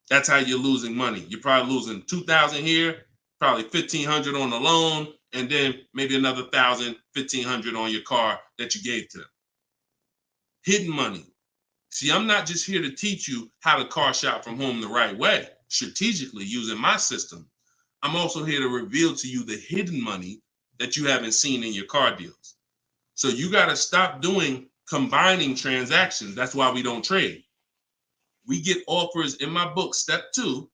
That's how you're losing money. You're probably losing $2,000 here, probably $1,500 on the loan, and then maybe another $1,000, $1,500 on your car that you gave to them. Hidden money. See, I'm not just here to teach you how to car shop from home the right way, strategically using my system. I'm also here to reveal to you the hidden money that you haven't seen in your car deals. So you got to stop doing combining transactions. That's why we don't trade. We get offers in my book, step 2.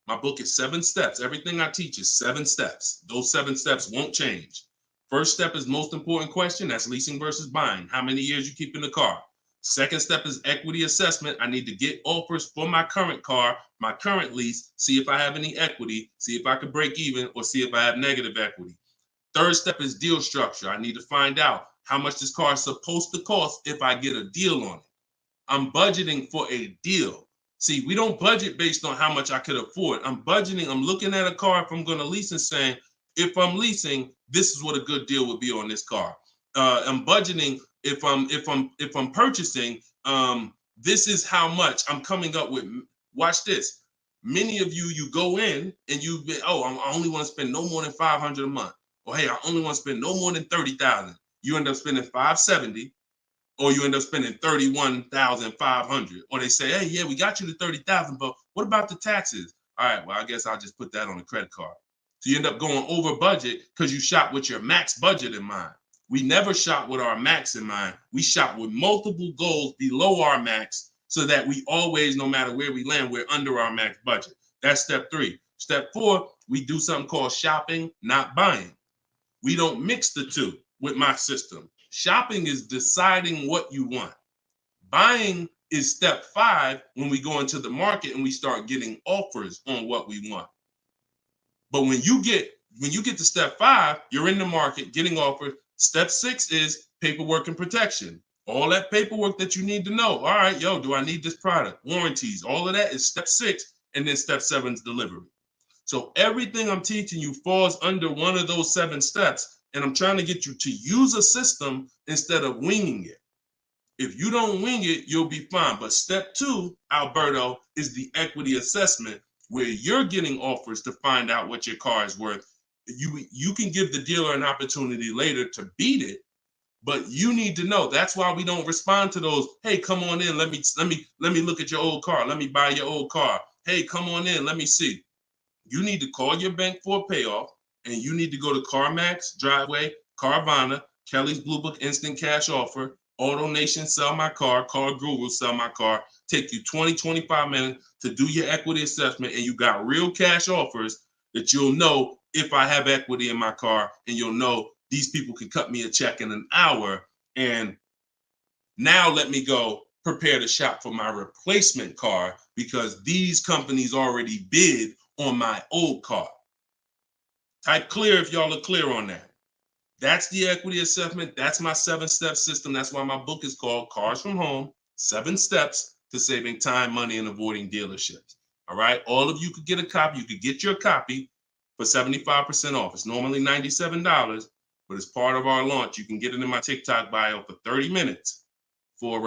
My book is 7 steps. Everything I teach is 7 steps. Those 7 steps won't change. First step is most important question. That's leasing versus buying. How many years you keep in the car? Second step is equity assessment. I need to get offers for my current car, my current lease, see if I have any equity, see if I can break even, or see if I have negative equity. Third step is deal structure. I need to find out how much this car is supposed to cost if I get a deal on it. I'm budgeting for a deal. See, we don't budget based on how much I could afford. I'm budgeting, I'm looking at a car if I'm going to lease and saying, if I'm leasing, this is what a good deal would be on this car. I'm budgeting if I'm purchasing, this is how much I'm coming up with. Watch this. Many of you go in and you've been, I only want to spend no more than $500 a month. Or hey, I only want to spend no more than $30,000. You end up spending $570, or you end up spending $31,500. Or they say, hey, yeah, we got you to $30,000, but what about the taxes? All right, well, I guess I'll just put that on a credit card. So you end up going over budget because you shop with your max budget in mind. We never shop with our max in mind. We shop with multiple goals below our max, so that we always, no matter where we land, we're under our max budget. That's step 3. Step 4, we do something called shopping, not buying. We don't mix the two with my system. Shopping is deciding what you want. Buying is step 5 when we go into the market and we start getting offers on what we want. But when you get to step 5, you're in the market getting offers. Step 6 is paperwork and protection. All that paperwork that you need to know. All right, do I need this product? Warranties, all of that is step 6. And then step 7 is delivery. So everything I'm teaching you falls under one of those 7 steps. And I'm trying to get you to use a system instead of winging it. If you don't wing it, you'll be fine. But step 2, Alberto, is the equity assessment, where you're getting offers to find out what your car is worth. You can give the dealer an opportunity later to beat it, but you need to know. That's why we don't respond to those. Hey, come on in. Let me look at your old car. Let me buy your old car. Hey, come on in. Let me see. You need to call your bank for a payoff, and you need to go to CarMax, Driveway, Carvana, Kelly's Blue Book Instant Cash Offer, AutoNation Sell My Car, Car Guru Sell My Car. Take you 20, 25 minutes to do your equity assessment, and you got real cash offers that you'll know if I have equity in my car, and you'll know these people can cut me a check in an hour. And now let me go prepare to shop for my replacement car, because these companies already bid on my old car. Type clear if y'all are clear on that. That's the equity assessment. That's my 7-step system. That's why my book is called Cars from Home, 7 Steps to Saving Time, Money, and Avoiding Dealerships. All right. All of you could get a copy. You could get your copy for 75% off. It's normally $97, but as part of our launch, you can get it in my TikTok bio for 30 minutes for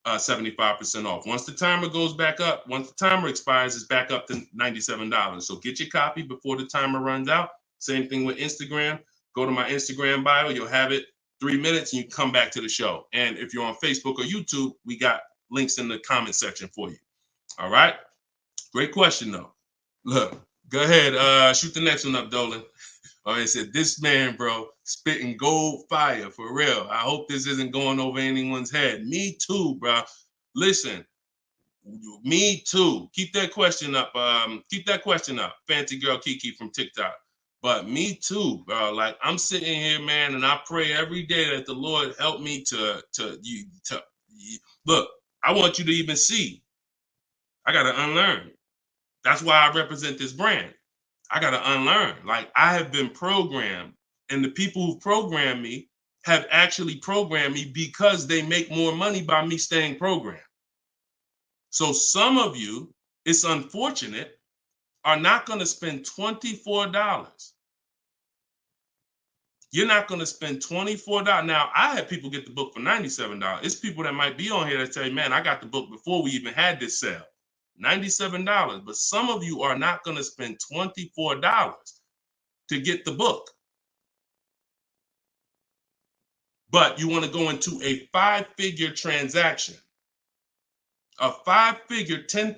75% off. Once the timer goes back up, once the timer expires, it's back up to $97. So get your copy before the timer runs out. Same thing with Instagram. Go to my Instagram bio. You'll have it 3 minutes and you come back to the show. And if you're on Facebook or YouTube, we got links in the comment section for you. All right. Great question, though. Look, go ahead. Shoot the next one up, Dolan. I said, this man, bro, spitting gold fire for real. I hope this isn't going over anyone's head. Me too, bro. Listen, me too. Keep that question up. Fancy girl Kiki from TikTok. But me too, bro. Like, I'm sitting here, man, and I pray every day that the Lord help me to look. I want you to even see. I gotta unlearn. That's why I represent this brand. I got to unlearn. Like, I have been programmed, and the people who programmed me have actually programmed me because they make more money by me staying programmed. So some of you, it's unfortunate, are not going to spend $24. You're not going to spend $24. Now, I had people get the book for $97. It's people that might be on here that say, man, I got the book before we even had this sale. $97, but some of you are not going to spend $24 to get the book. But you want to go into a 5-figure transaction, a 5-figure, $10,000,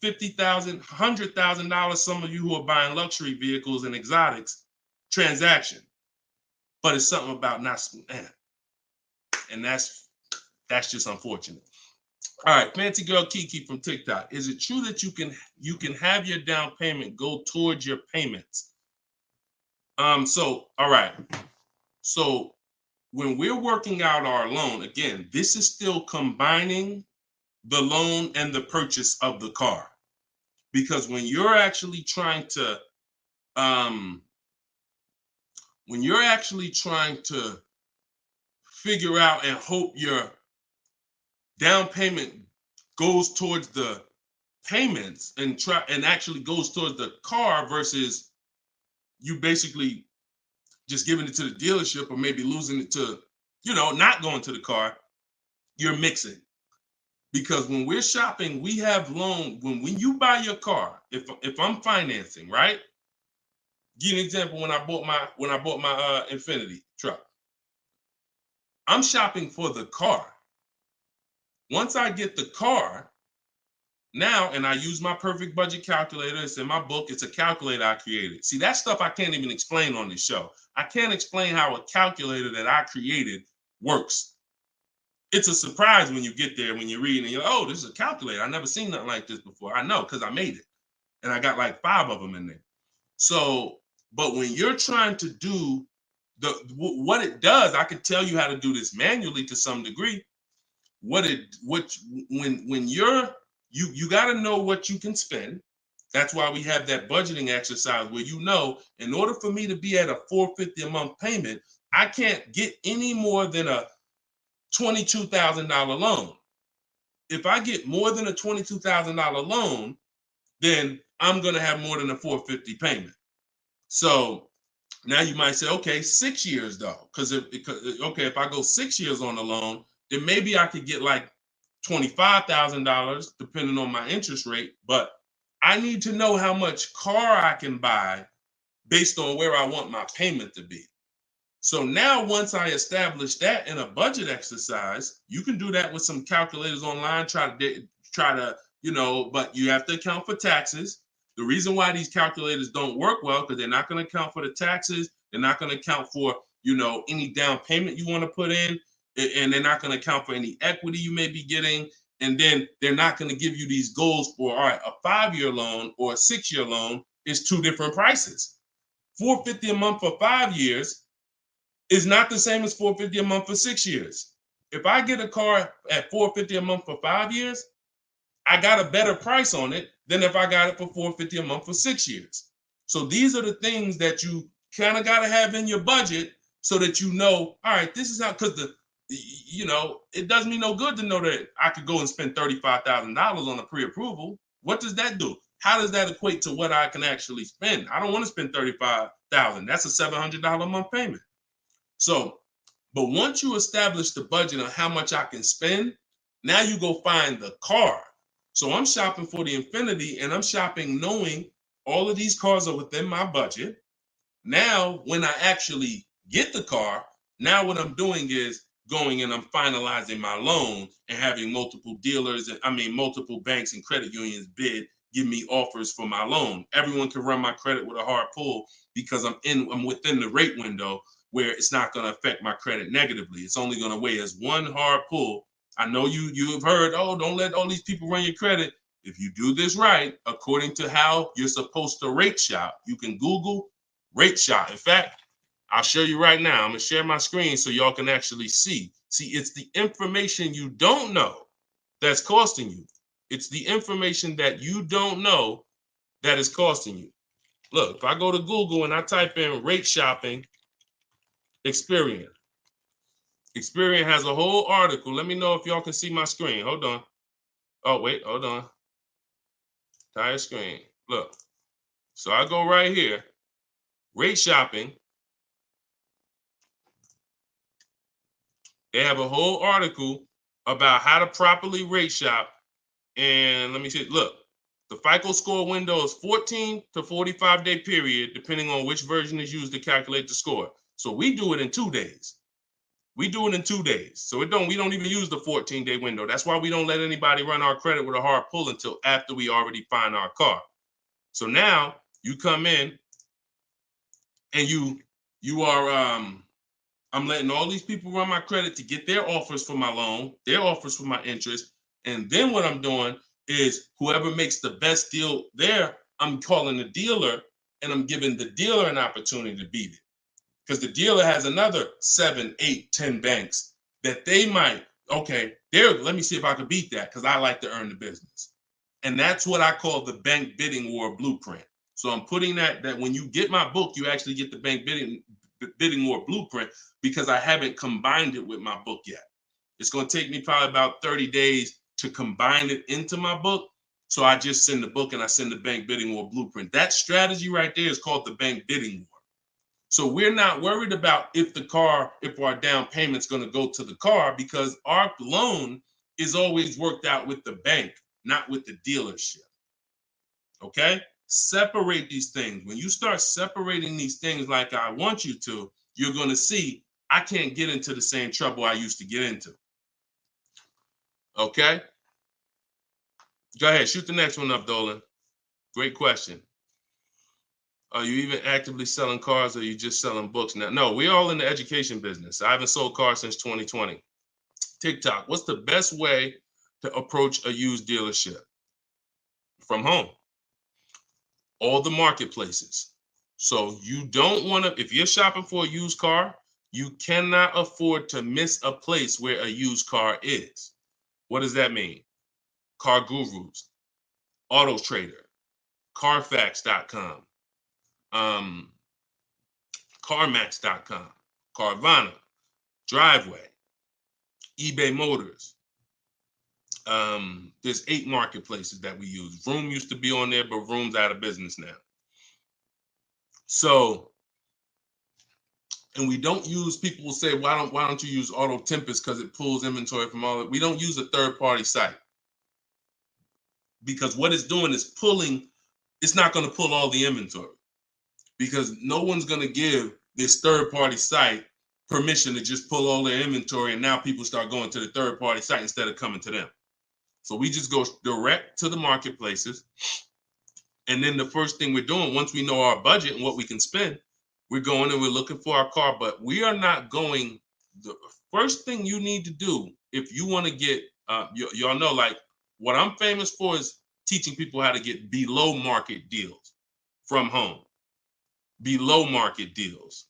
$50,000, $100,000. Some of you who are buying luxury vehicles and exotics transaction, but it's something about not, and that's just unfortunate. All right, Fancy Girl Kiki from TikTok. Is it true that you can have your down payment go towards your payments? So, all right. So when we're working out our loan, again, this is still combining the loan and the purchase of the car. Because when you're actually trying to figure out and hope your down payment goes towards the payments and actually goes towards the car versus you basically just giving it to the dealership or maybe losing it to, not going to the car, you're mixing. Because when we're shopping, we have loan. When you buy your car, if I'm financing, right? Give you an example. When I bought my Infiniti truck, I'm shopping for the car. Once I get the car, now, and I use my perfect budget calculator. It's in my book. It's a calculator I created. See, that stuff I can't even explain on this show. I can't explain how a calculator that I created works. It's a surprise when you get there, when you read and you're like, oh, this is a calculator. I've never seen nothing like this before. I know, because I made it. And I got like 5 of them in there. So, but when you're trying to do what it does, I could tell you how to do this manually to some degree. When you got to know what you can spend. That's why we have that budgeting exercise where in order for me to be at a $450 a month payment, I can't get any more than a $22,000 loan. If I get more than a $22,000 loan, then I'm going to have more than a $450 payment. So now you might say, okay, 6 years though, because if I go 6 years on the loan, then maybe I could get like $25,000 depending on my interest rate. But I need to know how much car I can buy based on where I want my payment to be. So now once I establish that in a budget exercise, you can do that with some calculators online, try to, but you have to account for taxes. The reason why these calculators don't work well, because they're not going to account for the taxes. They're not going to account for, any down payment you want to put in, and they're not going to account for any equity you may be getting. And then they're not going to give you these goals for, all right, a 5-year loan or a 6-year loan is 2 different prices. $450 a month for 5 years is not the same as $450 a month for 6 years. If I get a car at $450 a month for 5 years, I got a better price on it than if I got it for $450 a month for 6 years. So these are the things that you kind of got to have in your budget so that all right, this is how, because it does me no good to know that I could go and spend $35,000 on a pre-approval. What does that do? How does that equate to what I can actually spend? I don't want to spend $35,000. That's a $700 a month payment. So, but once you establish the budget on how much I can spend, now you go find the car. So I'm shopping for the Infiniti, and I'm shopping knowing all of these cars are within my budget. Now, when I actually get the car, now what I'm doing is going and I'm finalizing my loan and having multiple dealers multiple banks and credit unions give me offers for my loan. Everyone can run my credit with a hard pull because I'm within the rate window where it's not going to affect my credit negatively. It's only going to weigh as one hard pull. I know you've heard, oh, don't let all these people run your credit. If you do this right, according to how you're supposed to rate shop, you can Google rate shop. In fact, I'll show you right now. I'm going to share my screen so y'all can actually see. See, it's the information you don't know that's costing you. It's the information that you don't know that is costing you. Look, if I go to Google and I type in rate shopping, Experian. Experian has a whole article. Let me know if y'all can see my screen. Hold on. Oh, wait, hold on. Entire screen. Look. So I go right here. Rate shopping. They have a whole article about how to properly rate shop. And let me see. Look, the FICO score window is 14 to 45-day period, depending on which version is used to calculate the score. So we do it in 2 days. We do it in 2 days. So we don't even use the 14-day window. That's why we don't let anybody run our credit with a hard pull until after we already find our car. So now you come in and you are I'm letting all these people run my credit to get their offers for my loan, their offers for my interest. And then what I'm doing is whoever makes the best deal there, I'm calling the dealer and I'm giving the dealer an opportunity to beat it. Because the dealer has another 7, 8, 10 banks that they might, let me see if I can beat that because I like to earn the business. And that's what I call the bank bidding war blueprint. So I'm putting that when you get my book, you actually get the bank bidding war blueprint because I haven't combined it with my book yet. It's going to take me probably about 30 days to combine it into my book So I just send the book and I send the bank bidding war blueprint. That strategy right there is called the bank bidding war. So we're not worried about if our down payment's going to go to the car, because our loan is always worked out with the bank, not with the dealership. Okay? Separate these things. When you start separating these things like I want you to, you're going to see I can't get into the same trouble I used to get into. Okay? Go ahead. Shoot the next one up, Dolan. Great question. Are you even actively selling cars, or are you just selling books now? No, we're all in the education business. I haven't sold cars since 2020. TikTok, what's the best way to approach a used dealership? From home. All the marketplaces. So you don't want to, if you're shopping for a used car, you cannot afford to miss a place where a used car is. What does that mean? Car Gurus, Auto Trader, Carfax.com, CarMax.com, Carvana, Driveway, eBay Motors. There's 8 marketplaces that we use. Vroom used to be on there, but Vroom's out of business now. So, and we don't use, people will say, why don't you use Auto Tempest because it pulls inventory from all of it. We don't use a third-party site, because what it's doing is pulling, it's not going to pull all the inventory, because no one's going to give this third-party site permission to just pull all their inventory, and now people start going to the third-party site instead of coming to them. So we just go direct to the marketplaces. And then the first thing we're doing, once we know our budget and what we can spend, we're going and we're looking for our car. But we are not going, the first thing you need to do if you want to get, y'all know, like, what I'm famous for is teaching people how to get below market deals from home. Below market deals.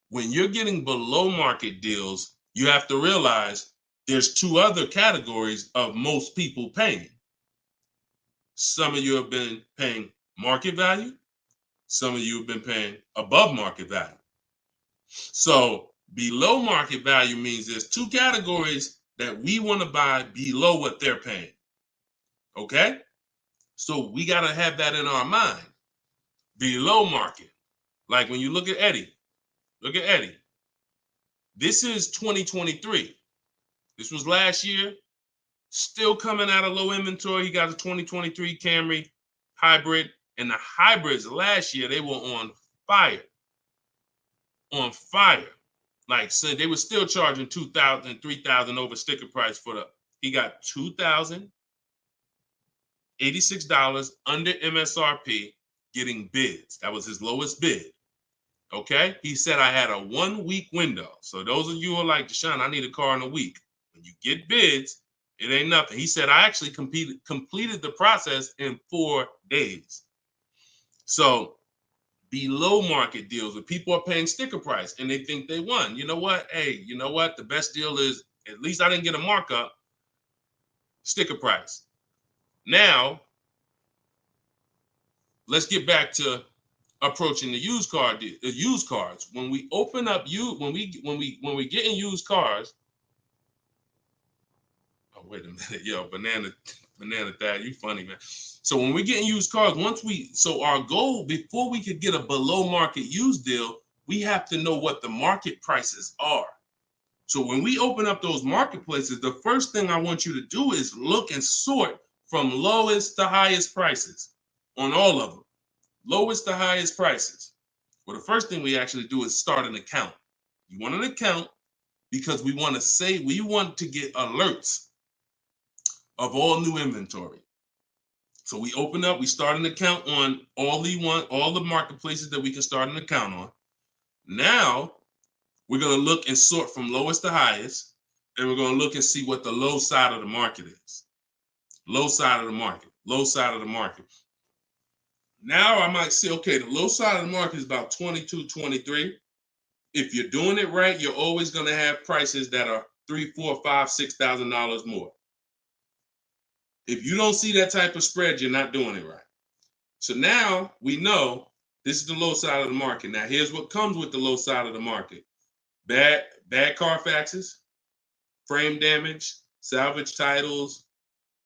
When you're getting below market deals, you have to realize there's 2 other categories of most people paying. Some of you have been paying market value. Some of you have been paying above market value. So below market value means there's 2 categories that we want to buy below what they're paying. Okay? So we got to have that in our mind. Below market. Like when you look at Eddie. Look at Eddie. This is 2023. This was last year. Still coming out of low inventory. He got a 2023 Camry hybrid. And the hybrids last year, they were on fire. On fire. Like, so they were still charging $2,000, $3,000 over sticker price for the, he got $2,086 under MSRP getting bids. That was his lowest bid. Okay? He said I had a 1-week window. So those of you who are like, Deshone, I need a car in a week. When you get bids, it ain't nothing. He said I actually completed the process in 4 days. So below market deals where people are paying sticker price and they think they won. You know what? Hey, you know what? The best deal is, at least I didn't get a markup, sticker price. Now, let's get back to approaching the used cars. When we open up when we get in used cars. Oh, wait a minute, yo, banana Thad, you funny, man. So when we get in used cars, so our goal before we could get a below market used deal, we have to know what the market prices are. So when we open up those marketplaces, the first thing I want you to do is look and sort from lowest to highest prices on all of them. Lowest to highest prices. Well, the first thing we actually do is start an account. You want an account because we want to get alerts of all new inventory. So we start an account on all the marketplaces that we can start an account on. Now we're going to look and sort from lowest to highest, and we're going to look and see what the low side of the market is. Low side of the market, low side of the market. Now I might say, okay, the low side of the market is about 22, 23. If you're doing it right, you're always going to have prices that are $3,000, $4,000, $5,000, $6,000 more. If you don't see that type of spread, you're not doing it right. So now we know this is the low side of the market. Now here's what comes with the low side of the market. Bad Carfaxes, frame damage, salvage titles,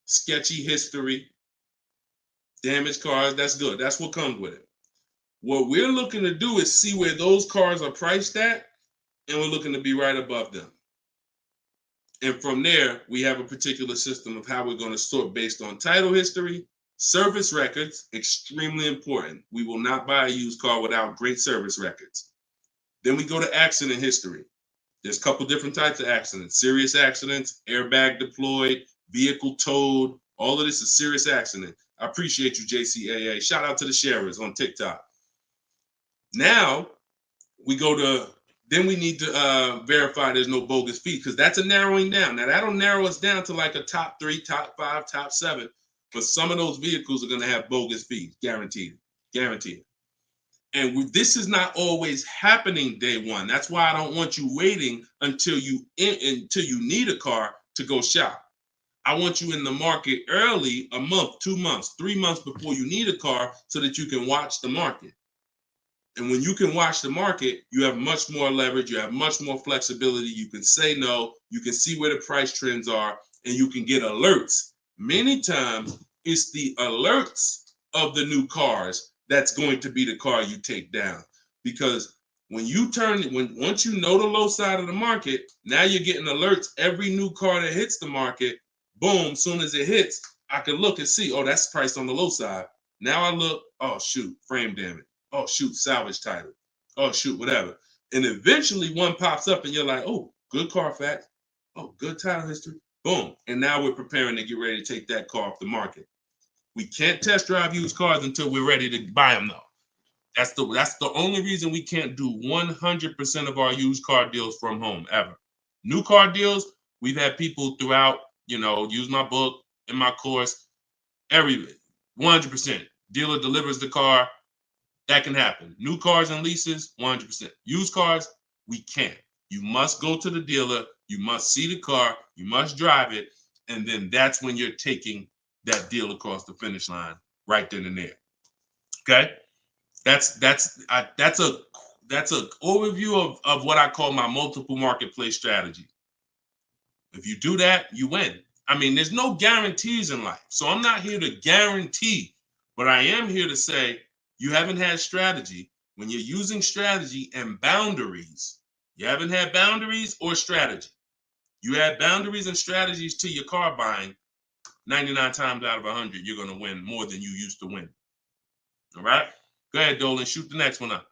sketchy history, Damaged cars, that's good. That's what comes with it. What we're looking to do is see where those cars are priced at, and we're looking to be right above them. And from there, we have a particular system of how we're going to sort based on title history, service records, extremely important. We will not buy a used car without great service records. Then we go to accident history. There's a couple different types of accidents: serious accidents, airbag deployed, vehicle towed. All of this is serious accident. I appreciate you, JCAA. Shout out to the sharers on TikTok. Now we go to, then we need to verify there's no bogus fees, because that's a narrowing down. Now that'll narrow us down to like a top 3, top 5, top 7. But some of those vehicles are going to have bogus fees, guaranteed. And this is not always happening day one. That's why I don't want you waiting until you need a car to go shop. I want you in the market early, a month, 2 months, 3 months before you need a car, so that you can watch the market. And when you can watch the market, you have much more leverage. You have much more flexibility. You can say no. You can see where the price trends are, and you can get alerts. Many times, it's the alerts of the new cars that's going to be the car you take down. Because when once you know the low side of the market, now you're getting alerts. Every new car that hits the market, boom, soon as it hits, I can look and see, oh, that's priced on the low side. Now I look, oh, shoot, frame damage. Oh, shoot, salvage title. Oh, shoot, whatever. And eventually one pops up and you're like, oh, good Carfax. Oh, good title history. Boom. And now we're preparing to get ready to take that car off the market. We can't test drive used cars until we're ready to buy them, though. That's the only reason we can't do 100% of our used car deals from home, ever. New car deals, we've had people throughout, use my book in my course, 100%. Dealer delivers the car. That can happen. New cars and leases, 100%. Used cars, we can't. You must go to the dealer. You must see the car. You must drive it. And then that's when you're taking that deal across the finish line right then and there. Okay? That's a overview of what I call my multiple marketplace strategy. If you do that, you win. I mean, there's no guarantees in life. So I'm not here to guarantee, but I am here to say, you haven't had strategy. When you're using strategy and boundaries, you haven't had boundaries or strategy. You add boundaries and strategies to your car buying, 99 times out of 100, you're going to win more than you used to win. All right? Go ahead, Dolan. Shoot the next one up.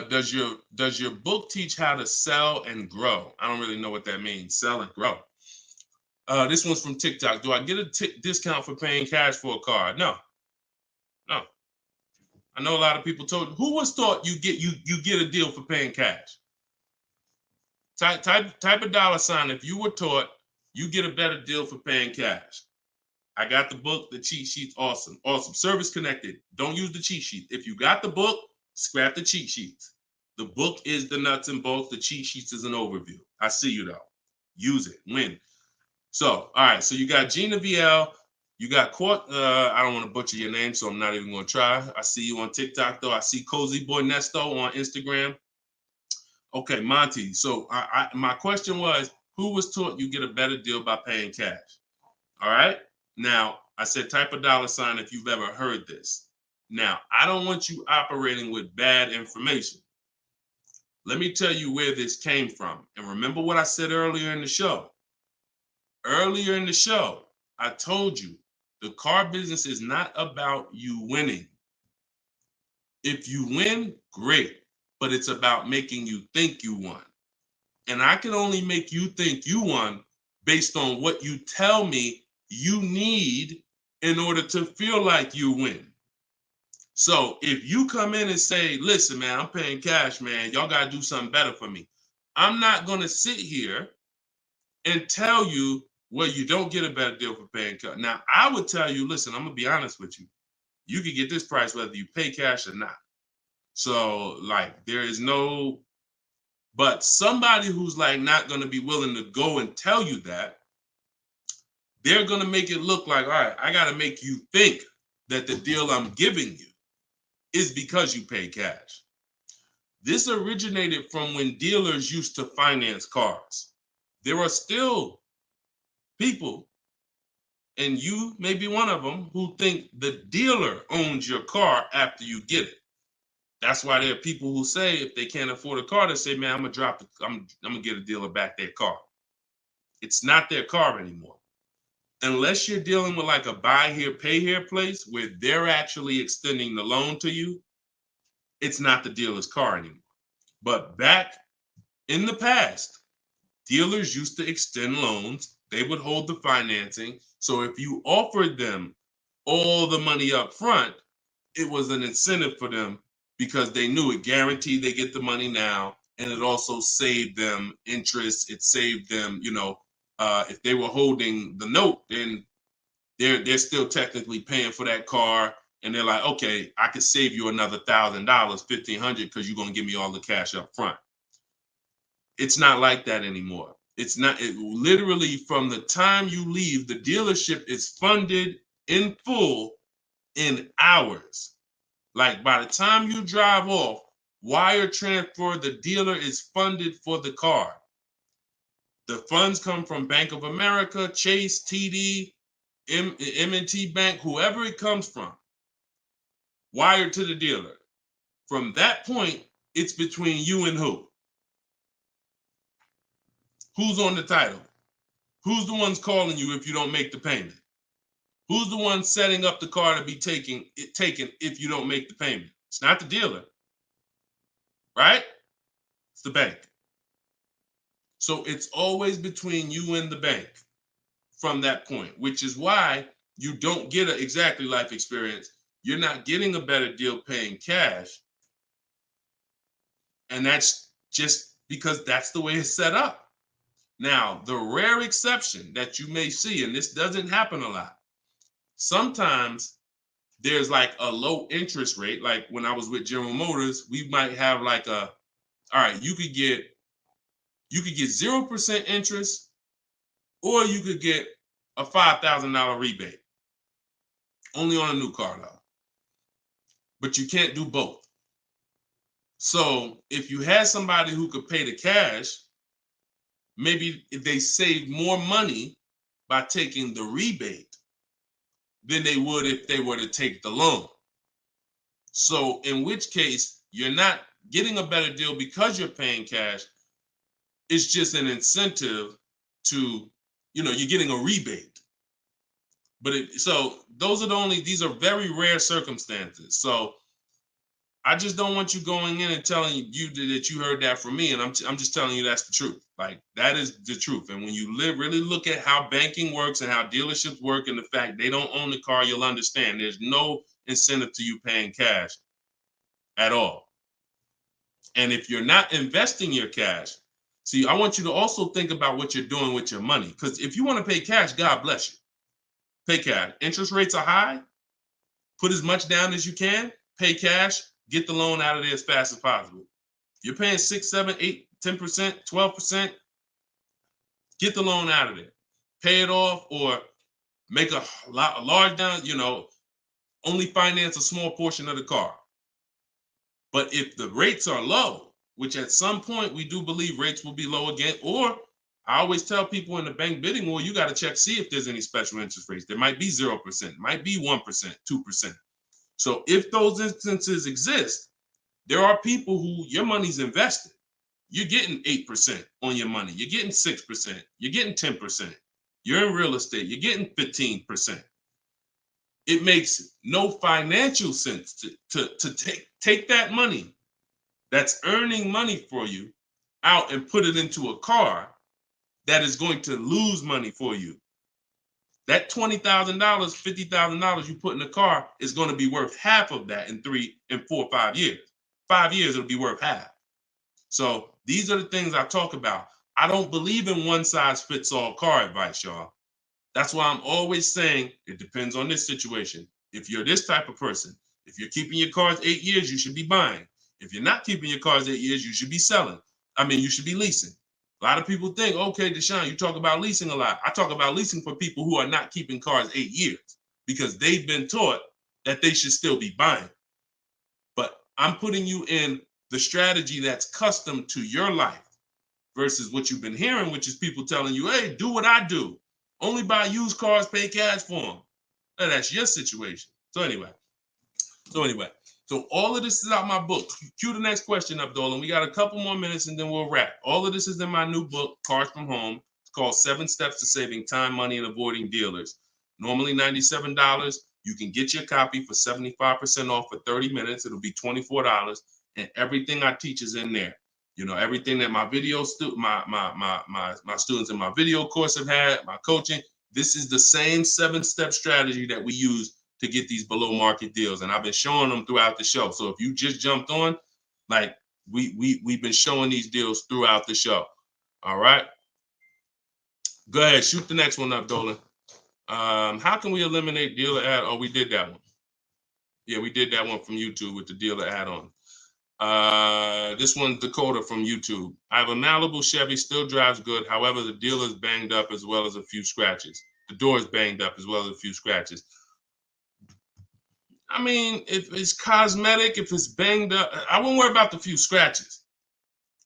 Does your book teach how to sell and grow? I don't really know what that means. Sell and grow. This one's from TikTok. Do I get a discount for paying cash for a car? No. I know a lot of people told. Who was taught you get a deal for paying cash? Type a $sign if you were taught you get a better deal for paying cash. I got the book, the cheat sheets, awesome. Service connected. Don't use the cheat sheet. If you got the book, scrap the cheat sheets. The book is the nuts and bolts. The cheat sheets is an overview. I see you though. Use it. Win. So, all right. So you got Gina VL. You got I don't want to butcher your name, so I'm not even going to try. I see you on TikTok, though. I see Cozy Boy Nesto on Instagram. Okay, Monty. So my question was, who was taught you get a better deal by paying cash? All right. Now, I said type a $sign if you've ever heard this. Now, I don't want you operating with bad information. Let me tell you where this came from. And remember what I said earlier in the show. Earlier in the show, I told you the car business is not about you winning. If you win, great. But it's about making you think you won. And I can only make you think you won based on what you tell me you need in order to feel like you win. So if you come in and say, listen, man, I'm paying cash, man, y'all got to do something better for me. I'm not going to sit here and tell you, well, you don't get a better deal for paying cash. Now, I would tell you, listen, I'm going to be honest with you. You can get this price whether you pay cash or not. So, there is no, but somebody who's not going to be willing to go and tell you that, they're going to make it look like, all right, I got to make you think that the deal I'm giving you is because you pay cash. This originated from when dealers used to finance cars. There are still people And you may be one of them who think the dealer owns your car after you get it. That's why there are people who say if they can't afford a car, they say, man, I'm gonna get a dealer back their car. It's not their car anymore. Unless you're dealing with like a buy here, pay here place where they're actually extending the loan to you, it's not the dealer's car anymore. But back in the past, dealers used to extend loans. They would hold the financing. So if you offered them all the money up front, it was an incentive for them because they knew it guaranteed they get the money now. And it also saved them interest. It saved them, if they were holding the note, then they're still technically paying for that car. And they're like, okay, I could save you another $1,000, $1,500 because you're going to give me all the cash up front. It's not like that anymore. It's not. Literally from the time you leave, the dealership is funded in full in hours. Like by the time you drive off, wire transfer, the dealer is funded for the car. The funds come from Bank of America, Chase, TD, M&T Bank, whoever it comes from, wired to the dealer. From that point, it's between you and who? Who's on the title? Who's the ones calling you if you don't make the payment? Who's the one setting up the car to be taken if you don't make the payment? It's not the dealer, right? It's the bank. So it's always between you and the bank from that point, which is why you don't get an exactly life experience. You're not getting a better deal paying cash. And that's just because that's the way it's set up. Now, the rare exception that you may see, and this doesn't happen a lot, sometimes there's like a low interest rate. Like when I was with General Motors, we might have like all right, you could get 0% interest, or you could get a $5,000 rebate. Only on a new car though. But you can't do both. So if you had somebody who could pay the cash, maybe if they save more money by taking the rebate than they would if they were to take the loan. So in which case, you're not getting a better deal because you're paying cash. It's just an incentive to, you're getting a rebate. But so those are these are very rare circumstances. So I just don't want you going in and telling you that you heard that from me. And I'm just telling you that's the truth. Like that is the truth. And when you really look at how banking works and how dealerships work and the fact they don't own the car, you'll understand there's no incentive to you paying cash at all. And if you're not investing your cash, see, I want you to also think about what you're doing with your money. Because if you want to pay cash, God bless you. Pay cash. Interest rates are high. Put as much down as you can. Pay cash. Get the loan out of there as fast as possible. If you're paying 6, 7, 8, 10%, 12%, get the loan out of there. Pay it off or make a large down, only finance a small portion of the car. But if the rates are low, which at some point we do believe rates will be low again, or I always tell people in the bank bidding war, you got to check, see if there's any special interest rates. There might be 0%, might be 1%, 2%. So if those instances exist, there are people who your money's invested. You're getting 8% on your money. You're getting 6%. You're getting 10%. You're in real estate. You're getting 15%. It makes no financial sense to take that money that's earning money for you out and put it into a car that is going to lose money for you. That $20,000, $50,000 you put in the car is going to be worth half of that in 3 and 4, 5 years. 5 years, it'll be worth half. So these are the things I talk about. I don't believe in one size fits all car advice, y'all. That's why I'm always saying it depends on this situation. If you're this type of person, if you're keeping your cars 8 years, you should be buying. If you're not keeping your cars 8 years, you should be selling. You should be leasing. A lot of people think, okay, Deshone, you talk about leasing a lot. I talk about leasing for people who are not keeping cars 8 years because they've been taught that they should still be buying. But I'm putting you in the strategy that's custom to your life versus what you've been hearing, which is people telling you, hey, do what I do. Only buy used cars, pay cash for them. Now, that's your situation. So anyway, so all of this is out my book. Cue the next question up, Dolan. We got a couple more minutes and then we'll wrap. All of this is in my new book, Cars from Home. It's called 7 Steps to Saving Time, Money, and Avoiding Dealers. Normally $97. You can get your copy for 75% off for 30 minutes. It'll be $24. And everything I teach is in there. You know, everything that my my students in my video course have had, my coaching. This is the same 7-step strategy that we use to get these below market deals. And I've been showing them throughout the show. So if you just jumped on, like we've been showing these deals throughout the show. All right. Go ahead, shoot the next one up, Dolan. How can we eliminate dealer add? Oh, we did that one. Yeah, we did that one from YouTube with the dealer add-on. This one's Dakota from YouTube. I have a Malibu Chevy, still drives good. However, the dealer's banged up as well as a few scratches. The door's banged up as well as a few scratches. I mean, if it's cosmetic, if it's banged up, I won't worry about the few scratches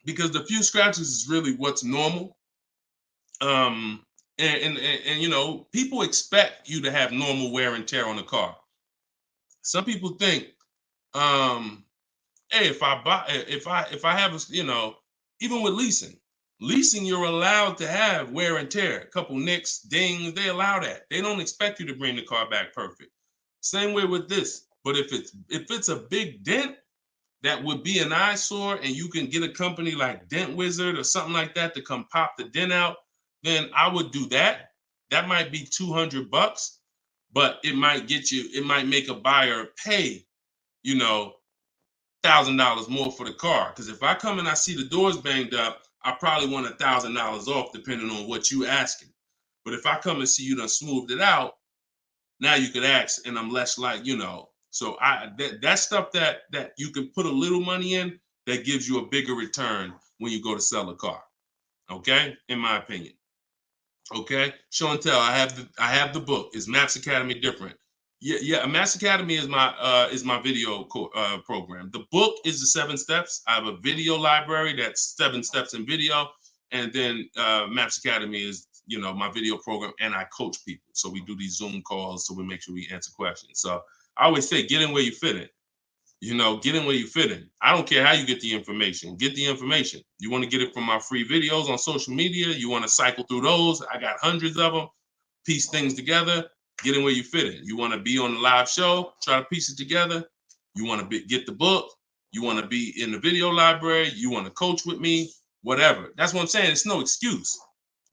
because the few scratches is really what's normal. And you know, people expect you to have normal wear and tear on the car. Some people think, hey, if I have a, you know, even with leasing, you're allowed to have wear and tear, a couple nicks, dings, they allow that. They don't expect you to bring the car back perfect. Same way with this. But if it's a big dent that would be an eyesore and you can get a company like Dent Wizard or something like that to come pop the dent out, then I would do that. That might be $200, but it might make a buyer pay, you know, $1,000 more for the car. Because if I come and I see the doors banged up, I probably want $1,000 off depending on what you asking. But if I come and see you done smoothed it out, now you could ask, and I'm less like, you know. So that stuff that you can put a little money in that gives you a bigger return when you go to sell a car. Okay, in my opinion. Okay, show and tell. I have the book. Is Maps Academy different? Yeah. Maps Academy is my video program. The book is the 7 steps. I have a video library that's 7 steps in video, and then Maps Academy is, you know, my video program, and I coach people. So we do these Zoom calls, so we make sure we answer questions. So I always say, get in where you fit in. You know, get in where you fit in. I don't care how you get the information. Get the information. You want to get it from my free videos on social media. You want to cycle through those. I got hundreds of them. Piece things together. Get in where you fit in. You want to be on the live show. Try to piece it together. You want to get the book. You want to be in the video library. You want to coach with me. Whatever. That's what I'm saying. It's no excuse.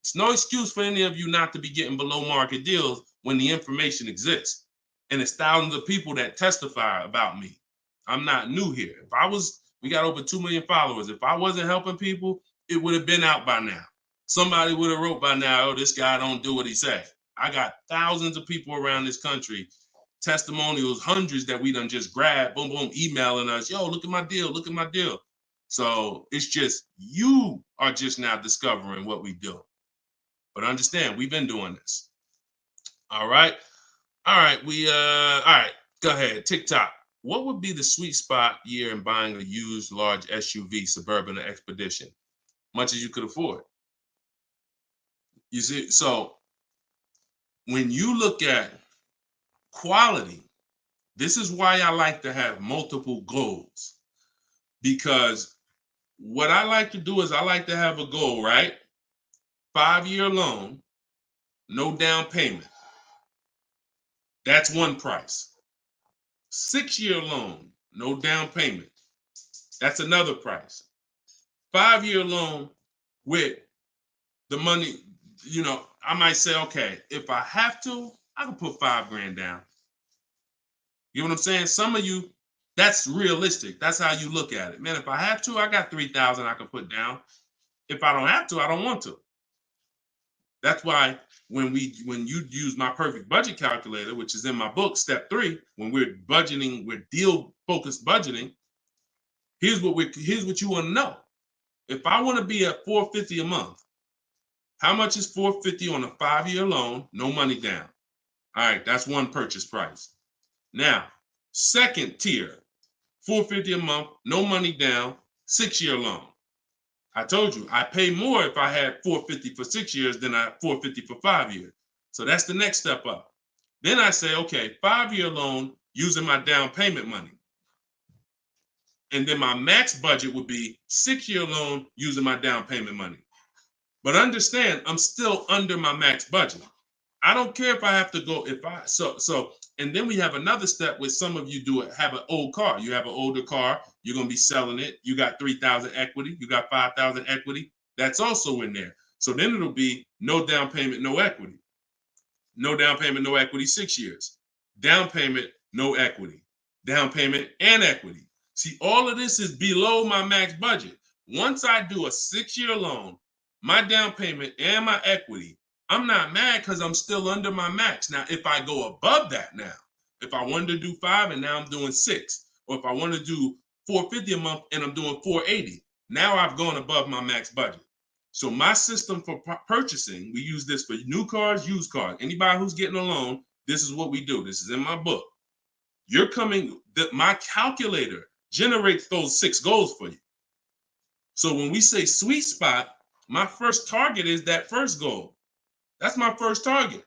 It's no excuse for any of you not to be getting below market deals when the information exists. And it's thousands of people that testify about me. I'm not new here. We got over 2 million followers. If I wasn't helping people, it would have been out by now. Somebody would have wrote by now, oh, this guy don't do what he said. I got thousands of people around this country, testimonials, hundreds that we done just grabbed, boom, boom, emailing us, yo, look at my deal, look at my deal. So it's just, you are just now discovering what we do. But understand, we've been doing this. All right. All right. All right. Go ahead. TikTok. What would be the sweet spot year in buying a used large SUV, Suburban or Expedition? Much as you could afford. You see, so when you look at quality, this is why I like to have multiple goals. Because what I like to do is I like to have a goal, right? 5-year loan, no down payment. That's one price. 6-year loan, no down payment. That's another price. 5-year loan with the money, you know, I might say, okay, if I have to, I can put $5,000 down. You know what I'm saying? Some of you, that's realistic. That's how you look at it. Man, if I have to, I got $3,000 I can put down. If I don't have to, I don't want to. That's why when you use my perfect budget calculator, which is in my book, step 3, when we're budgeting, we're deal focused budgeting. Here's what you want to know. If I want to be at $450 a month, how much is $450 on a 5-year loan, no money down? All right, that's one purchase price. Now, second tier, $450 a month, no money down, 6-year loan. I told you, I pay more if I had $450 for 6 years than I $450 for 5 years. So that's the next step up. Then I say, okay, 5-year loan using my down payment money. And then my max budget would be 6-year loan using my down payment money. But understand, I'm still under my max budget. I don't care if I have to go, and then we have another step where some of you have an old car. You have an older car, you're going to be selling it. You got 3,000 equity, you got 5,000 equity. That's also in there. So then it'll be no down payment, no equity. No down payment, no equity, 6 years. Down payment, no equity. Down payment and equity. See, all of this is below my max budget. Once I do a 6-year loan, my down payment and my equity, I'm not mad because I'm still under my max. Now, if I go above that now, if I wanted to do 5 and now I'm doing 6, or if I want to do $450 a month and I'm doing $480, now I've gone above my max budget. So my system for purchasing, we use this for new cars, used cars. Anybody who's getting a loan, this is what we do. This is in my book. My calculator generates those 6 goals for you. So when we say sweet spot, my first target is that first goal. That's my first target.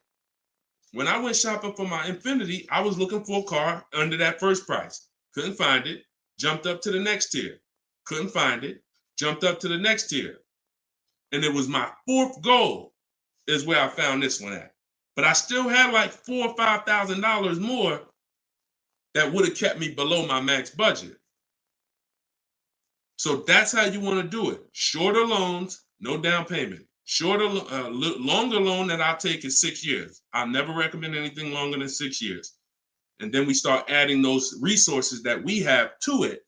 When I went shopping for my Infiniti, I was looking for a car under that first price. Couldn't find it. Jumped up to the next tier. Couldn't find it. Jumped up to the next tier. And it was my 4th goal is where I found this one at. But I still had like $4,000 or $5,000 more that would have kept me below my max budget. So that's how you want to do it. Shorter loans, no down payment. Longer loan that I'll take is 6 years. I never recommend anything longer than 6 years. And then we start adding those resources that we have to it.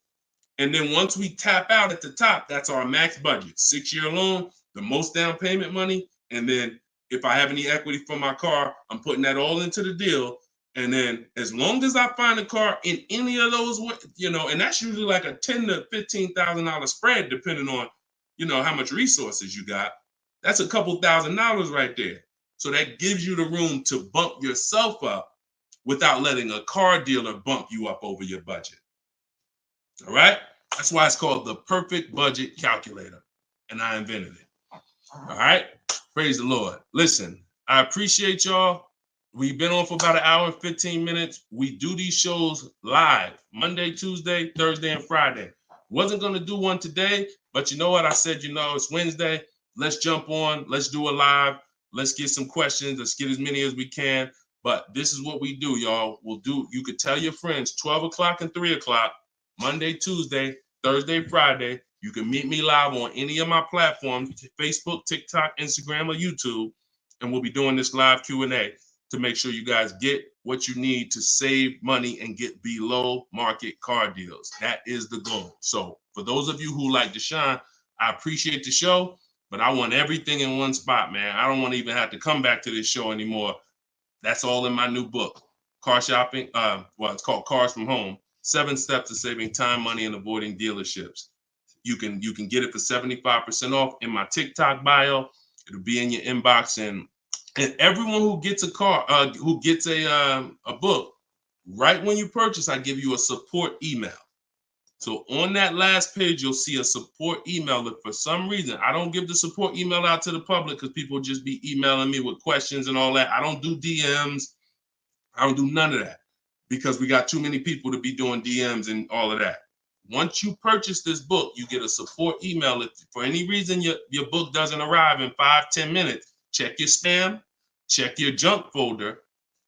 And then once we tap out at the top, that's our max budget. 6-year loan, the most down payment money. And then if I have any equity for my car, I'm putting that all into the deal. And then as long as I find a car in any of those, and that's usually like a $10,000 to $15,000 spread, depending on, how much resources you got. That's a couple $1,000s right there. So that gives you the room to bump yourself up without letting a car dealer bump you up over your budget. All right? That's why it's called the perfect budget calculator. And I invented it. All right? Praise the Lord. Listen, I appreciate y'all. We've been on for about 1 hour and 15 minutes. We do these shows live Monday, Tuesday, Thursday, and Friday. Wasn't going to do one today, but you know what? I said, it's Wednesday. Let's jump on. Let's do a live. Let's get some questions. Let's get as many as we can. But this is what we do, y'all. You could tell your friends 12 o'clock and 3 o'clock, Monday, Tuesday, Thursday, Friday. You can meet me live on any of my platforms, Facebook, TikTok, Instagram, or YouTube. And we'll be doing this live Q&A to make sure you guys get what you need to save money and get below market car deals. That is the goal. So for those of you who like Deshone, I appreciate the show, but I want everything in one spot, man. I don't want to even have to come back to this show anymore. That's all in my new book, Car Shopping. It's called Cars from Home, 7 Steps to Saving Time, Money, and Avoiding Dealerships. You can get it for 75% off in my TikTok bio. It'll be in your inbox, and everyone who gets a car, who gets a book, right when you purchase, I give you a support email. So on that last page, you'll see a support email. If for some reason I don't give the support email out to the public because people just be emailing me with questions and all that, I don't do DMs. I don't do none of that because we got too many people to be doing DMs and all of that. Once you purchase this book, you get a support email. If for any reason your book doesn't arrive in 5-10 minutes, check your spam, check your junk folder.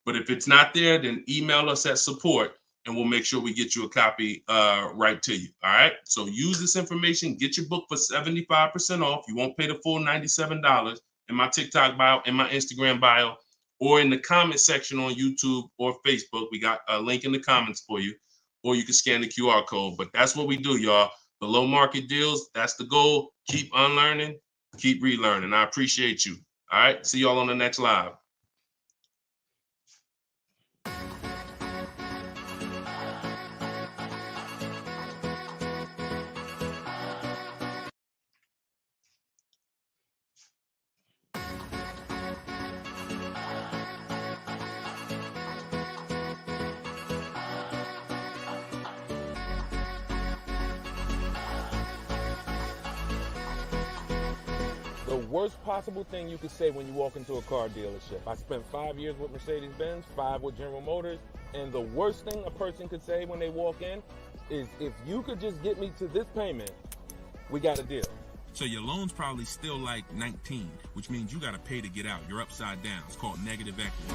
But if it's not there, then email us at support and we'll make sure we get you a copy right to you. All right. So use this information, get your book for 75% off. You won't pay the full $97 in my TikTok bio, in my Instagram bio, or in the comment section on YouTube or Facebook. We got a link in the comments for you, or you can scan the QR code. But that's what we do, y'all. Below market deals. That's the goal. Keep unlearning, keep relearning. I appreciate you. All right. See y'all on the next live. The worst possible thing you could say when you walk into a car dealership. I spent 5 years with Mercedes-Benz, 5 with General Motors, and the worst thing a person could say when they walk in is, if you could just get me to this payment, we got a deal. So your loan's probably still like 19, which means you got to pay to get out. You're upside down. It's called negative equity.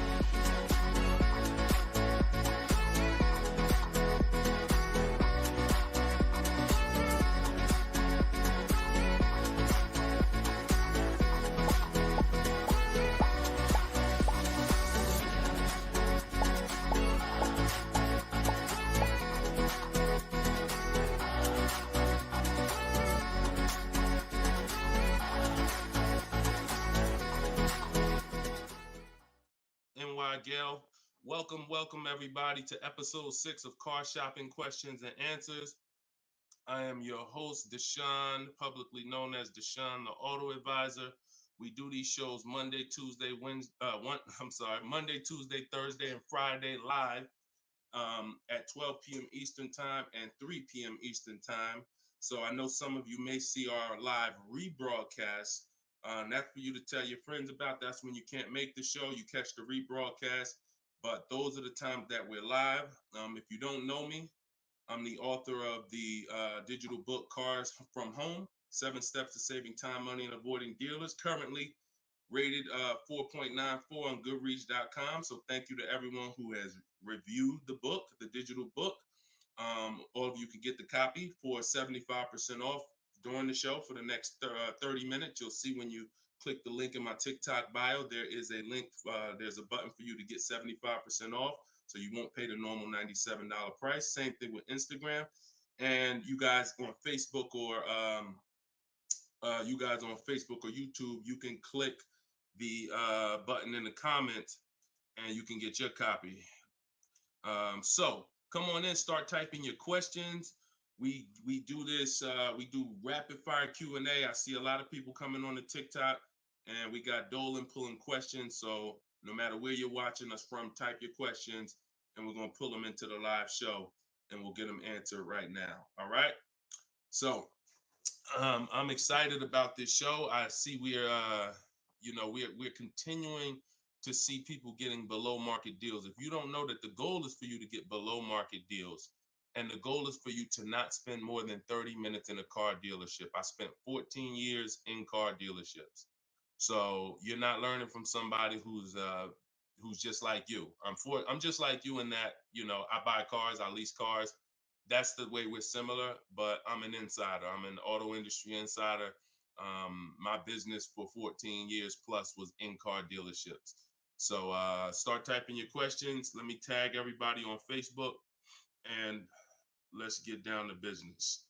Gail. Welcome everybody to episode 6 of Car Shopping Questions and Answers. I am your host, Deshone, publicly known as Deshone the Auto Advisor. We do these shows Monday, Tuesday, Thursday, and Friday live at 12 p.m. Eastern Time and 3 p.m. Eastern Time. So I know some of you may see our live rebroadcast. That's for you to tell your friends about. That's when you can't make the show. You catch the rebroadcast. But those are the times that we're live. If you don't know me, I'm the author of the digital book Cars from Home, 7 Steps to Saving Time, Money, and Avoiding Dealers, currently rated 4.94 on Goodreads.com. So thank you to everyone who has reviewed the book, the digital book. All of you can get the copy for 75% off during the show for the next 30 minutes. You'll see when you click the link in my TikTok bio, there is a link, there's a button for you to get 75% off. So you won't pay the normal $97 price. Same thing with Instagram. And you guys on Facebook or YouTube, you can click the button in the comments and you can get your copy. So come on in, start typing your questions. We do this, we do rapid fire Q&A. I see a lot of people coming on the TikTok, and we got Dolan pulling questions. So no matter where you're watching us from, type your questions and we're going to pull them into the live show and we'll get them answered right now. All right. So I'm excited about this show. I see we're continuing to see people getting below market deals. If you don't know that the goal is for you to get below market deals, and the goal is for you to not spend more than 30 minutes in a car dealership. I spent 14 years in car dealerships. So you're not learning from somebody who's just like you. I'm just like you in that, I buy cars, I lease cars. That's the way we're similar, but I'm an insider. I'm an auto industry insider. My business for 14 years plus was in car dealerships. So start typing your questions. Let me tag everybody on Facebook and let's get down to business.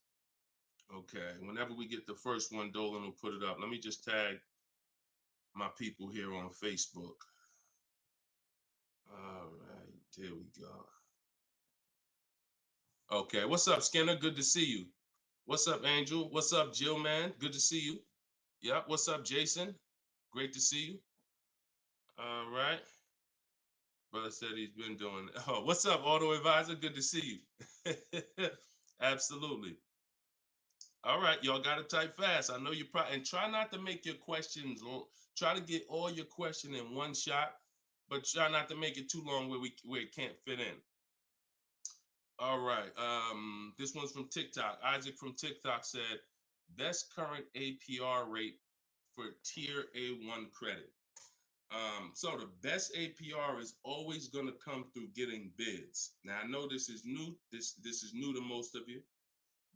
Okay, whenever we get the first one, Dolan will put it up. Let me just tag my people here on Facebook. All right, there we go. Okay, what's up, Skinner? Good to see you. What's up, Angel? What's up, Jill, man? Good to see you. Yep, what's up, Jason? Great to see you. All right. Brother said he's been doing it. Oh, what's up, Auto Advisor? Good to see you. Absolutely. All right, y'all got to type fast. I know you probably, and try not to make your questions long. Try to get all your question in one shot, but try not to make it too long where it can't fit in. All right, this one's from TikTok. Isaac from TikTok said, best current APR rate for tier A1 credit. So the best APR is always going to come through getting bids. Now I know this is new. This is new to most of you.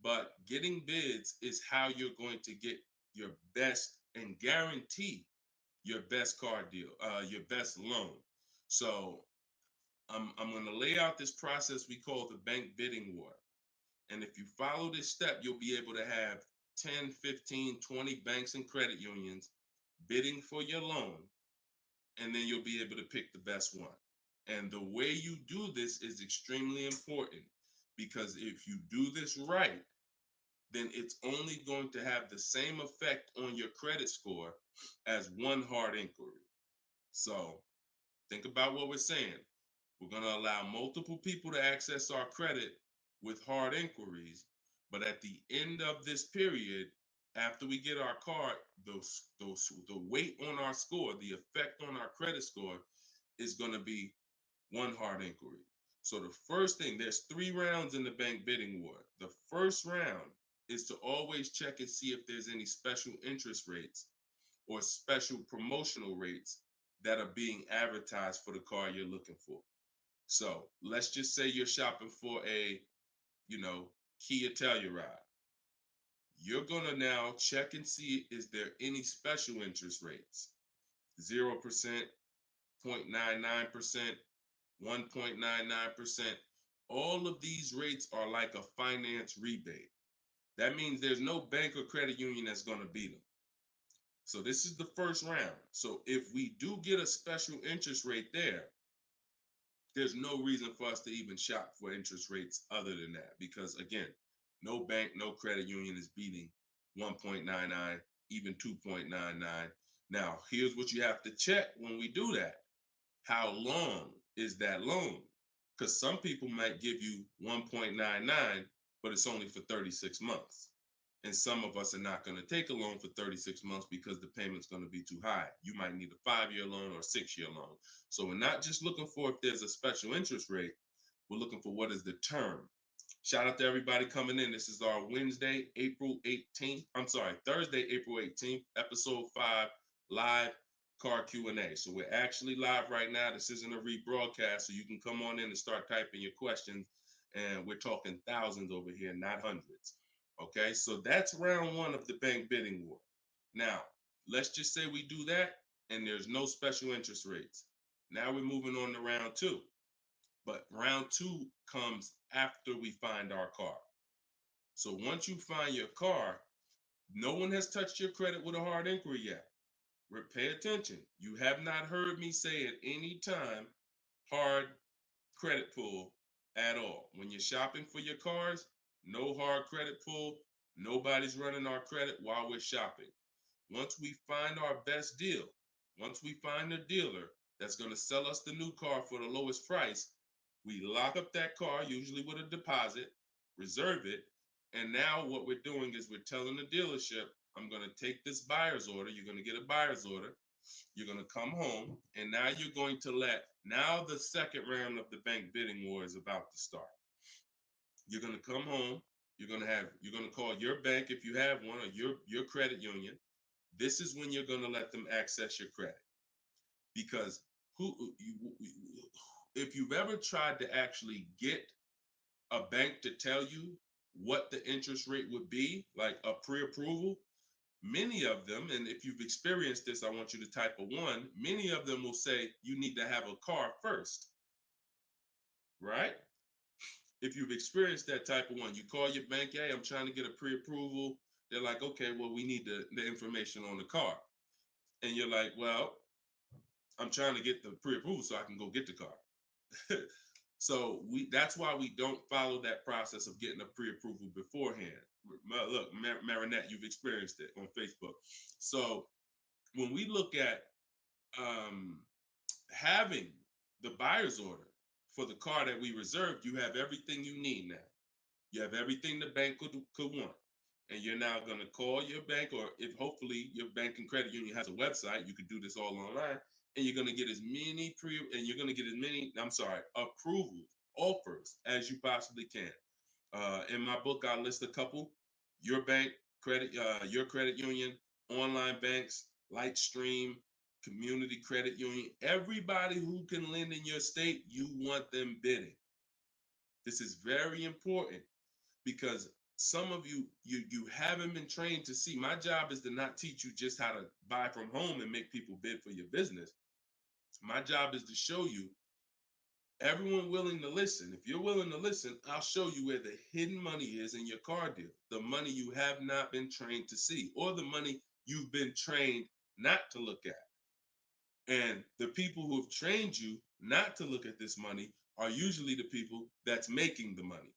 But getting bids is how you're going to get your best and guarantee your best car deal, your best loan. So I'm going to lay out this process we call the bank bidding war. And if you follow this step, you'll be able to have 10, 15, 20 banks and credit unions bidding for your loan. And then you'll be able to pick the best one. And the way you do this is extremely important, because if you do this right, then it's only going to have the same effect on your credit score as one hard inquiry. So think about what we're saying. We're going to allow multiple people to access our credit with hard inquiries, but at the end of this period, after we get our car, the weight on our score, the effect on our credit score is going to be one hard inquiry. So the first thing, there's 3 rounds in the bank bidding war. The first round is to always check and see if there's any special interest rates or special promotional rates that are being advertised for the car you're looking for. So let's just say you're shopping for a, Kia Telluride. You're gonna now check and see, is there any special interest rates? 0%, 0.99%, 1.99%. All of these rates are like a finance rebate. That means there's no bank or credit union that's gonna beat them. So this is the first round. So if we do get a special interest rate there's no reason for us to even shop for interest rates other than that. Because again, no bank, no credit union is beating 1.99, even 2.99. Now, here's what you have to check when we do that. How long is that loan? Because some people might give you 1.99, but it's only for 36 months. And some of us are not going to take a loan for 36 months because the payment's going to be too high. You might need a 5-year loan or a 6-year loan. So we're not just looking for if there's a special interest rate, we're looking for what is the term. Shout out to everybody coming in. This is our Thursday, April 18th, episode 5, live car Q&A. So we're actually live right now. This isn't a rebroadcast, so you can come on in and start typing your questions. And we're talking thousands over here, not hundreds. Okay, so that's round 1 of the bank bidding war. Now, let's just say we do that and there's no special interest rates. Now we're moving on to round 2. But round 2 comes after we find our car. So once you find your car, no one has touched your credit with a hard inquiry yet. Pay attention. You have not heard me say at any time hard credit pull at all. When you're shopping for your cars, no hard credit pull. Nobody's running our credit while we're shopping. Once we find our best deal, once we find a dealer that's going to sell us the new car for the lowest price, we lock up that car, usually with a deposit, reserve it. And now what we're doing is we're telling the dealership, I'm going to take this buyer's order. You're going to get a buyer's order. You're going to come home. And now you're going to now the second round of the bank bidding war is about to start. You're going to come home. You're going to call your bank if you have one, or your credit union. This is when you're going to let them access your credit. Because if you've ever tried to actually get a bank to tell you what the interest rate would be, like a pre-approval, many of them, and if you've experienced this, I want you to type a 1, many of them will say you need to have a car first, right? If you've experienced that type of 1, you call your bank, hey, I'm trying to get a pre-approval. They're like, okay, well, we need the information on the car. And you're like, well, I'm trying to get the pre-approval so I can go get the car. So that's why we don't follow that process of getting a pre-approval beforehand. Look, Marinette, you've experienced it on Facebook. So when we look at having the buyer's order for the car that we reserved, you have everything you need now. You have everything the bank could want. And you're now going to call your bank, or if hopefully your bank and credit union has a website, you could do this all online. And you're going to get as many approvals, offers as you possibly can. In my book, I list a couple: your bank, your credit union, online banks, Lightstream, community credit union, everybody who can lend in your state, you want them bidding. This is very important because some of you haven't been trained to see. My job is to not teach you just how to buy from home and make people bid for your business. My job is to show you everyone willing to listen. If you're willing to listen, I'll show you where the hidden money is in your car deal. The money you have not been trained to see, or the money you've been trained not to look at. And the people who have trained you not to look at this money are usually the people that's making the money.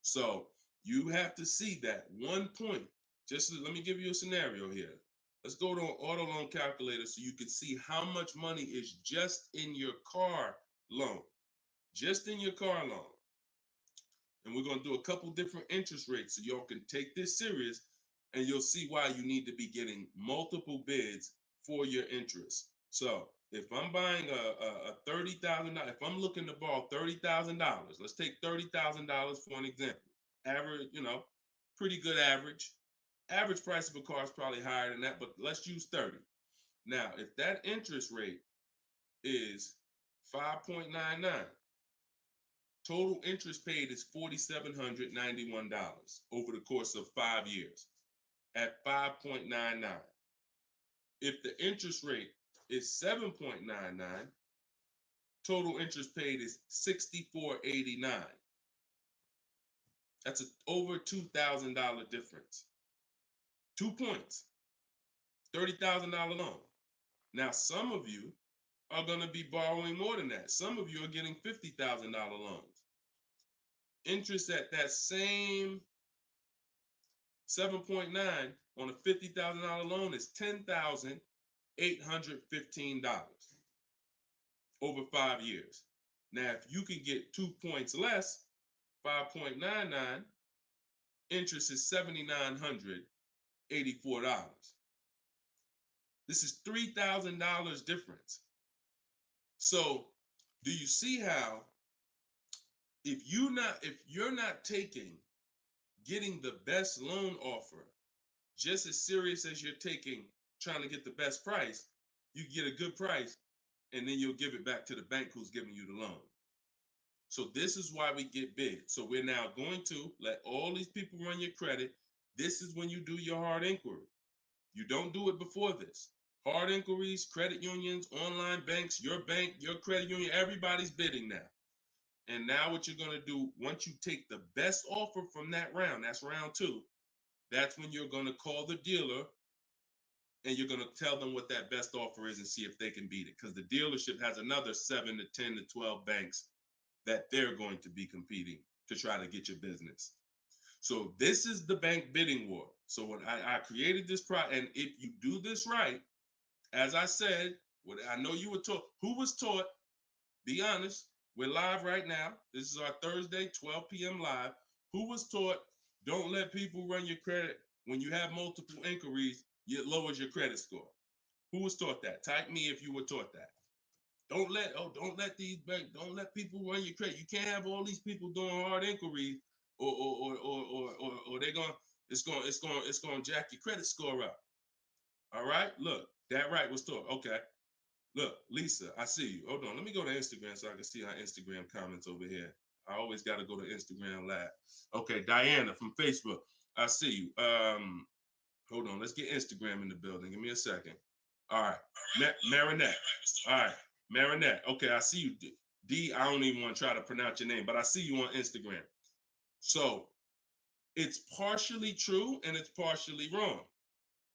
So you have to see that one point. Let me give you a scenario here. Let's go to an auto loan calculator so you can see how much money is just in your car loan. Just in your car loan. And we're going to do a couple different interest rates so y'all can take this serious and you'll see why you need to be getting multiple bids for your interest. So if I'm buying a $30,000, if I'm looking to borrow $30,000, let's take $30,000 for an example. Average, pretty good average. Average price of a car is probably higher than that, but let's use 30. Now, if that interest rate is 5.99, total interest paid is $4,791 over the course of 5 years at 5.99. If the interest rate is 7.99, total interest paid is $64.89. That's over $2,000 difference. 2 points, $30,000 loan. Now, some of you are going to be borrowing more than that. Some of you are getting $50,000 loans. Interest at that same 7.9 on a $50,000 loan is $10,815 over 5 years. Now, if you can get 2 points less, 5.99, interest is $7,984. This is $3,000 difference. So, do you see how if you're not taking getting the best loan offer just as serious as you're taking trying to get the best price, you get a good price and then you'll give it back to the bank who's giving you the loan. So this is why we get bid. So we're now going to let all these people run your credit. This is when you do your hard inquiry. You don't do it before this. Hard inquiries, credit unions, online banks, your bank, your credit union, everybody's bidding now. And now what you're going to do, once you take the best offer from that round, that's round 2, that's when you're going to call the dealer and you're going to tell them what that best offer is and see if they can beat it. Because the dealership has another 7 to 10 to 12 banks that they're going to be competing to try to get your business. So this is the bank bidding war. So when I created this product, and if you do this right, as I said, what I know you were taught, who was taught, be honest, we're live right now. This is our Thursday, 12 p.m. live. Who was taught, don't let people run your credit. When you have multiple inquiries, it lowers your credit score. Who was taught that? Type me if you were taught that. Don't let these banks, don't let people run your credit. You can't have all these people doing hard inquiries, or they're going, it's going to jack your credit score up. All right, look, that right was taught. Okay, look, Lisa, I see you. Hold on, let me go to Instagram so I can see our Instagram comments over here. I always got to go to Instagram Live. Okay, Diana from Facebook, I see you. Hold on, let's get Instagram in the building. Give me a second. All right, Marinette. All right, Marinette. Okay, I see you. D, I don't even want to try to pronounce your name, but I see you on Instagram. So it's partially true and it's partially wrong.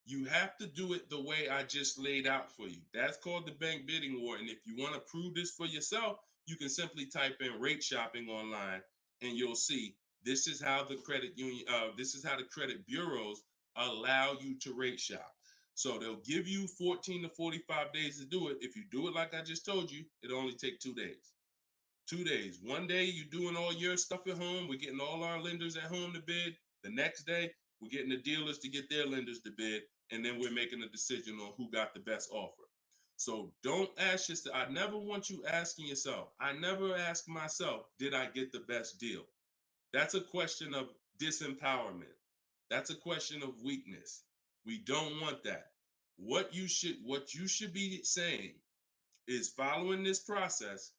You have to do it the way I just laid out for you. That's called the bank bidding war. And if you want to prove this for yourself, you can simply type in rate shopping online and you'll see this is how the credit union, this is how the credit bureaus allow you to rate shop. So they'll give you 14 to 45 days to do it. If you do it like I just told you, it'll only take 2 days. 2 days. One day you're doing all your stuff at home. We're getting all our lenders at home to bid. The next day, we're getting the dealers to get their lenders to bid. And then we're making a decision on who got the best offer. So don't ask yourself. I never want you asking yourself. I never ask myself, did I get the best deal? That's a question of disempowerment. That's a question of weakness. We don't want that. What you should be saying is, following this process,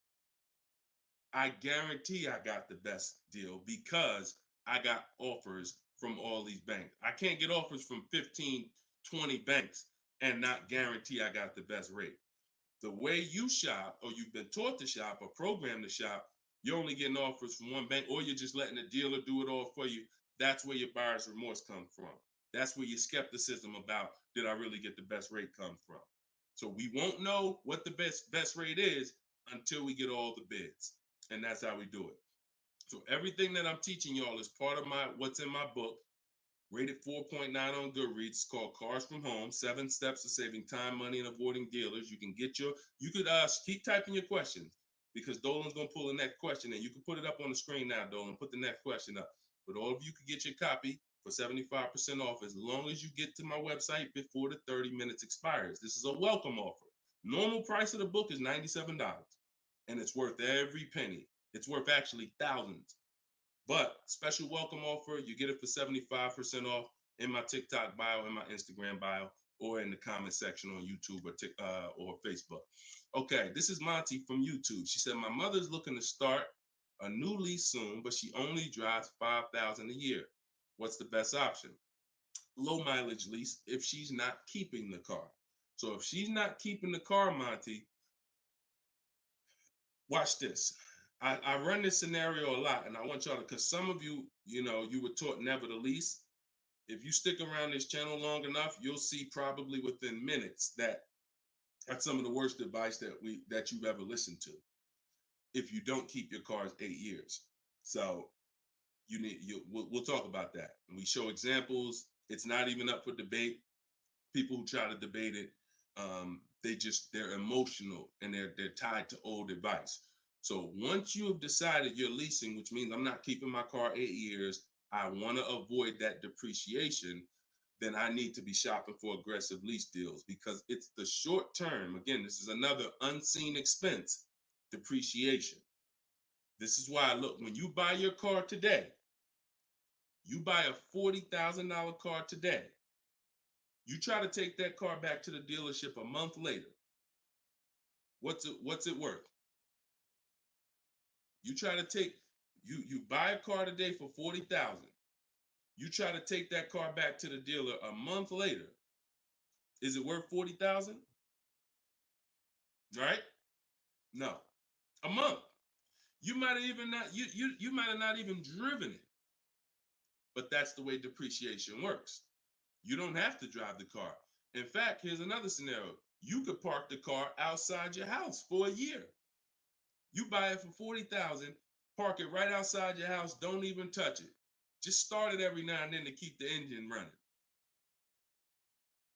I guarantee I got the best deal because I got offers from all these banks. I can't get offers from 15, 20 banks and not guarantee I got the best rate. The way you shop, or you've been taught to shop or programmed to shop, you're only getting offers from one bank, or you're just letting the dealer do it all for you. That's where your buyer's remorse comes from. That's where your skepticism about, did I really get the best rate, comes from. So we won't know what the best rate is until we get all the bids. And that's how we do it. So everything that I'm teaching y'all is part of what's in my book, rated 4.9 on Goodreads. It's called Cars from Home, 7 Steps to Saving Time, Money, and Avoiding Dealers. You could keep typing your questions, because Dolan's going to pull the next question, and you can put it up on the screen now, Dolan. Put the next question up. But all of you can get your copy for 75% off as long as you get to my website before the 30 minutes expires. This is a welcome offer. Normal price of the book is $97, and it's worth every penny. It's worth actually thousands. But special welcome offer, you get it for 75% off in my TikTok bio, in my Instagram bio, or in the comment section on YouTube or Facebook. Okay, this is Monty from YouTube. She said, my mother's looking to start a new lease soon, but she only drives 5,000 a year. What's the best option? Low mileage lease if she's not keeping the car. So if she's not keeping the car, Monty, watch this. I run this scenario a lot, and I want y'all to, because some of you, you were taught never to lease. If you stick around this channel long enough, you'll see probably within minutes that that's some of the worst advice that you've ever listened to. If you don't keep your cars 8 years, so we'll talk about that, and we show examples. It's not even up for debate. People who try to debate it, they're emotional and they're tied to old advice. So once you have decided you're leasing, which means I'm not keeping my car 8 years, I want to avoid that depreciation, then I need to be shopping for aggressive lease deals, because it's the short term. Again, this is another unseen expense, depreciation. This is why, look, when you buy your car today, you buy a $40,000 car today, you try to take that car back to the dealership a month later, what's it worth? You try to take, you buy a car today for $40,000. You try to take that car back to the dealer a month later. Is it worth $40,000? Right? No. A month. You might have even not you might have not even driven it. But that's the way depreciation works. You don't have to drive the car. In fact, here's another scenario. You could park the car outside your house for a year. You buy it for $40,000, park it right outside your house, don't even touch it. Just start it every now and then to keep the engine running.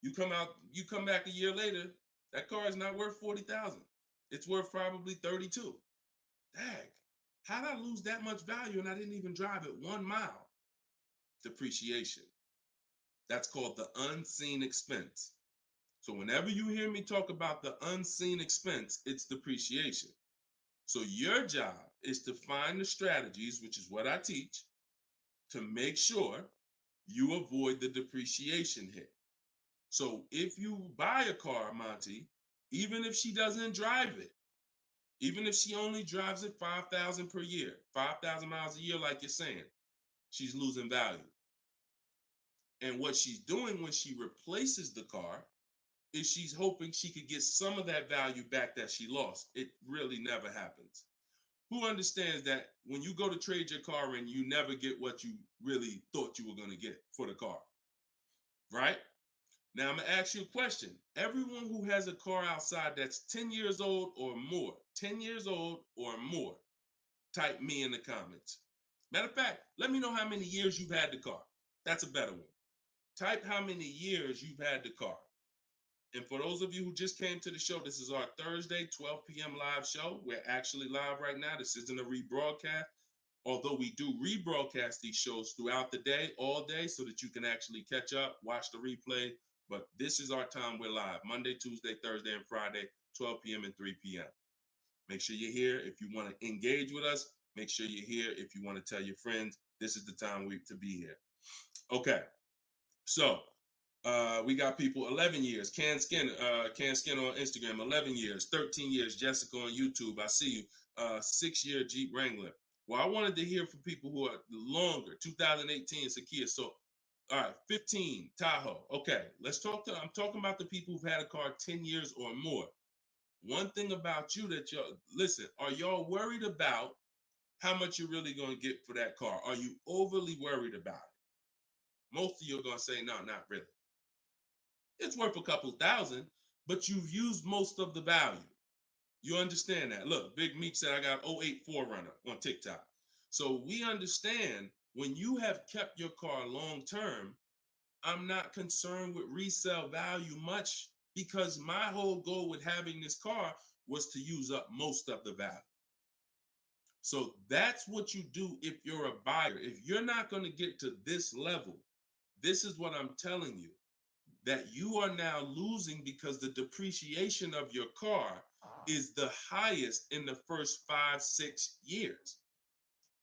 You come back a year later, that car is not worth $40,000. It's worth probably $32,000. Dang, how did I lose that much value and I didn't even drive it 1 mile? Depreciation. That's called the unseen expense. So whenever you hear me talk about the unseen expense, it's depreciation. So your job is to find the strategies, which is what I teach, to make sure you avoid the depreciation hit. So if you buy a car, Monty, even if she doesn't drive it, even if she only drives it 5,000 per year, 5,000 miles a year, like you're saying, she's losing value. And what she's doing when she replaces the car is she's hoping she could get some of that value back that she lost. It really never happens. Who understands that when you go to trade your car in, you never get what you really thought you were going to get for the car, right? Now, I'm going to ask you a question. Everyone who has a car outside that's 10 years old or more, 10 years old or more, type me in the comments. Matter of fact, let me know how many years you've had the car. That's a better one. Type how many years you've had the car. And for those of you who just came to the show, this is our Thursday, 12 p.m. live show. We're actually live right now. This isn't a rebroadcast, although we do rebroadcast these shows throughout the day, all day, so that you can actually catch up, watch the replay. But this is our time. We're live Monday, Tuesday, Thursday, and Friday, 12 p.m. and 3 p.m. Make sure you're here. If you want to engage with us, make sure you're here. If you want to tell your friends, this is the time to be here. Okay, so we got people 11 years. Can Skin on Instagram, 11 years, 13 years. Jessica on YouTube, I see you. 6-year Jeep Wrangler. Well, I wanted to hear from people who are longer. 2018 Sakia. So, all right, 15 Tahoe. Okay, I'm talking about the people who've had a car 10 years or more. One thing about you that listen, are y'all worried about how much you're really going to get for that car? Are you overly worried about it? Most of you are going to say, no, not really. It's worth a couple thousand, but you've used most of the value. You understand that? Look, Big Meek said I got 08 4Runner on TikTok. So we understand when you have kept your car long term, I'm not concerned with resale value much, because my whole goal with having this car was to use up most of the value. So that's what you do if you're a buyer. If you're not going to get to this level, this is what I'm telling you, that you are now losing because the depreciation of your car is the highest in the first 5-6 years.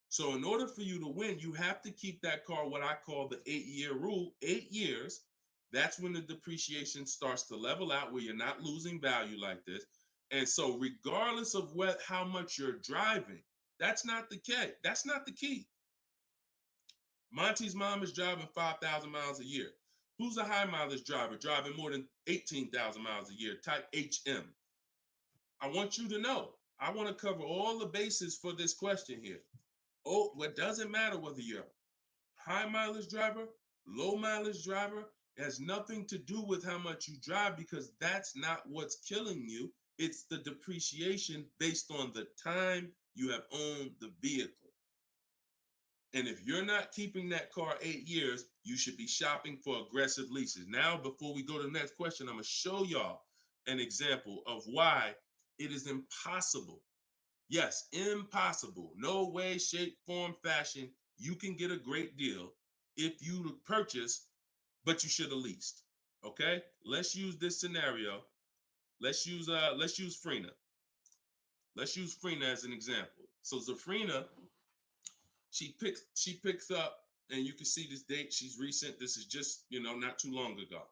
So in order for you to win, you have to keep that car, what I call the 8-year rule, 8 years. That's when the depreciation starts to level out, where you're not losing value like this. And so regardless of how much you're driving, that's not the key. That's not the key. Monty's mom is driving 5,000 miles a year. Who's a high mileage driver driving more than 18,000 miles a year, type HM? I want you to know, I want to cover all the bases for this question here. Oh, what doesn't matter whether you're a high mileage driver, low mileage driver, it has nothing to do with how much you drive, because that's not what's killing you. It's the depreciation based on the time you have owned the vehicle. And if you're not keeping that car 8 years, you should be shopping for aggressive leases. Now, before we go to the next question, I'm going to show y'all an example of why it is impossible. Yes, impossible. No way, shape, form, fashion. You can get a great deal if you purchase, but you should have leased. Okay? Let's use this scenario. Let's use Frina. Let's use Frina as an example. So Zafrina, she picks up, and you can see this date. She's recent. This is just, not too long ago.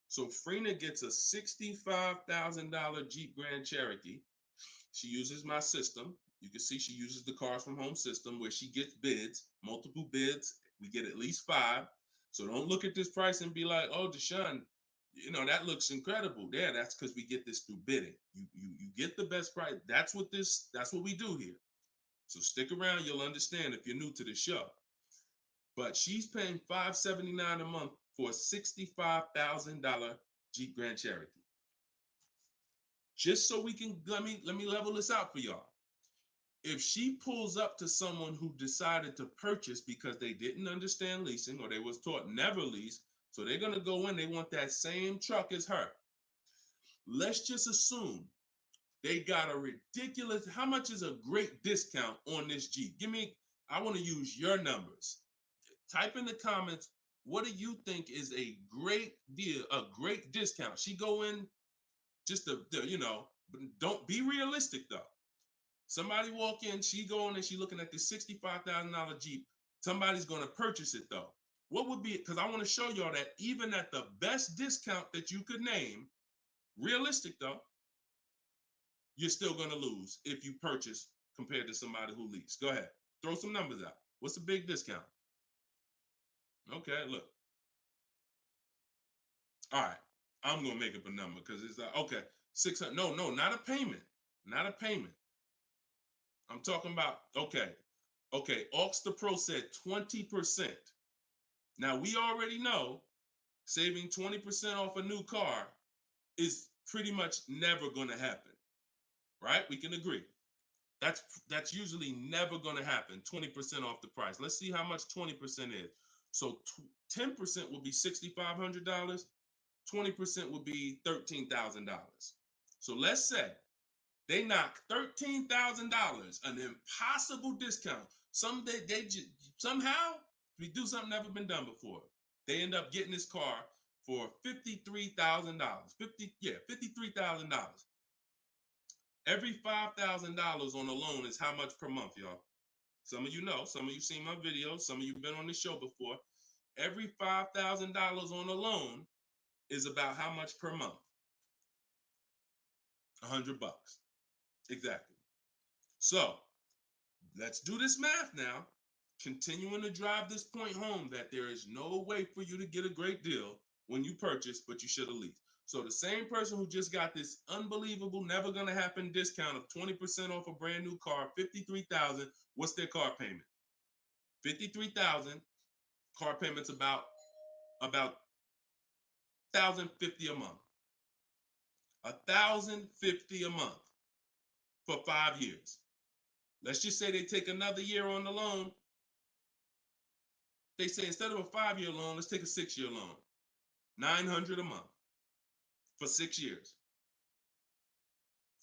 So Frina gets a $65,000 Jeep Grand Cherokee. She uses my system. You can see she uses the Cars from Home system, where she gets bids, multiple bids. We get at least 5. So don't look at this price and be like, oh, Deshone, that looks incredible. Yeah, that's because we get this through bidding. You get the best price. That's what we do here. So stick around, you'll understand if you're new to the show. But she's paying $579 a month for a $65,000 Jeep Grand Cherokee. Just so we can, let me level this out for y'all. If she pulls up to someone who decided to purchase because they didn't understand leasing, or they was taught never lease, so they're gonna go in, they want that same truck as her. Let's just assume they got a ridiculous, how much is a great discount on this Jeep? I want to use your numbers. Type in the comments, what do you think is a great deal, a great discount? She go in just but don't be realistic though. Somebody walk in, she go in and she looking at this $65,000 Jeep. Somebody's going to purchase it though. What would be, because I want to show y'all that even at the best discount that you could name, realistic though, you're still going to lose if you purchase compared to somebody who leased. Go ahead. Throw some numbers out. What's a big discount? Okay, look. All right. I'm going to make up a number because it's like, okay, 600. No, not a payment. Not a payment. I'm talking about, okay. Aux the Pro said 20%. Now, we already know saving 20% off a new car is pretty much never going to happen, right? We can agree. That's usually never going to happen, 20% off the price. Let's see how much 20% is. So 10% would be $6,500. 20% would be $13,000. So let's say they knock $13,000, an impossible discount. Somehow we do something never been done before. They end up getting this car for $53,000. $53,000. Every $5,000 on a loan is how much per month, y'all? Some of you know, some of you seen my videos, some of you been on the show before. Every $5,000 on a loan is about how much per month? $100. Exactly. So let's do this math now. Continuing to drive this point home that there is no way for you to get a great deal when you purchase, but you should have leased. So the same person who just got this unbelievable, never gonna happen discount of 20% off a brand new car, $53,000, what's their car payment? $53,000, car payment's about $1,050 a month. $1,050 a month for 5 years. Let's just say they take another year on the loan. They say instead of a 5-year loan, let's take a 6-year loan. $900 a month for 6 years.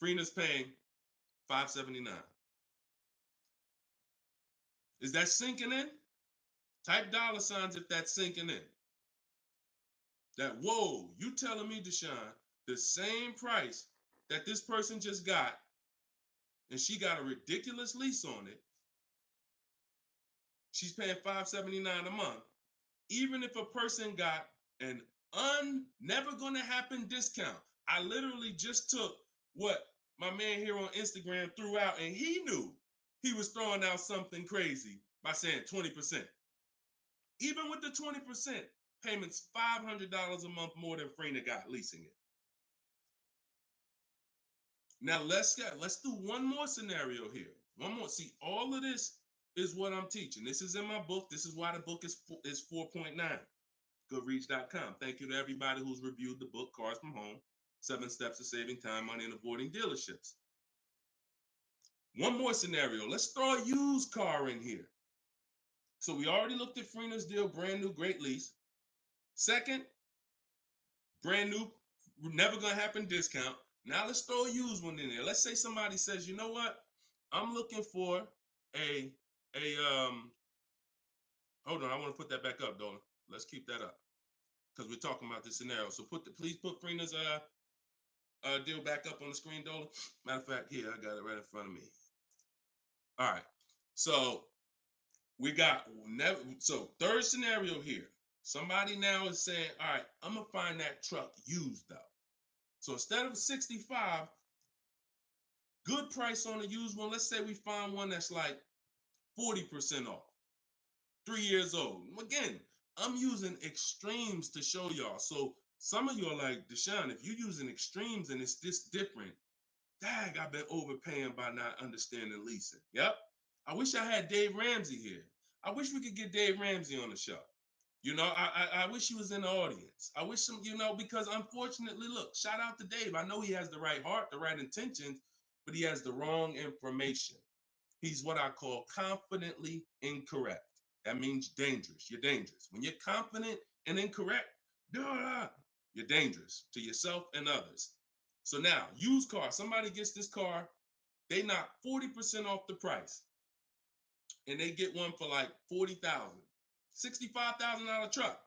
Freena's paying $579. Is that sinking in? Type $ if that's sinking in. that, whoa, you telling me, Deshone, the same price that this person just got, and she got a ridiculous lease on it, she's paying $579 a month, even if a person got an never gonna happen discount. I literally just took what my man here on Instagram threw out, and he knew he was throwing out something crazy by saying 20%. Even with the 20%, payments $500 a month more than Freener got leasing it. Now let's do one more scenario here. One more. See, all of this is what I'm teaching. This is in my book. This is why the book is 4.9. Goodreads.com. Thank you to everybody who's reviewed the book, Cars from Home, 7 Steps to Saving Time, Money, and Avoiding Dealerships. One more scenario. Let's throw a used car in here. So we already looked at Freener's deal, brand new, great lease. Second, brand new, never gonna happen discount. Now let's throw a used one in there. Let's say somebody says, you know what? I'm looking for a hold on, I want to put that back up, Dolan. Let's keep that up because we're talking about this scenario. So please put Freener's deal back up on the screen, Dolan. Matter of fact, here I got it right in front of me. All right. So we got third scenario here. Somebody now is saying, all right, I'm gonna find that truck used though. So instead of 65, good price on a used one. Let's say we find one that's like 40% off, 3 years old. Again, I'm using extremes to show y'all. So some of you are like, Deshone, if you're using extremes and it's this different, dang, I've been overpaying by not understanding leasing. Yep. I wish I had Dave Ramsey here. I wish we could get Dave Ramsey on the show. You know, I wish he was in the audience. I wish him, you know, because unfortunately, look, shout out to Dave. I know he has the right heart, the right intentions, but he has the wrong information. He's what I call confidently incorrect. That means dangerous. You're dangerous. When you're confident and incorrect, you're dangerous to yourself and others. So now, used car, somebody gets this car, they knock 40% off the price, and they get one for like $40,000. $65,000 truck.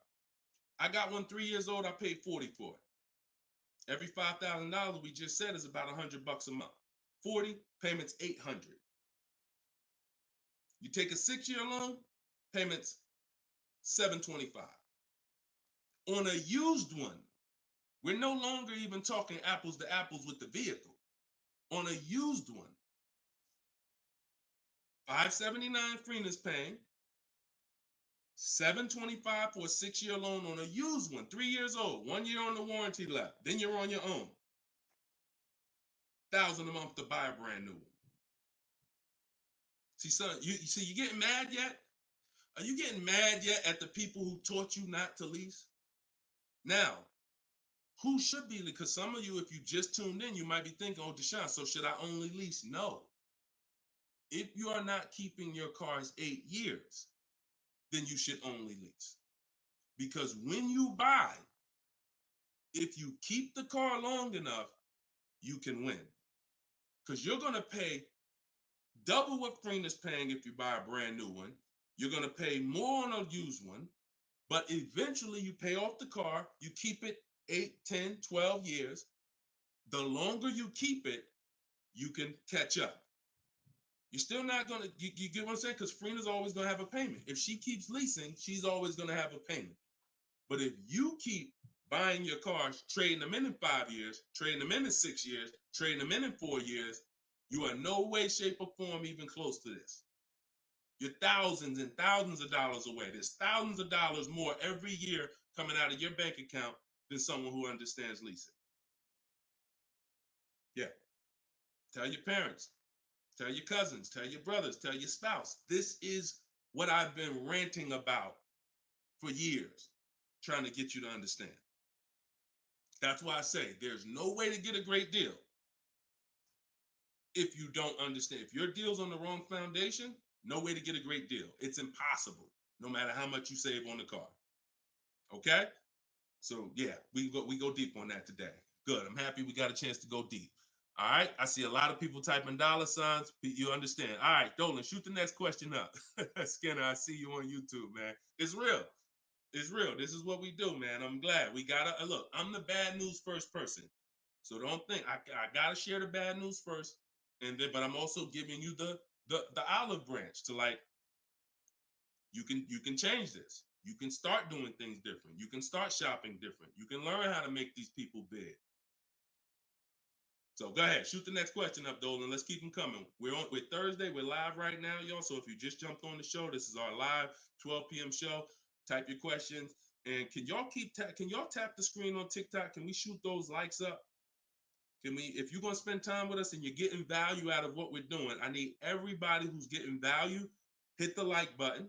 I got one 3 years old. I paid $40 for it. Every $5,000 we just said is about $100 a month. 40 payments, $800. You take a 6-year loan, payments $725. On a used one, we're no longer even talking apples to apples with the vehicle. On a used one, $579 Freener's paying, $725 for a 6-year loan on a used one, 3 years old, 1 year on the warranty left. Then you're on your own. $1,000 a month to buy a brand new one. See, son, you getting mad yet? Are you getting mad yet at the people who taught you not to lease? Now, who should be? Because some of you, if you just tuned in, you might be thinking, oh, Deshone, so should I only lease? No. If you are not keeping your cars 8 years, then you should only lease. Because when you buy, if you keep the car long enough, you can win. Because you're going to pay double what Freener's paying if you buy a brand new one. You're going to pay more on a used one, but eventually you pay off the car, you keep it 8, 10, 12 years. The longer you keep it, you can catch up. You're still not going to, you get what I'm saying? Because Freener's always going to have a payment. If she keeps leasing, she's always going to have a payment. But if you keep buying your cars, trading them in 5 years, trading them in 6 years, trading them in 4 years, you are no way, shape, or form even close to this. You're thousands and thousands of dollars away. There's thousands of dollars more every year coming out of your bank account than someone who understands leasing. Yeah. Tell your parents, tell your cousins, tell your brothers, tell your spouse. This is what I've been ranting about for years, trying to get you to understand. That's why I say there's no way to get a great deal if you don't understand. If your deal's on the wrong foundation, no way to get a great deal. It's impossible, no matter how much you save on the car. Okay? So yeah, we go deep on that today. Good. I'm happy we got a chance to go deep. All right. I see a lot of people typing $signs. You understand. All right, Dolan, shoot the next question up. Skinner, I see you on YouTube, man. It's real. It's real. This is what we do, man. I'm glad we gotta look. I'm the bad news first person, so don't think I gotta share the bad news first, and then but I'm also giving you the olive branch to like you can change this. You can start doing things different. You can start shopping different. You can learn how to make these people big. So go ahead, shoot the next question up, Dolan. Let's keep them coming. We're Thursday. We're live right now, y'all. So if you just jumped on the show, this is our live 12 p.m. show. Type your questions, and can y'all tap the screen on TikTok? Can we shoot those likes up? Can we? If you're gonna spend time with us and you're getting value out of what we're doing, I need everybody who's getting value hit the like button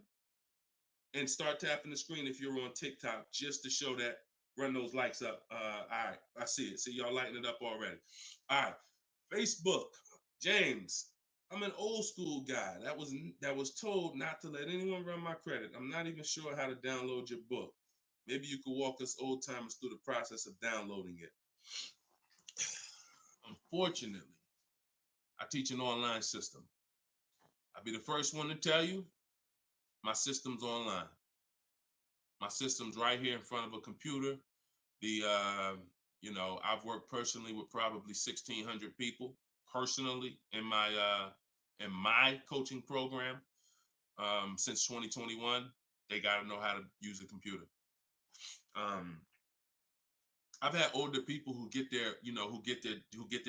and start tapping the screen if you're on TikTok just to show that. Run those likes up. All right, I see it. See y'all lighting it up already. All right, Facebook, James. I'm an old school guy that was told not to let anyone run my credit. I'm not even sure how to download your book. Maybe you could walk us old timers through the process of downloading it. Unfortunately, I teach an online system. I'll be the first one to tell you my system's online. My system's right here in front of a computer. I've worked personally with probably 1,600 people personally in my coaching program since 2021. They got to know how to use a computer. I've had older people who get their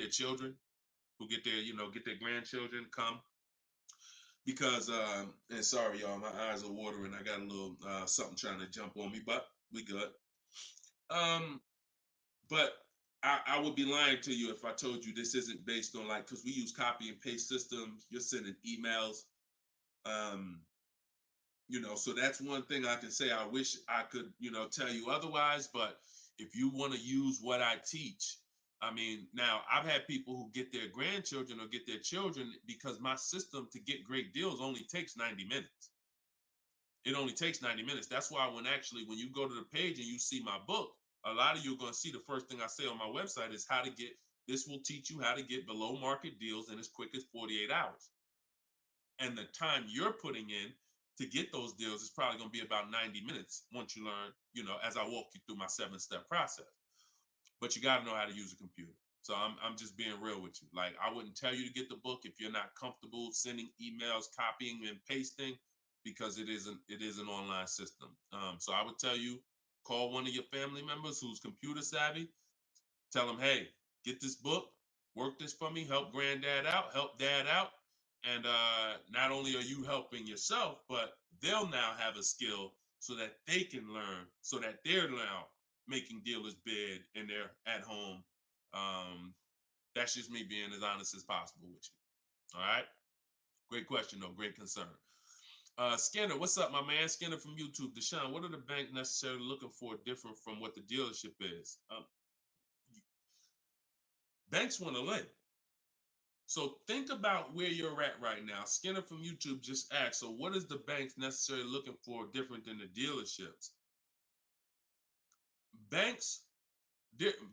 children, who get their grandchildren come because and sorry y'all, my eyes are watering. I got a little something trying to jump on me, but we good. But I would be lying to you if I told you this isn't based on because we use copy and paste systems. You're sending emails. So that's one thing I can say. I wish I could, tell you otherwise, but if you want to use what I teach, I mean, now I've had people who get their grandchildren or get their children because my system to get great deals only takes 90 minutes. It only takes 90 minutes. That's why when you go to the page and you see my book, a lot of you are going to see the first thing I say on my website is this will teach you how to get below market deals in as quick as 48 hours. And the time you're putting in to get those deals is probably going to be about 90 minutes once you learn, as I walk you through my 7-step process. But you got to know how to use a computer. So I'm just being real with you. Like, I wouldn't tell you to get the book if you're not comfortable sending emails, copying and pasting, because it is an online system. So I would tell you, call one of your family members who's computer savvy. Tell them, hey, get this book, work this for me, help granddad out, help dad out. And not only are you helping yourself, but they'll now have a skill so that they can learn, so that they're now making dealers bid and they're at home. That's just me being as honest as possible with you. All right. Great question, though. Great concern. Skinner, what's up, my man? Skinner from YouTube. Deshone, what are the bank necessarily looking for different from what the dealership is? Banks want to lend. So think about where you're at right now. Skinner from YouTube just asked, so what is the banks necessarily looking for different than the dealerships? Banks,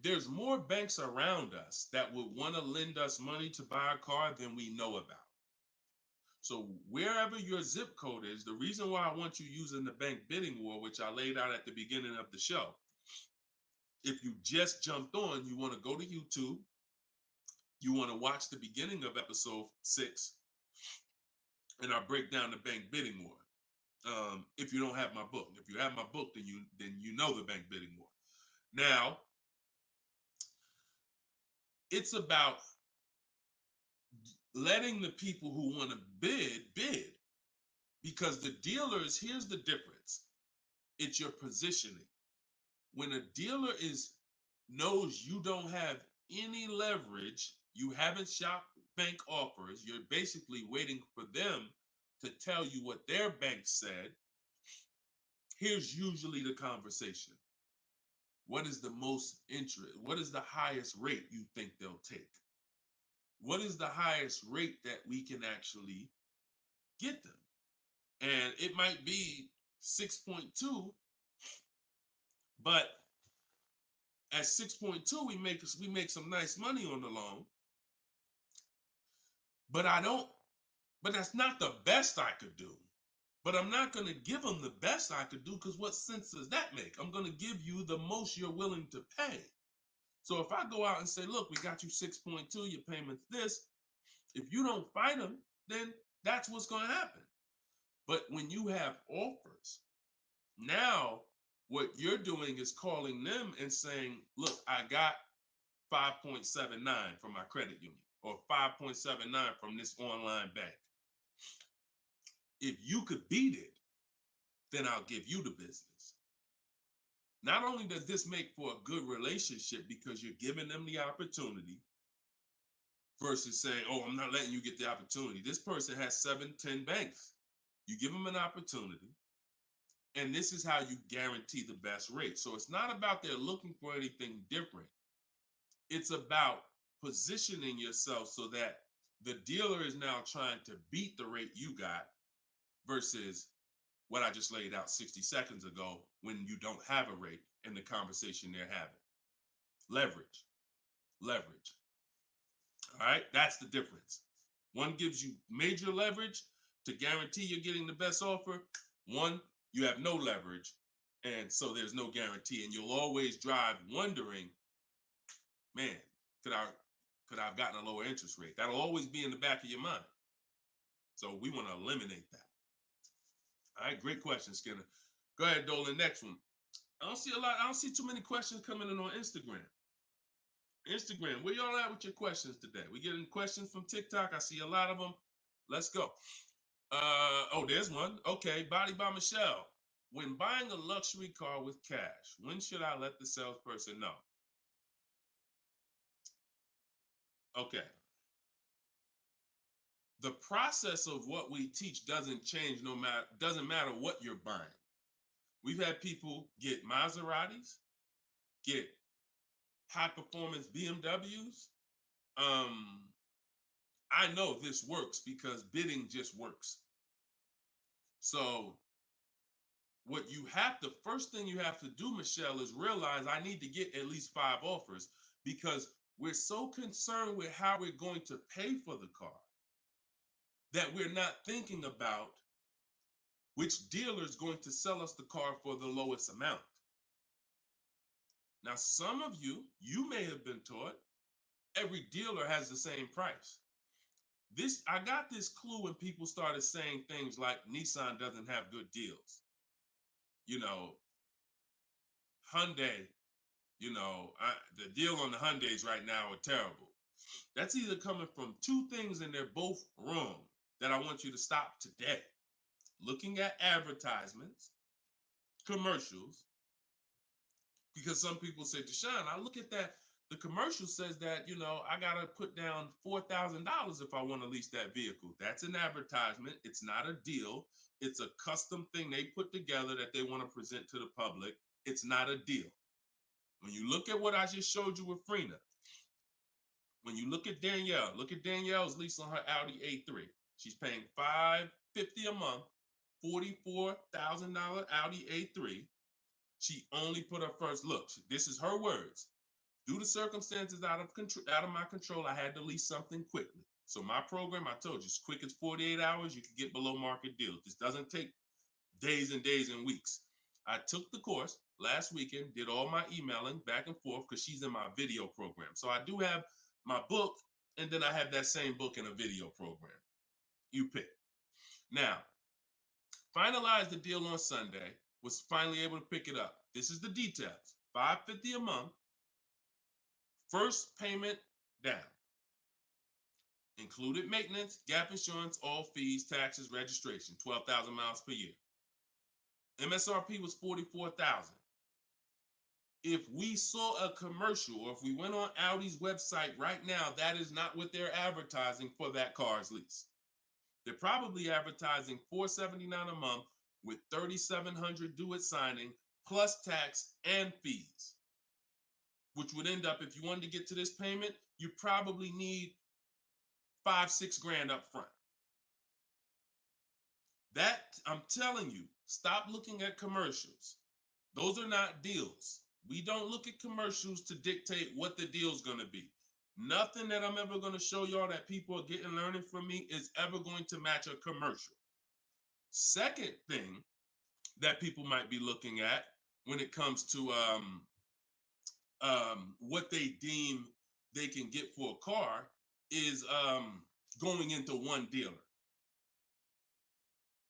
there's more banks around us that would want to lend us money to buy a car than we know about. So wherever your zip code is, the reason why I want you using the bank bidding war, which I laid out at the beginning of the show, if you just jumped on, you want to go to YouTube, you want to watch the beginning of episode 6, and I break down the bank bidding war. If you don't have my book, if you have my book, then you know the bank bidding war. Now, it's about letting the people who want to bid, because the dealers, here's the difference. It's your positioning. When a dealer knows you don't have any leverage, you haven't shopped bank offers, you're basically waiting for them to tell you what their bank said. Here's usually the conversation. What is the most interest? What is the highest rate you think they'll take? What is the highest rate that we can actually get them? And it might be 6.2, but at 6.2, we make some nice money on the loan. But that's not the best I could do. But I'm not going to give them the best I could do, because what sense does that make? I'm going to give you the most you're willing to pay. So if I go out and say, look, we got you 6.2, your payment's this. If you don't fight them, then that's what's going to happen. But when you have offers, now what you're doing is calling them and saying, look, I got 5.79 from my credit union, or 5.79 from this online bank. If you could beat it, then I'll give you the business. Not only does this make for a good relationship because you're giving them the opportunity versus saying, oh, I'm not letting you get the opportunity. This person has 7, 10 banks. You give them an opportunity, and this is how you guarantee the best rate. So it's not about they're looking for anything different. It's about positioning yourself so that the dealer is now trying to beat the rate you got versus what I just laid out 60 seconds ago when you don't have a rate in the conversation they're having. Leverage. All right, that's the difference. One gives you major leverage to guarantee you're getting the best offer. One, you have no leverage, and so there's no guarantee, and you'll always drive wondering, man, could I have gotten a lower interest rate? That'll always be in the back of your mind. So we want to eliminate that. All right, great question, Skinner. Go ahead, Dolan. Next one. I don't see too many questions coming in on Instagram. Where y'all at with your questions today? We getting questions from TikTok. I see a lot of them. Let's go. Oh, there's one. Okay, Body by Michelle. When buying a luxury car with cash, when should I let the salesperson know? Okay. The process of what we teach doesn't change doesn't matter what you're buying. We've had people get Maseratis, get high performance BMWs. I know this works because bidding just works. So first thing you have to do, Michelle, is realize I need to get at least 5 offers, because we're so concerned with how we're going to pay for the car that we're not thinking about which dealer is going to sell us the car for the lowest amount. Now, some of you may have been taught every dealer has the same price. I got this clue when people started saying things like Nissan doesn't have good deals. Hyundai, the deal on the Hyundais right now are terrible. That's either coming from 2 things, and they're both wrong, that I want you to stop today. Looking at advertisements, commercials, because some people say, Deshone, I look at that, the commercial says that, I got to put down $4,000 if I want to lease that vehicle. That's an advertisement. It's not a deal. It's a custom thing they put together that they want to present to the public. It's not a deal. When you look at what I just showed you with Frina, when you look at Danielle's lease on her Audi A3. She's paying $550 a month, $44,000 Audi A3. She only put her first look. This is her words. Due to circumstances out of my control, I had to lease something quickly. So my program, I told you, as quick as 48 hours, you can get below market deals. This doesn't take days and days and weeks. I took the course last weekend, did all my emailing back and forth, because she's in my video program. So I do have my book, and then I have that same book in a video program. You pick. Now, finalized the deal on Sunday, was finally able to pick it up. This is the details. $550 a month. First payment down. Included maintenance, gap insurance, all fees, taxes, registration, 12,000 miles per year. MSRP was $44,000. If we saw a commercial, or if we went on Audi's website right now, that is not what they're advertising for that car's lease. They're probably advertising $479 a month with $3,700 due at signing, plus tax and fees, which would end up, if you wanted to get to this payment, you probably need $5-6 grand up front. That, I'm telling you, stop looking at commercials. Those are not deals. We don't look at commercials to dictate what the deal's going to be. Nothing that I'm ever going to show y'all that people are learning from me is ever going to match a commercial. Second thing that people might be looking at when it comes to what they deem they can get for a car is going into one dealer.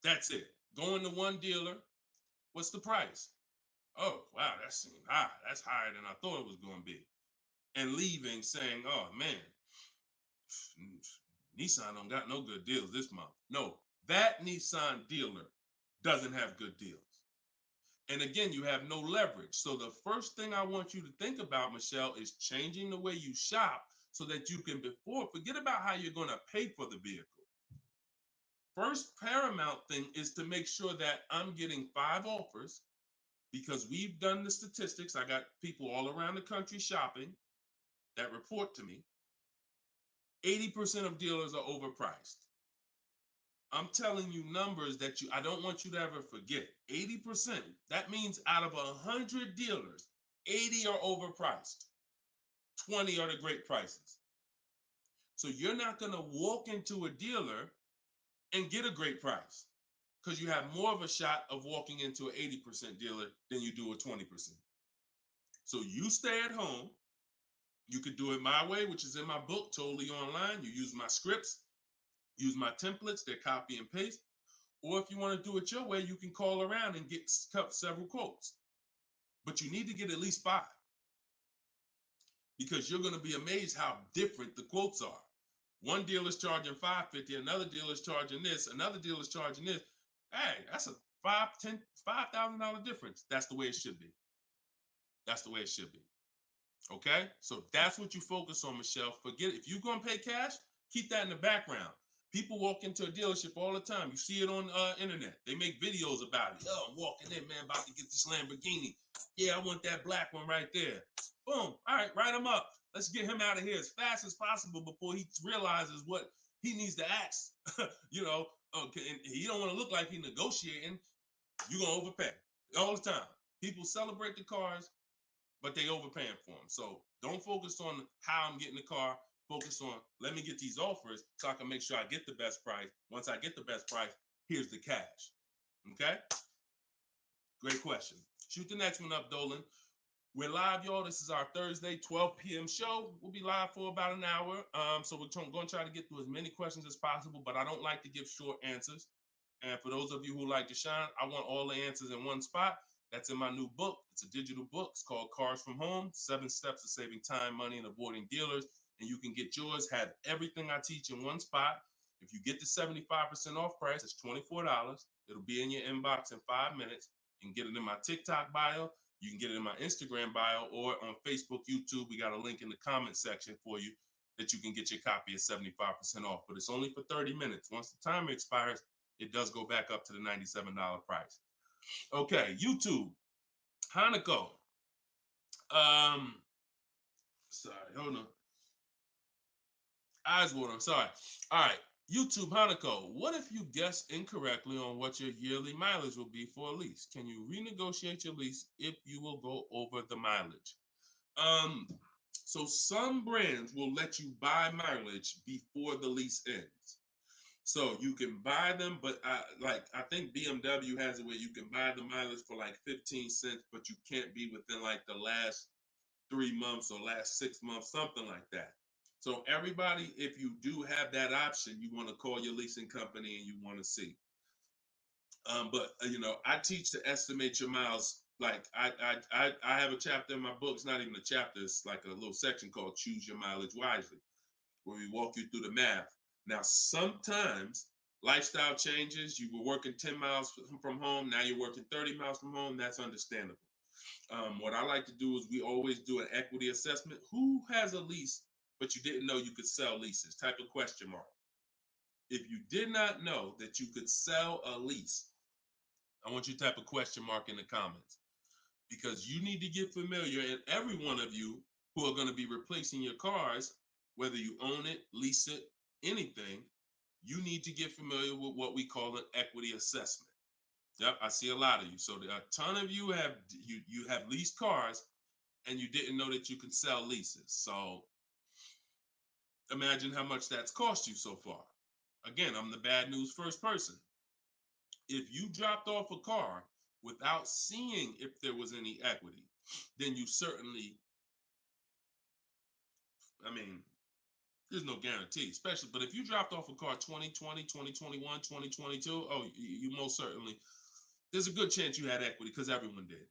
That's it. Going to one dealer. What's the price? Oh, wow, that seemed high. That's higher than I thought it was going to be. And leaving saying, oh, man, Nissan don't got no good deals this month. No, that Nissan dealer doesn't have good deals. And again, you have no leverage. So the first thing I want you to think about, Michelle, is changing the way you shop so that you can forget about how you're going to pay for the vehicle. First paramount thing is to make sure that I'm getting 5 offers, because we've done the statistics. I got people all around the country shopping that report to me. 80% of dealers are overpriced. I'm telling you numbers that I don't want you to ever forget. 80%. That means out of 100 dealers, 80 are overpriced. 20 are the great prices. So you're not going to walk into a dealer and get a great price, because you have more of a shot of walking into an 80% dealer than you do a 20%. So you stay at home. You could do it my way, which is in my book, totally online. You use my scripts, use my templates, they're copy and paste. Or if you want to do it your way, you can call around and get several quotes. But you need to get at least 5, because you're going to be amazed how different the quotes are. One dealer's charging $550, another dealer's charging this, another dealer's charging this. Hey, that's a $5,000 difference. That's the way it should be. That's the way it should be. Okay? So that's what you focus on, Michelle. Forget it. If you're going to pay cash, keep that in the background. People walk into a dealership all the time. You see it on internet. They make videos about it. Oh, I'm walking in, man, about to get this Lamborghini. Yeah, I want that black one right there. Boom. All right, write him up. Let's get him out of here as fast as possible before he realizes what he needs to ask. Okay, and he don't want to look like he's negotiating. You're going to overpay all the time. People celebrate the cars, but they overpaying for them. So don't focus on how I'm getting the car. Focus on, let me get these offers so I can make sure I get the best price. Once I get the best price, here's the cash. Okay? Great question. Shoot the next one up, Dolan. We're live, y'all. This is our Thursday, 12 p.m. show. We'll be live for about an hour. So we're going to try to get through as many questions as possible, but I don't like to give short answers. And for those of you who like Deshone, I want all the answers in one spot. That's in my new book. It's a digital book. It's called Cars from Home, 7 Steps to Saving Time, Money, and Avoiding Dealers. And you can get yours, have everything I teach in one spot. If you get the 75% off price, it's $24. It'll be in your inbox in 5 minutes. You can get it in my TikTok bio. You can get it in my Instagram bio, or on Facebook, YouTube. We got a link in the comment section for you that you can get your copy at 75% off. But it's only for 30 minutes. Once the timer expires, it does go back up to the $97 price. Okay, YouTube. Hanako. Sorry, hold on. Eyeswater, I'm sorry. All right, YouTube, Hanako. What if you guess incorrectly on what your yearly mileage will be for a lease? Can you renegotiate your lease if you will go over the mileage? So some brands will let you buy mileage before the lease ends. So you can buy them, but I think BMW has it where you can buy the mileage for like 15 cents, but you can't be within like the last 3 months or last 6 months, something like that. So everybody, if you do have that option, you want to call your leasing company and you want to see. I teach to estimate your miles. Like I have a chapter in my book. It's not even a chapter. It's like a little section called Choose Your Mileage Wisely, where we walk you through the math. Now, sometimes lifestyle changes. You were working 10 miles from home. Now you're working 30 miles from home. That's understandable. What I like to do is we always do an equity assessment. Who has a lease, but you didn't know you could sell leases? Type a question mark. If you did not know that you could sell a lease, I want you to type a question mark in the comments, because you need to get familiar, and every one of you who are going to be replacing your cars, whether you own it, lease it, anything, you need to get familiar with what we call an equity assessment. Yep, I see a lot of you. So a ton of you have leased cars and you didn't know that you can sell leases. So imagine how much that's cost you so far. Again, I'm the bad news first person. If you dropped off a car without seeing if there was any equity, then you certainly, I mean, there's no guarantee, especially, but if you dropped off a car 2020, 2021, 2022, oh, you most certainly, there's a good chance you had equity because everyone did.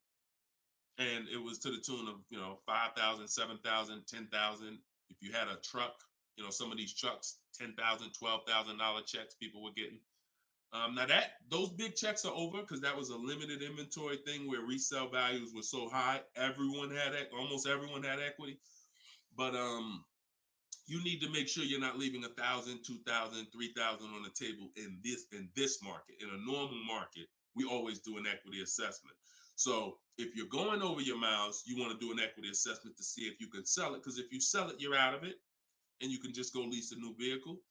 And it was to the tune of, 5,000, 7,000, 10,000. If you had a truck, some of these trucks, $10,000, $12,000 checks people were getting. Now those big checks are over because that was a limited inventory thing where resale values were so high. Almost everyone had equity. But you need to make sure you're not leaving 1,000, 2,000, 3,000 on the table in this market. In a normal market, we always do an equity assessment. So if you're going over your miles, you want to do an equity assessment to see if you can sell it. Because if you sell it, you're out of it, and you can just go lease a new vehicle.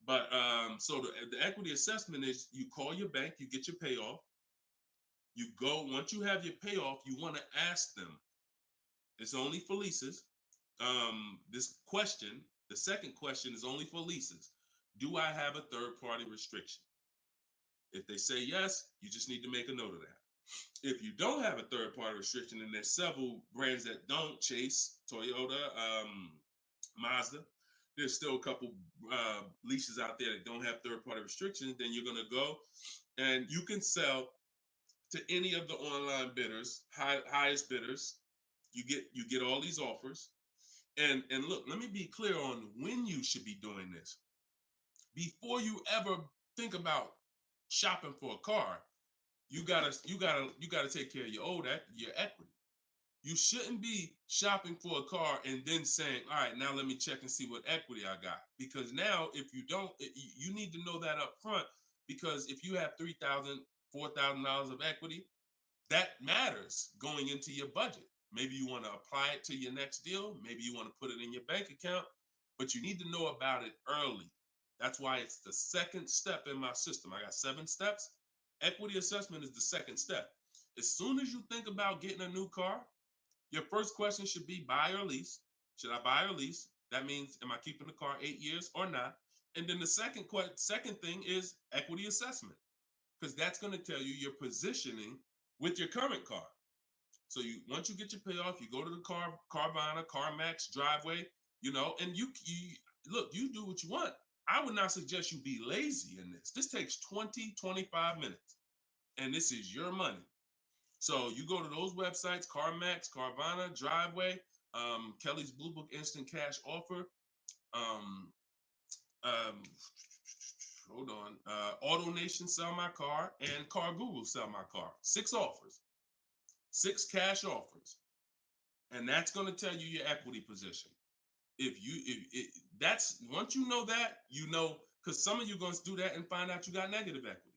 But so the equity assessment is you call your bank, you get your payoff. You go, once you have your payoff, you want to ask them. It's only for leases. This question, the second question, is only for leases. Do I have a third-party restriction? If they say yes, you just need to make a note of that. If you don't have a third-party restriction, and there's several brands that don't, Chase, Toyota, Mazda, there's still a couple leases out there that don't have third-party restrictions, then you're going to go and you can sell to any of the online bidders, highest bidders. You get all these offers. And look, let me be clear on when you should be doing this. Before you ever think about shopping for a car, you gotta take care of your equity. You shouldn't be shopping for a car and then saying, all right, now let me check and see what equity I got. Because now if you don't, you need to know that up front, because if you have $3,000, $4,000 of equity, that matters going into your budget. Maybe you want to apply it to your next deal. Maybe you want to put it in your bank account, but you need to know about it early. That's why it's the second step in my system. I got 7 steps. Equity assessment is the second step. As soon as you think about getting a new car, your first question should be buy or lease. Should I buy or lease? That means, am I keeping the car 8 years or not? And then the second thing is equity assessment, because that's going to tell you your positioning with your current car. So once you get your payoff, you go to the Carvana, CarMax, Driveway, and you look, you do what you want. I would not suggest you be lazy in this. This takes 20, 25 minutes, and this is your money. So you go to those websites, CarMax, Carvana, Driveway, Kelly's Blue Book Instant Cash Offer, hold on, Auto Nation Sell My Car, and Car Google Sell My Car. 6 offers, 6 cash offers, and that's going to tell you your equity position. That's once you know that, because some of you are going to do that and find out you got negative equity.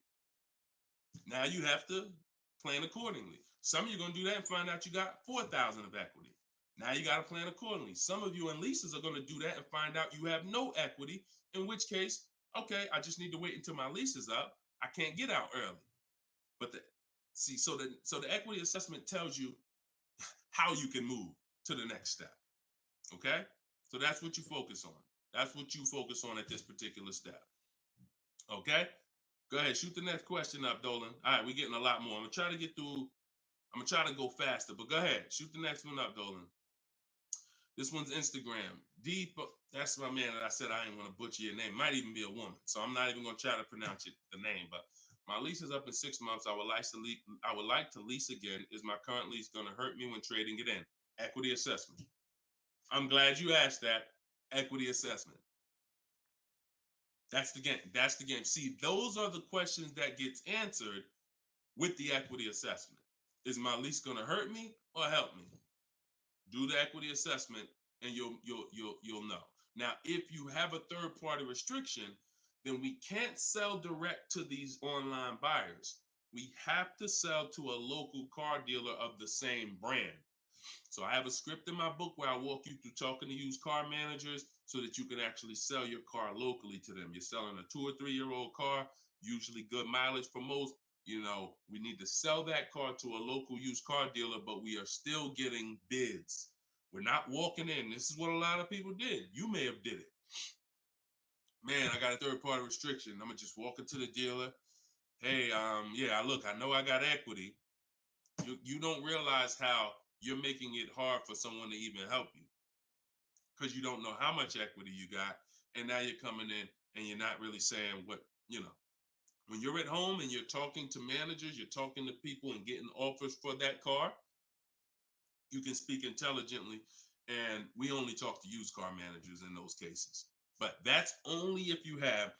Now you have to plan accordingly. Some of you are going to do that and find out you got 4,000 of equity. Now you got to plan accordingly. Some of you in leases are going to do that and find out you have no equity, in which case, okay, I just need to wait until my lease is up. I can't get out early. But so the equity assessment tells you how you can move to the next step. Okay? So that's what you focus on. That's what you focus on at this particular step. Okay? Go ahead, shoot the next question up, Dolan. All right, we're getting a lot more. I'm gonna try to go faster, but go ahead, shoot the next one up, Dolan. This one's Instagram. That's my man that I said I ain't want to butcher your name. Might even be a woman, so I'm not even gonna try to pronounce the name. But my lease is up in 6 months. I would like to lease again. Is my current lease gonna hurt me when trading it in? Equity assessment. I'm glad you asked that. Equity assessment. That's the game. That's the game. See, those are the questions that gets answered with the equity assessment. Is my lease going to hurt me or help me? Do the equity assessment, and you'll know. Now, if you have a third-party restriction, then we can't sell direct to these online buyers. We have to sell to a local car dealer of the same brand. So I have a script in my book where I walk you through talking to used car managers so that you can actually sell your car locally to them. You're selling a 2 or 3 year old car, usually good mileage for most. We need to sell that car to a local used car dealer, but we are still getting bids. We're not walking in. This is what a lot of people did. You may have did it. Man, I got a third party restriction. I'm gonna just walk into the dealer. Hey, yeah, look, I know I got equity. You don't realize how you're making it hard for someone to even help you because you don't know how much equity you got, and now you're coming in and you're not really saying what you know. When you're at home and you're talking to managers, you're talking to people and getting offers for that car, you can speak intelligently. And we only talk to used car managers in those cases. But that's only if you have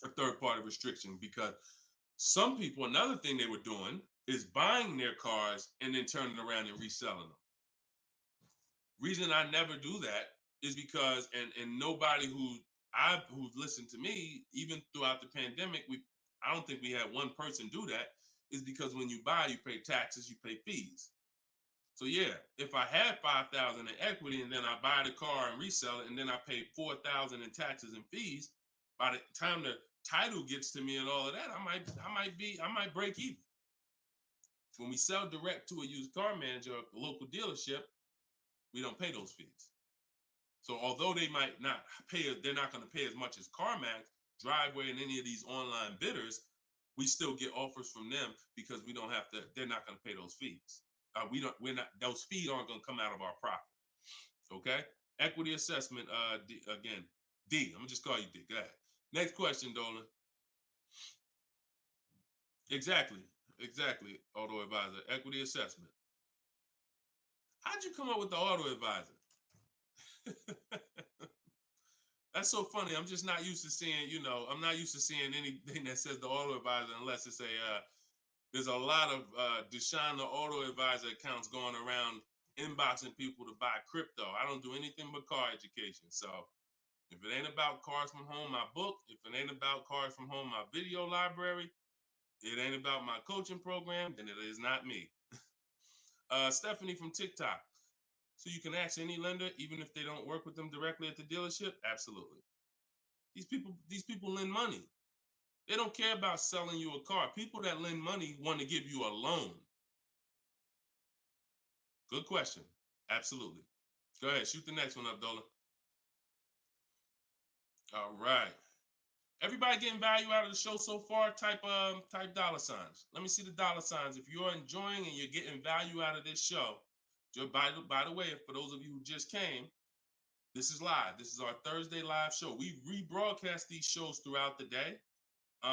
a third party restriction, because some people, another thing they were doing is buying their cars and then turning around and reselling them. Reason I never do that is because, and nobody who's listened to me, even throughout the pandemic, I don't think we had one person do that, is because when you buy, you pay taxes, you pay fees. So yeah, if I had 5,000 in equity and then I buy the car and resell it and then I pay 4,000 in taxes and fees, by the time the title gets to me and all of that, I might break even. When we sell direct to a used car manager, a local dealership, we don't pay those fees. So although they might not pay, they're not going to pay as much as CarMax, Driveway, and any of these online bidders, we still get offers from them because we don't have to. They're not going to pay those fees. We're not. Those fees aren't going to come out of our profit. Okay. Equity assessment. Again, D. I'm gonna just call you D. Go ahead. Next question, Dolan. Exactly. Exactly. Auto advisor. Equity assessment. How'd you come up with the auto advisor? That's so funny. I'm just not used to seeing, I'm not used to seeing anything that says the auto advisor unless it's there's a lot of Deshone the Auto Advisor accounts going around inboxing people to buy crypto. I don't do anything but car education. So if it ain't about cars from home, my book, if it ain't about cars from home, my video library, it ain't about my coaching program, then it is not me. Stephanie from TikTok. So you can ask any lender, even if they don't work with them directly at the dealership? Absolutely. These people lend money. They don't care about selling you a car. People that lend money want to give you a loan. Good question. Absolutely. Go ahead. Shoot the next one up, Dola. All right. Everybody getting value out of the show so far? Type dollar signs. Let me see the dollar signs. If you're enjoying and you're getting value out of this show, just by the way, for those of you who just came, this is live. This is our Thursday live show. We rebroadcast these shows throughout the day,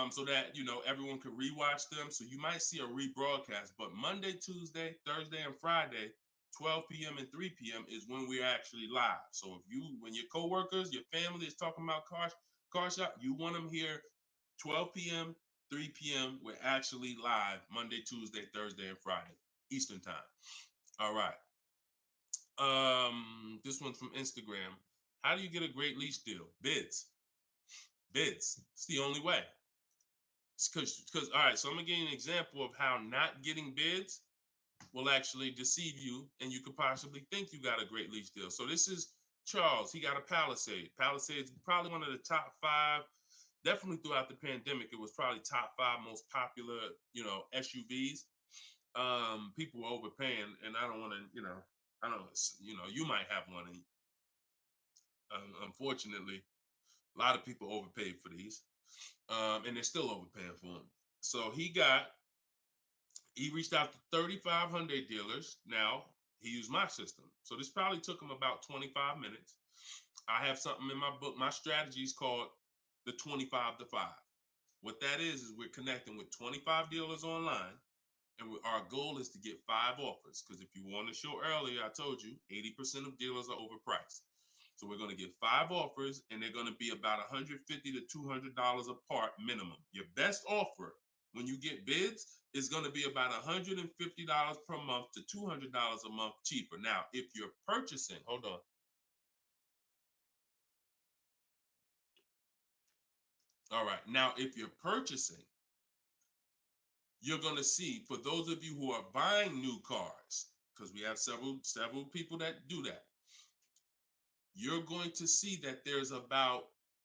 so that everyone can rewatch them. So you might see a rebroadcast, but Monday, Tuesday, Thursday, and Friday, 12 p.m. and 3 p.m. is when we're actually live. So when your coworkers, your family is talking about car shop, you want them here 12 p.m., 3 p.m. We're actually live Monday, Tuesday, Thursday, and Friday, Eastern time. All right. This one's from Instagram. How do you get a great lease deal? Bids. It's the only way. Because all right, so I'm gonna give you an example of how not getting bids will actually deceive you, and you could possibly think you got a great lease deal. So this is Charles. He got a Palisade. Palisade's probably one of the top 5. Definitely throughout the pandemic, it was probably top 5 most popular, SUVs. People were overpaying, and I don't want to, I don't, you might have one, and unfortunately, a lot of people overpaid for these, and they're still overpaying for them. So he reached out to 3,500 dealers. Now he used my system. So this probably took him about 25 minutes. I have something in my book. My strategy is called the 25 to 5. What that is we're connecting with 25 dealers online. And our goal is to get 5 offers. Because if you want to show earlier, I told you 80% of dealers are overpriced. So we're going to get 5 offers, and they're going to be about $150 to $200 apart minimum. Your best offer when you get bids is going to be about $150 per month to $200 a month cheaper. Now, if you're purchasing, hold on. All right. Now, if you're purchasing, you're going to see, for those of you who are buying new cars, because we have several people that do that, you're going to see that there's about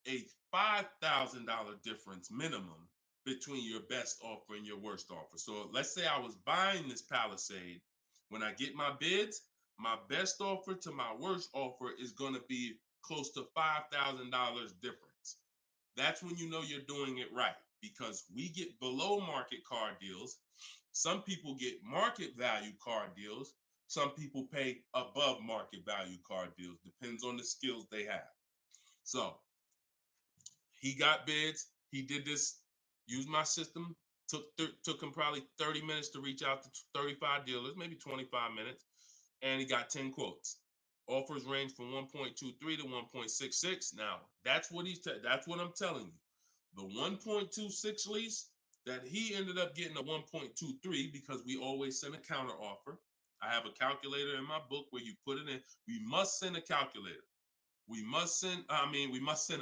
a $5,000 difference minimum between your best offer and your worst offer. So let's say I was buying this Palisade. When I get my bids, my best offer to my worst offer is going to be close to $5,000 difference. That's when you know you're doing it right. because we get below market car deals. Some people get market value car deals. Some people pay above market value car deals. Depends on the skills they have. So he got bids. He did this, used my system. Took him probably 30 minutes to reach out to 35 dealers, maybe 25 minutes. And he got 10 quotes. Offers range from 1.23 to 1.66. Now, that's what that's what I'm telling you. The 1.26 lease that he ended up getting a 1.23 because we always send a counter offer. I have a calculator in my book where you put it in. We must send a calculator. We must send a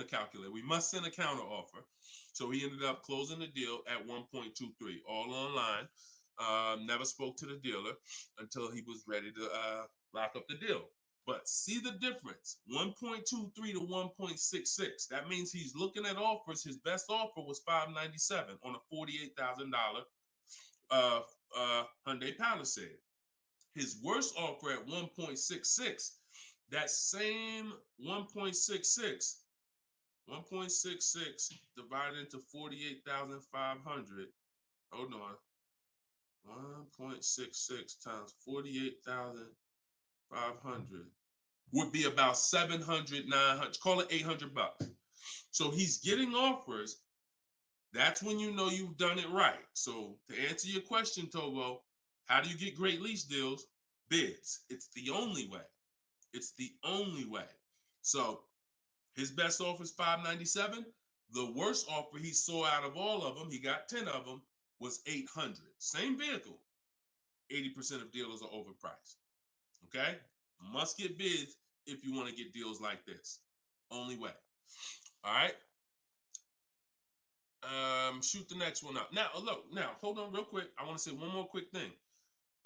calculator. We must send a counter offer. So he ended up closing the deal at 1.23, all online. Never spoke to the dealer until he was ready to lock up the deal. But see the difference, 1.23 to 1.66. That means he's looking at offers. His best offer was $597 on a $48,000 Hyundai Palisade. His worst offer at 1.66, that same 1.66 divided into 48,500. Hold on. 1.66 times 48,500 would be about 700, 900, call it $800. So he's getting offers. That's when you know you've done it right. So to answer your question, Tobo, how do you get great lease deals? Bids. It's the only way. It's the only way. So his best offer is $597. The worst offer he saw out of all of them, he got 10 of them, was $800. Same vehicle. 80% of dealers are overpriced. Okay? Must get bids if you want to get deals like this. Only way. All right? Shoot the next one up. Now, look, hold on real quick. I want to say one more quick thing.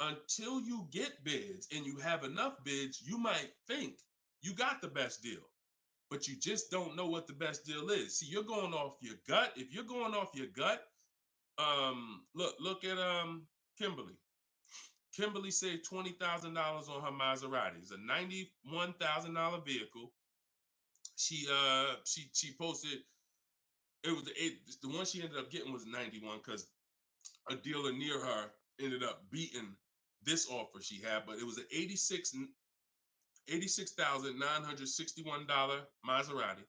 Until you get bids and you have enough bids, you might think you got the best deal, but you just don't know what the best deal is. See, you're going off your gut. If you're going off your gut, look at Kimberly. Kimberly saved $20,000 on her Maserati. It's a $91,000 vehicle. She posted, it was the one she ended up getting was 91 because a dealer near her ended up beating this offer she had, but it was an $86,961 Maserati.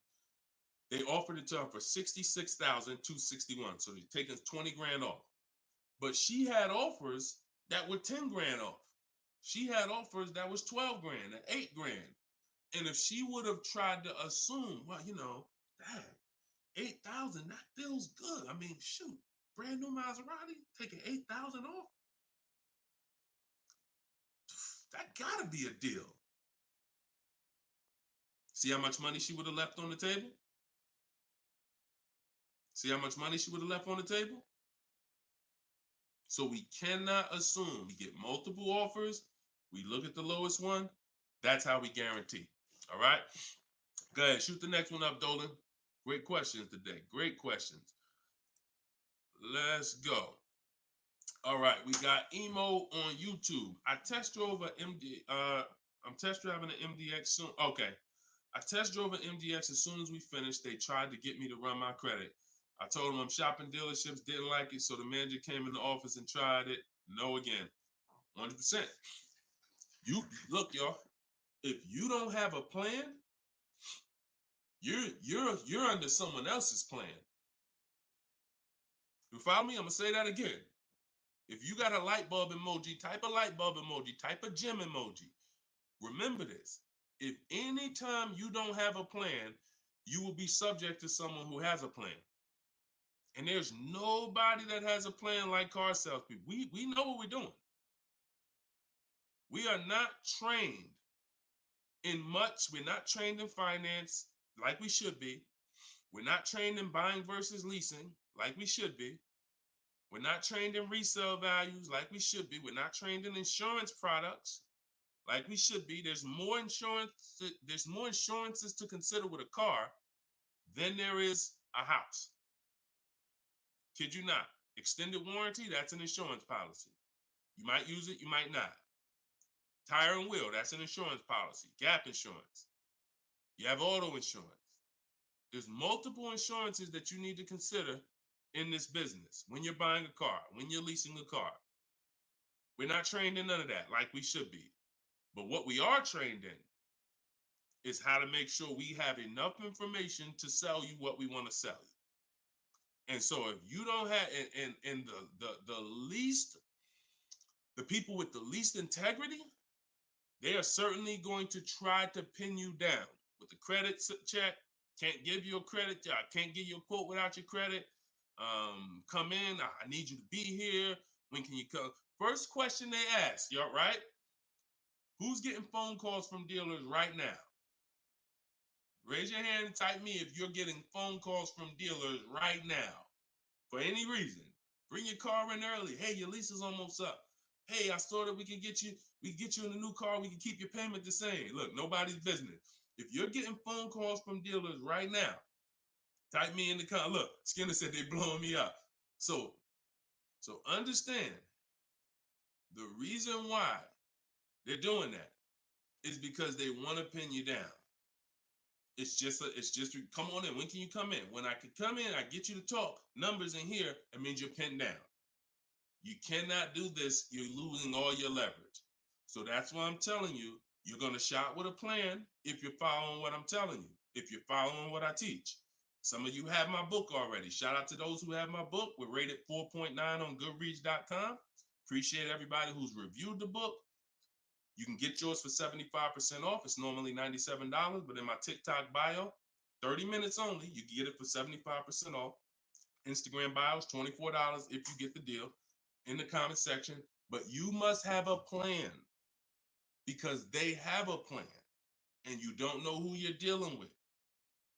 They offered it to her for $66,261. So they're taking 20 grand off. But she had offers that were 10 grand off. She had offers that was 12 grand and 8 grand. And if she would have tried to assume, well, dang, 8,000, that feels good. I mean, shoot, brand new Maserati, taking 8,000 off. That gotta be a deal. See how much money she would have left on the table? See how much money she would have left on the table? So we cannot assume. We get multiple offers. We look at the lowest one. That's how we guarantee. All right? Go ahead. Shoot the next one up, Dolan. Great questions today. Great questions. Let's go. All right. We emo on YouTube. I test drove an MD. I'm test driving an MDX soon. Okay. I test drove an MDX as soon as we finished. They tried to get me to run my credit. I told them I'm shopping dealerships, didn't like it, so the manager came in the office and tried it. No again. 100%. You look, y'all. If you don't have a plan, you're under someone else's plan. You follow me? I'm gonna say that again. If you got a light bulb emoji, type a light bulb emoji, type a gem emoji. Remember this. If anytime you don't have a plan, you will be subject to someone who has a plan. And there's nobody that has a plan like car salespeople. We know what we're doing. We are not trained in much. We're not trained in finance like we should be. We're not trained in buying versus leasing like we should be. We're not trained in resale values like we should be. We're not trained in insurance products like we should be. There's more insurances to consider with a car than there is a house. Kid you not. Extended warranty, that's an insurance policy. You might use it, you might not. Tire and wheel, that's an insurance policy. Gap insurance. You have auto insurance. There's multiple insurances that you need to consider in this business, when you're buying a car, when you're leasing a car. We're not trained in none of that like we should be. But what we are trained in is how to make sure we have enough information to sell you what we want to sell you. And so if you don't have, and the people with the least integrity, they are certainly going to try to pin you down with the credit check. Can't give you a credit. I can't give you a quote without your credit. Come in. I need you to be here. When can you come? First question they ask, you all right? Who's getting phone calls from dealers right now? Raise your hand and type me if you're getting phone calls from dealers right now for any reason. Bring your car in early. Hey, your lease is almost up. Hey, I saw that we can get you in a new car. We can keep your payment the same. Look, nobody's business. If you're getting phone calls from dealers right now, type me in the comment. Look, Skinner said they're blowing me up. So understand the reason why they're doing that is because they want to pin you down. It's just come on in. When can you come in? When I can come in, I get you to talk. Numbers in here, it means you're pinned down. You cannot do this. You're losing all your leverage. So that's why I'm telling you, you're going to shop with a plan if you're following what I'm telling you, if you're following what I teach. Some of you have my book already. Shout out to those who have my book. We're rated 4.9 on Goodreads.com. Appreciate everybody who's reviewed the book. You can get yours for 75% off. It's normally $97, but in my TikTok bio, 30 minutes only, you can get it for 75% off. Instagram bio is $24 if you get the deal in the comment section. But you must have a plan because they have a plan and you don't know who you're dealing with.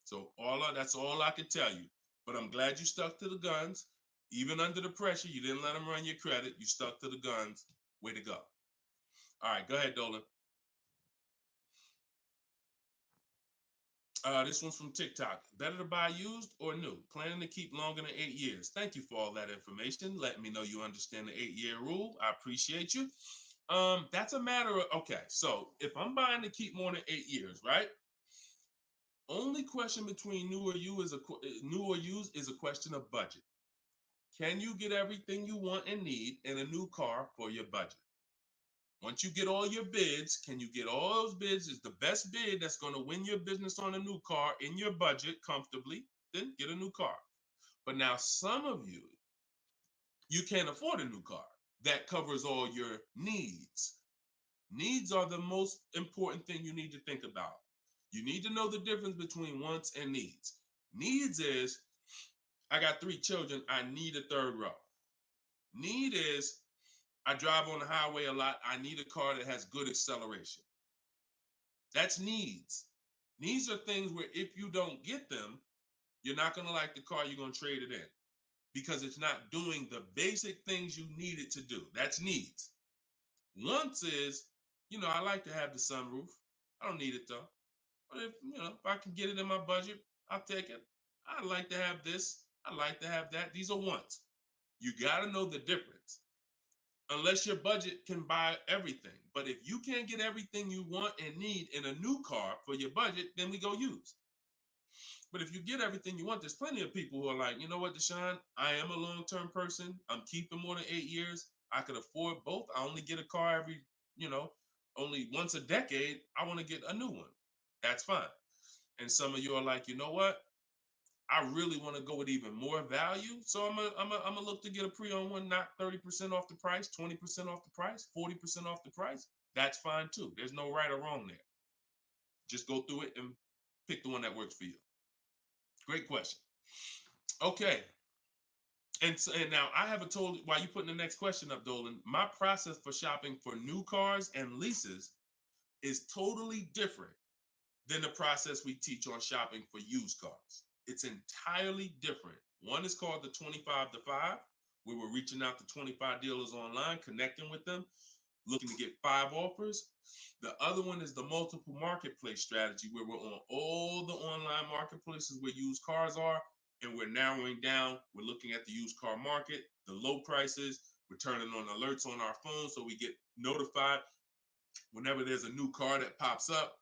So that's all I can tell you. But I'm glad you stuck to the guns. Even under the pressure, you didn't let them run your credit. You stuck to the guns. Way to go. All right, go ahead, Dolan. This one's from TikTok. Better to buy used or new? Planning to keep longer than 8 years. Thank you for all that information. Let me know you understand the 8-year rule. I appreciate you. That's a matter of, okay, so if I'm buying to keep more than 8 years, right? Only question between new or used is a question of budget. Can you get everything you want and need in a new car for your budget? Once you get all your bids, can you get all those bids? Is the best bid that's going to win your business on a new car in your budget comfortably, then get a new car. But now some of you can't afford a new car that covers all your needs. Needs are the most important thing you need to think about. You need to know the difference between wants and needs. Needs is, I got 3 children, I need a third row. Need is, I drive on the highway a lot. I need a car that has good acceleration. That's needs. Needs are things where if you don't get them, you're not going to like the car, you're going to trade it in because it's not doing the basic things you need it to do. That's needs. Wants is, I like to have the sunroof. I don't need it though. But if I can get it in my budget, I'll take it. I'd like to have this. I'd like to have that. These are wants. You got to know the difference. Unless your budget can buy everything. But if you can't get everything you want and need in a new car for your budget, then we go used. But if you get everything you want, there's plenty of people who are like, you know what, Deshone, I am a long-term person. I'm keeping more than 8 years. I could afford both. I only get a car every, only once a decade. I want to get a new one. That's fine. And some of you are like, you know what? I really want to go with even more value. So I'm gonna look to get a pre-owned one, not 30% off the price, 20% off the price, 40% off the price. That's fine too. There's no right or wrong there. Just go through it and pick the one that works for you. Great question. Okay. And now I haven't told, while you putting the next question up, Dolan, my process for shopping for new cars and leases is totally different than the process we teach on shopping for used cars. It's entirely different. One is called the 25 to 5, where we're reaching out to 25 dealers online, connecting with them, looking to get 5 offers. The other one is the multiple marketplace strategy, where we're on all the online marketplaces where used cars are, and we're narrowing down. We're looking at the used car market, the low prices. We're turning on alerts on our phone so we get notified whenever there's a new car that pops up.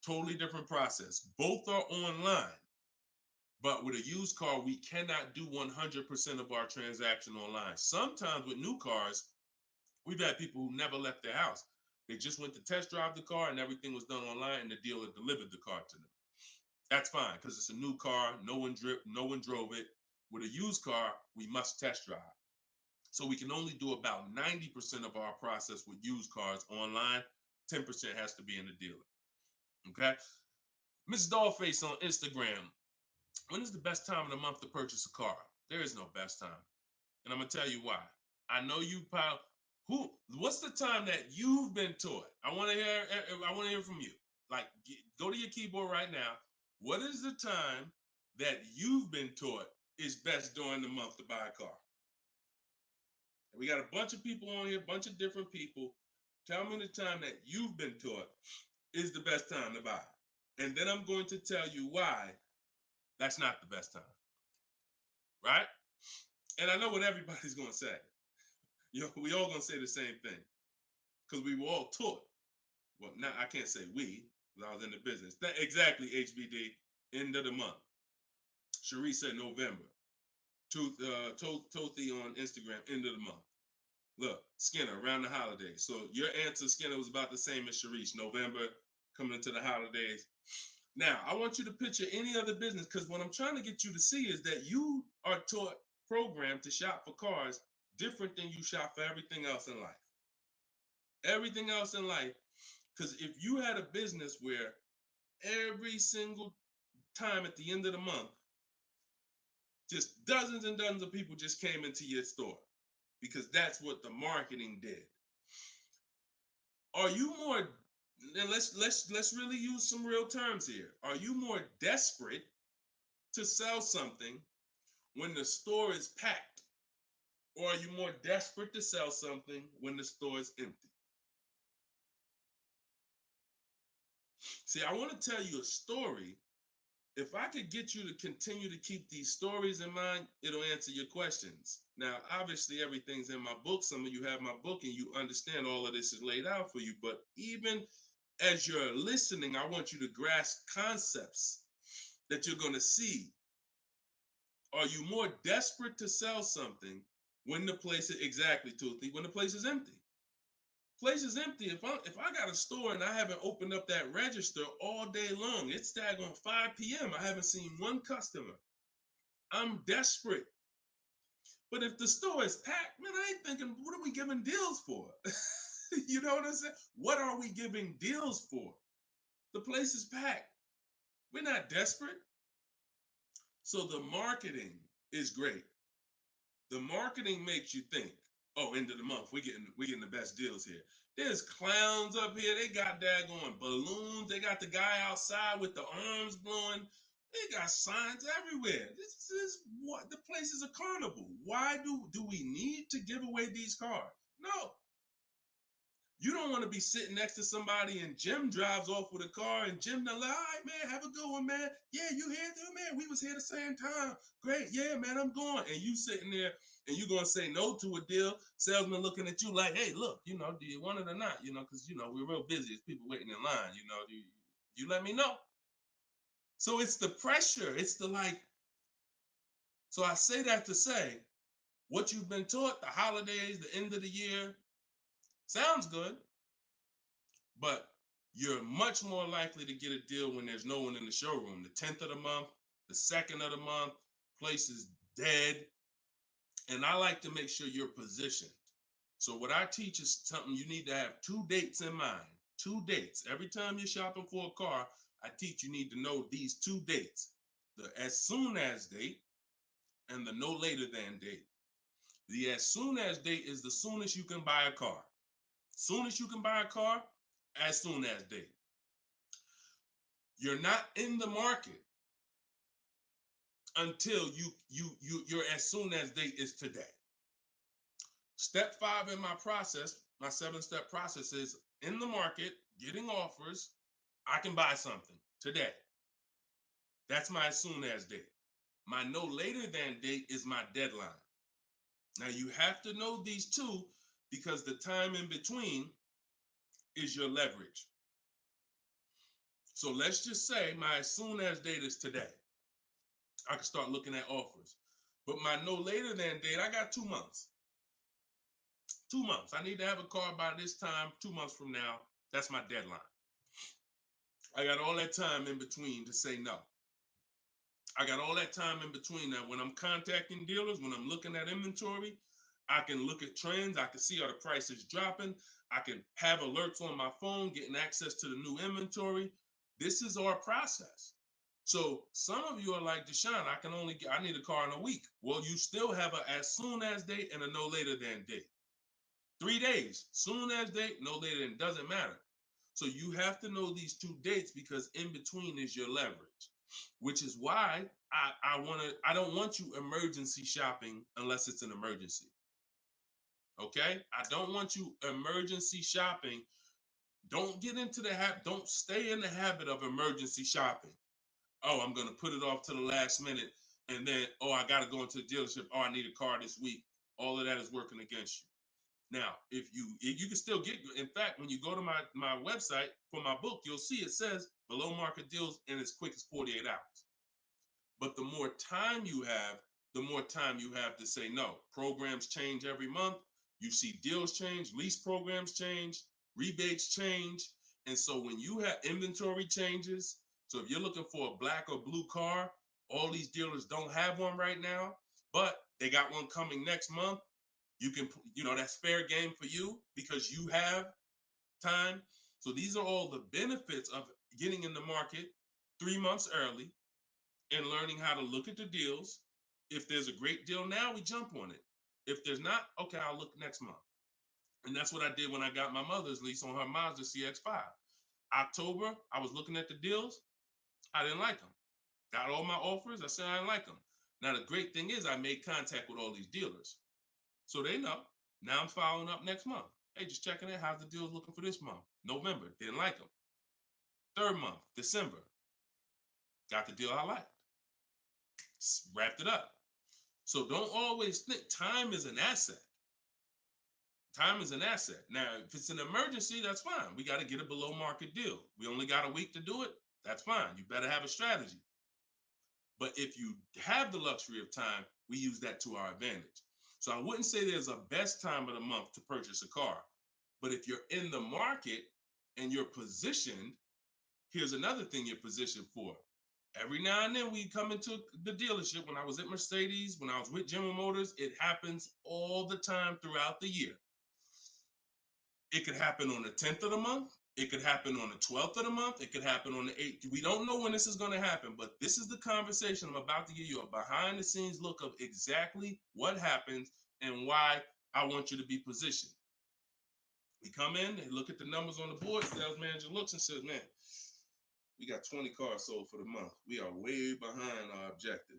Totally different process. Both are online. But with a used car, we cannot do 100% of our transaction online. Sometimes with new cars, we've had people who never left their house. They just went to test drive the car and everything was done online and the dealer delivered the car to them. That's fine because it's a new car. No one drove it. With a used car, we must test drive. So we can only do about 90% of our process with used cars online. 10% has to be in the dealer. Okay. Miss Dollface on Instagram. When is the best time of the month to purchase a car? There is no best time. And I'm gonna tell you why. I know you pile. What's the time that you've been taught? I want to hear from you. Like, go to your keyboard right now. What is the time that you've been taught is best during the month to buy a car? And we got a bunch of people on here, a bunch of different people. Tell me the time that you've been taught is the best time to buy. And then I'm going to tell you why that's not the best time. Right? And I know what everybody's going to say. We all going to say the same thing because we were all taught. Well, now I can't say we, because I was in the business. Exactly, HBD, end of the month. Cherie said November. Tothy on Instagram, end of the month. Look, Skinner, around the holidays. So your answer, Skinner, was about the same as Sharice. November, coming into the holidays. Now, I want you to picture any other business because what I'm trying to get you to see is that you are taught, programmed to shop for cars different than you shop for everything else in life. Everything else in life, because if you had a business where every single time at the end of the month, just dozens and dozens of people just came into your store because that's what the marketing did. Are you more, and let's really use some real terms here. Are you more desperate to sell something when the store is packed? Or are you more desperate to sell something when the store is empty? See, I want to tell you a story. If I could get you to continue to keep these stories in mind, it'll answer your questions. Now, obviously, everything's in my book. Some of you have my book and you understand all of this is laid out for you. But even as you're listening, I want you to grasp concepts that you're going to see. Are you more desperate to sell something when the place is, exactly, Toothy, when the place is empty? Place is empty. If I got a store and I haven't opened up that register all day long, it's daggone 5 p.m. I haven't seen one customer. I'm desperate. But if the store is packed, man, I ain't thinking, what are we giving deals for? You know what I'm saying? What are we giving deals for? The place is packed. We're not desperate. So the marketing is great. The marketing makes you think, oh, end of the month, we're getting the best deals here. There's clowns up here. They got daggone balloons. They got the guy outside with the arms blowing. They got signs everywhere. This is what the place is a carnival. Why do we need to give away these cars? No. You don't want to be sitting next to somebody and Jim drives off with a car and Jim done like, all right, man, have a good one, man. Yeah, you here too, man. We was here the same time. Great. Yeah, man, I'm going. And you sitting there and you going to say no to a deal. Salesman looking at you like, hey, look, do you want it or not? Because, we're real busy. There's people waiting in line. Do you let me know? So it's the pressure. It's the like. So I say that to say what you've been taught, the holidays, the end of the year, sounds good. But you're much more likely to get a deal when there's no one in the showroom. The 10th of the month, the 2nd of the month, place is dead. And I like to make sure you're positioned. So what I teach is something you need to have 2 dates in mind. 2 dates. Every time you're shopping for a car, I teach you need to know these 2 dates. The as soon as date and the no later than date. The as soon as date is the soonest you can buy a car. Soonest you can buy a car, as soon as date. You're not in the market until your as soon as date is today. Step 5 in my process, my 7-step process is in the market, getting offers. I can buy something today. That's my as soon as date. My no later than date is my deadline. Now you have to know these 2 because the time in between is your leverage. So let's just say my as soon as date is today. I can start looking at offers. But my no later than date, I got 2 months. 2 months. I need to have a car by this time, 2 months from now. That's my deadline. I got all that time in between to say no. I got all that time in between that when I'm contacting dealers, when I'm looking at inventory, I can look at trends. I can see are the prices dropping. I can have alerts on my phone, getting access to the new inventory. This is our process. So some of you are like, Deshone, I need a car in a week. Well, you still have a as soon as date and a no later than date. 3 days, soon as date, no later than, doesn't matter. So you have to know these 2 dates because in between is your leverage, which is why I don't want you emergency shopping unless it's an emergency. Okay? I don't want you emergency shopping. Don't get into the habit, don't stay in the habit of emergency shopping. Oh, I'm going to put it off to the last minute. And then, oh, I got to go into the dealership. Oh, I need a car this week. All of that is working against you. Now, if you can still get, in fact, when you go to my website for my book, you'll see it says below market deals in as quick as 48 hours. But the more time you have, the more time you have to say no. Programs change every month. You see deals change, lease programs change, rebates change. And so when you have inventory changes, so if you're looking for a black or blue car, all these dealers don't have one right now, but they got one coming next month. You can, that's fair game for you because you have time. So these are all the benefits of getting in the market 3 months early and learning how to look at the deals. If there's a great deal now, we jump on it. If there's not, okay, I'll look next month. And that's what I did when I got my mother's lease on her Mazda CX-5. October, I was looking at the deals. I didn't like them. Got all my offers. I said I didn't like them. Now, the great thing is I made contact with all these dealers. So they know. Now I'm following up next month. Hey, just checking in. How's the deals looking for this month? November, didn't like them. 3rd month, December, got the deal I liked. Wrapped it up. So don't always think time is an asset. Time is an asset. Now, if it's an emergency, that's fine. We got to get a below market deal. We only got a week to do it. That's fine. You better have a strategy. But if you have the luxury of time, we use that to our advantage. So I wouldn't say there's a best time of the month to purchase a car. But if you're in the market and you're positioned, here's another thing you're positioned for. Every now and then we come into the dealership. When I was at Mercedes, when I was with General Motors, it happens all the time throughout the year. It could happen on the 10th of the month. It could happen on the 12th of the month. It could happen on the 8th. We don't know when this is going to happen, but this is the conversation I'm about to give you a behind the scenes look of exactly what happens and why I want you to be positioned. We come in, they look at the numbers on the board. Sales manager looks and says, man, we got 20 cars sold for the month. We are way behind our objective.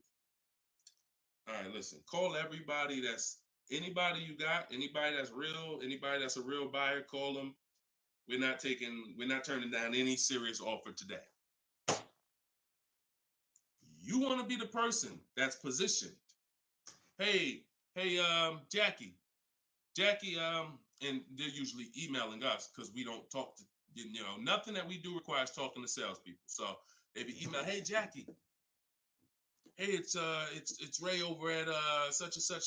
All right, listen, call everybody anybody you got, anybody that's real, anybody that's a real buyer, call them. We're not turning down any serious offer today. You want to be the person that's positioned. Hey, Jackie, and they're usually emailing us because we don't talk to, nothing that we do requires talking to salespeople. So if you email, hey, Jackie, hey, it's Ray over at such and such.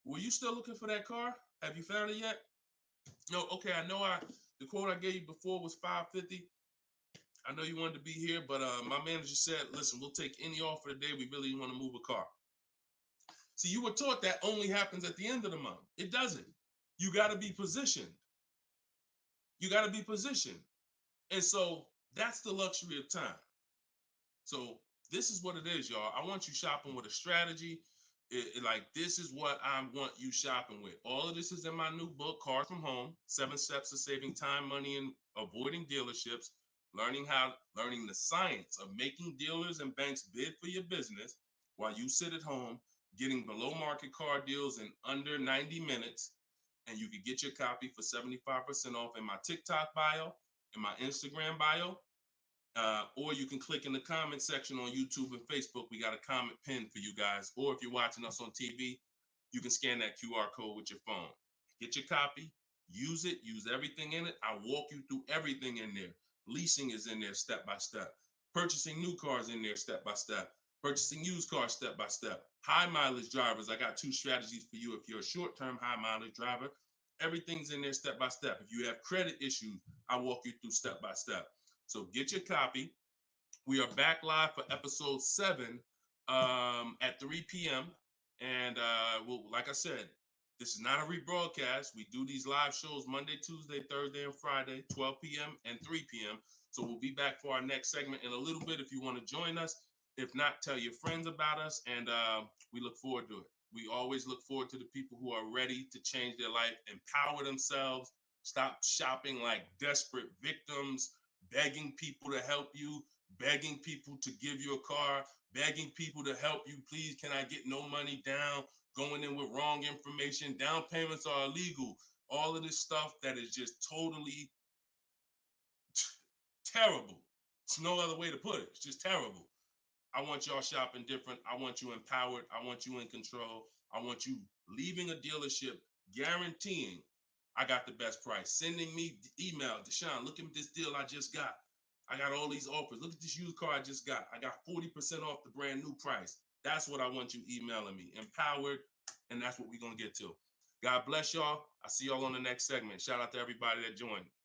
Were you still looking for that car? Have you found it yet? No, okay. I know the quote I gave you before was $550. I know you wanted to be here, but my manager said, listen, we'll take any offer today. We really want to move a car. See, you were taught that only happens at the end of the month. It doesn't. You got to be positioned. You got to be positioned. And so that's the luxury of time. So this is what it is, y'all. I want you shopping with a strategy. This is what I want you shopping with. All of this is in my new book, Cars from Home, 7 Steps to Saving Time, Money, and Avoiding Dealerships, learning the science of making dealers and banks bid for your business while you sit at home, getting below market car deals in under 90 minutes. And you can get your copy for 75% off in my TikTok bio, in my Instagram bio, or you can click in the comment section on YouTube and Facebook. We got a comment pinned for you guys. Or if you're watching us on TV, you can scan that QR code with your phone. Get your copy, use it, use everything in it. I walk you through everything in there. Leasing is in there step by step. Purchasing new cars in there step by step. Purchasing used cars step by step. High mileage drivers, I got 2 strategies for you. If you're a short-term high mileage driver, everything's in there step by step. If you have credit issues, I walk you through step by step. So get your copy. We are back live for episode 7 at 3 p.m. And like I said, this is not a rebroadcast. We do these live shows Monday, Tuesday, Thursday, and Friday, 12 p.m. and 3 p.m. So we'll be back for our next segment in a little bit if you want to join us. If not, tell your friends about us, and we look forward to it. We always look forward to the people who are ready to change their life, empower themselves, stop shopping like desperate victims, begging people to help you, begging people to give you a car, begging people to help you. Please, can I get no money down? Going in with wrong information. Down payments are illegal. All of this stuff that is just totally terrible. It's no other way to put it. It's just terrible. I want y'all shopping different. I want you empowered. I want you in control. I want you leaving a dealership guaranteeing I got the best price. Sending me email, Deshone, look at this deal I just got. I got all these offers. Look at this used car I just got. I got 40% off the brand new price. That's what I want you emailing me. Empowered, and that's what we're going to get to. God bless y'all. I'll see y'all on the next segment. Shout out to everybody that joined.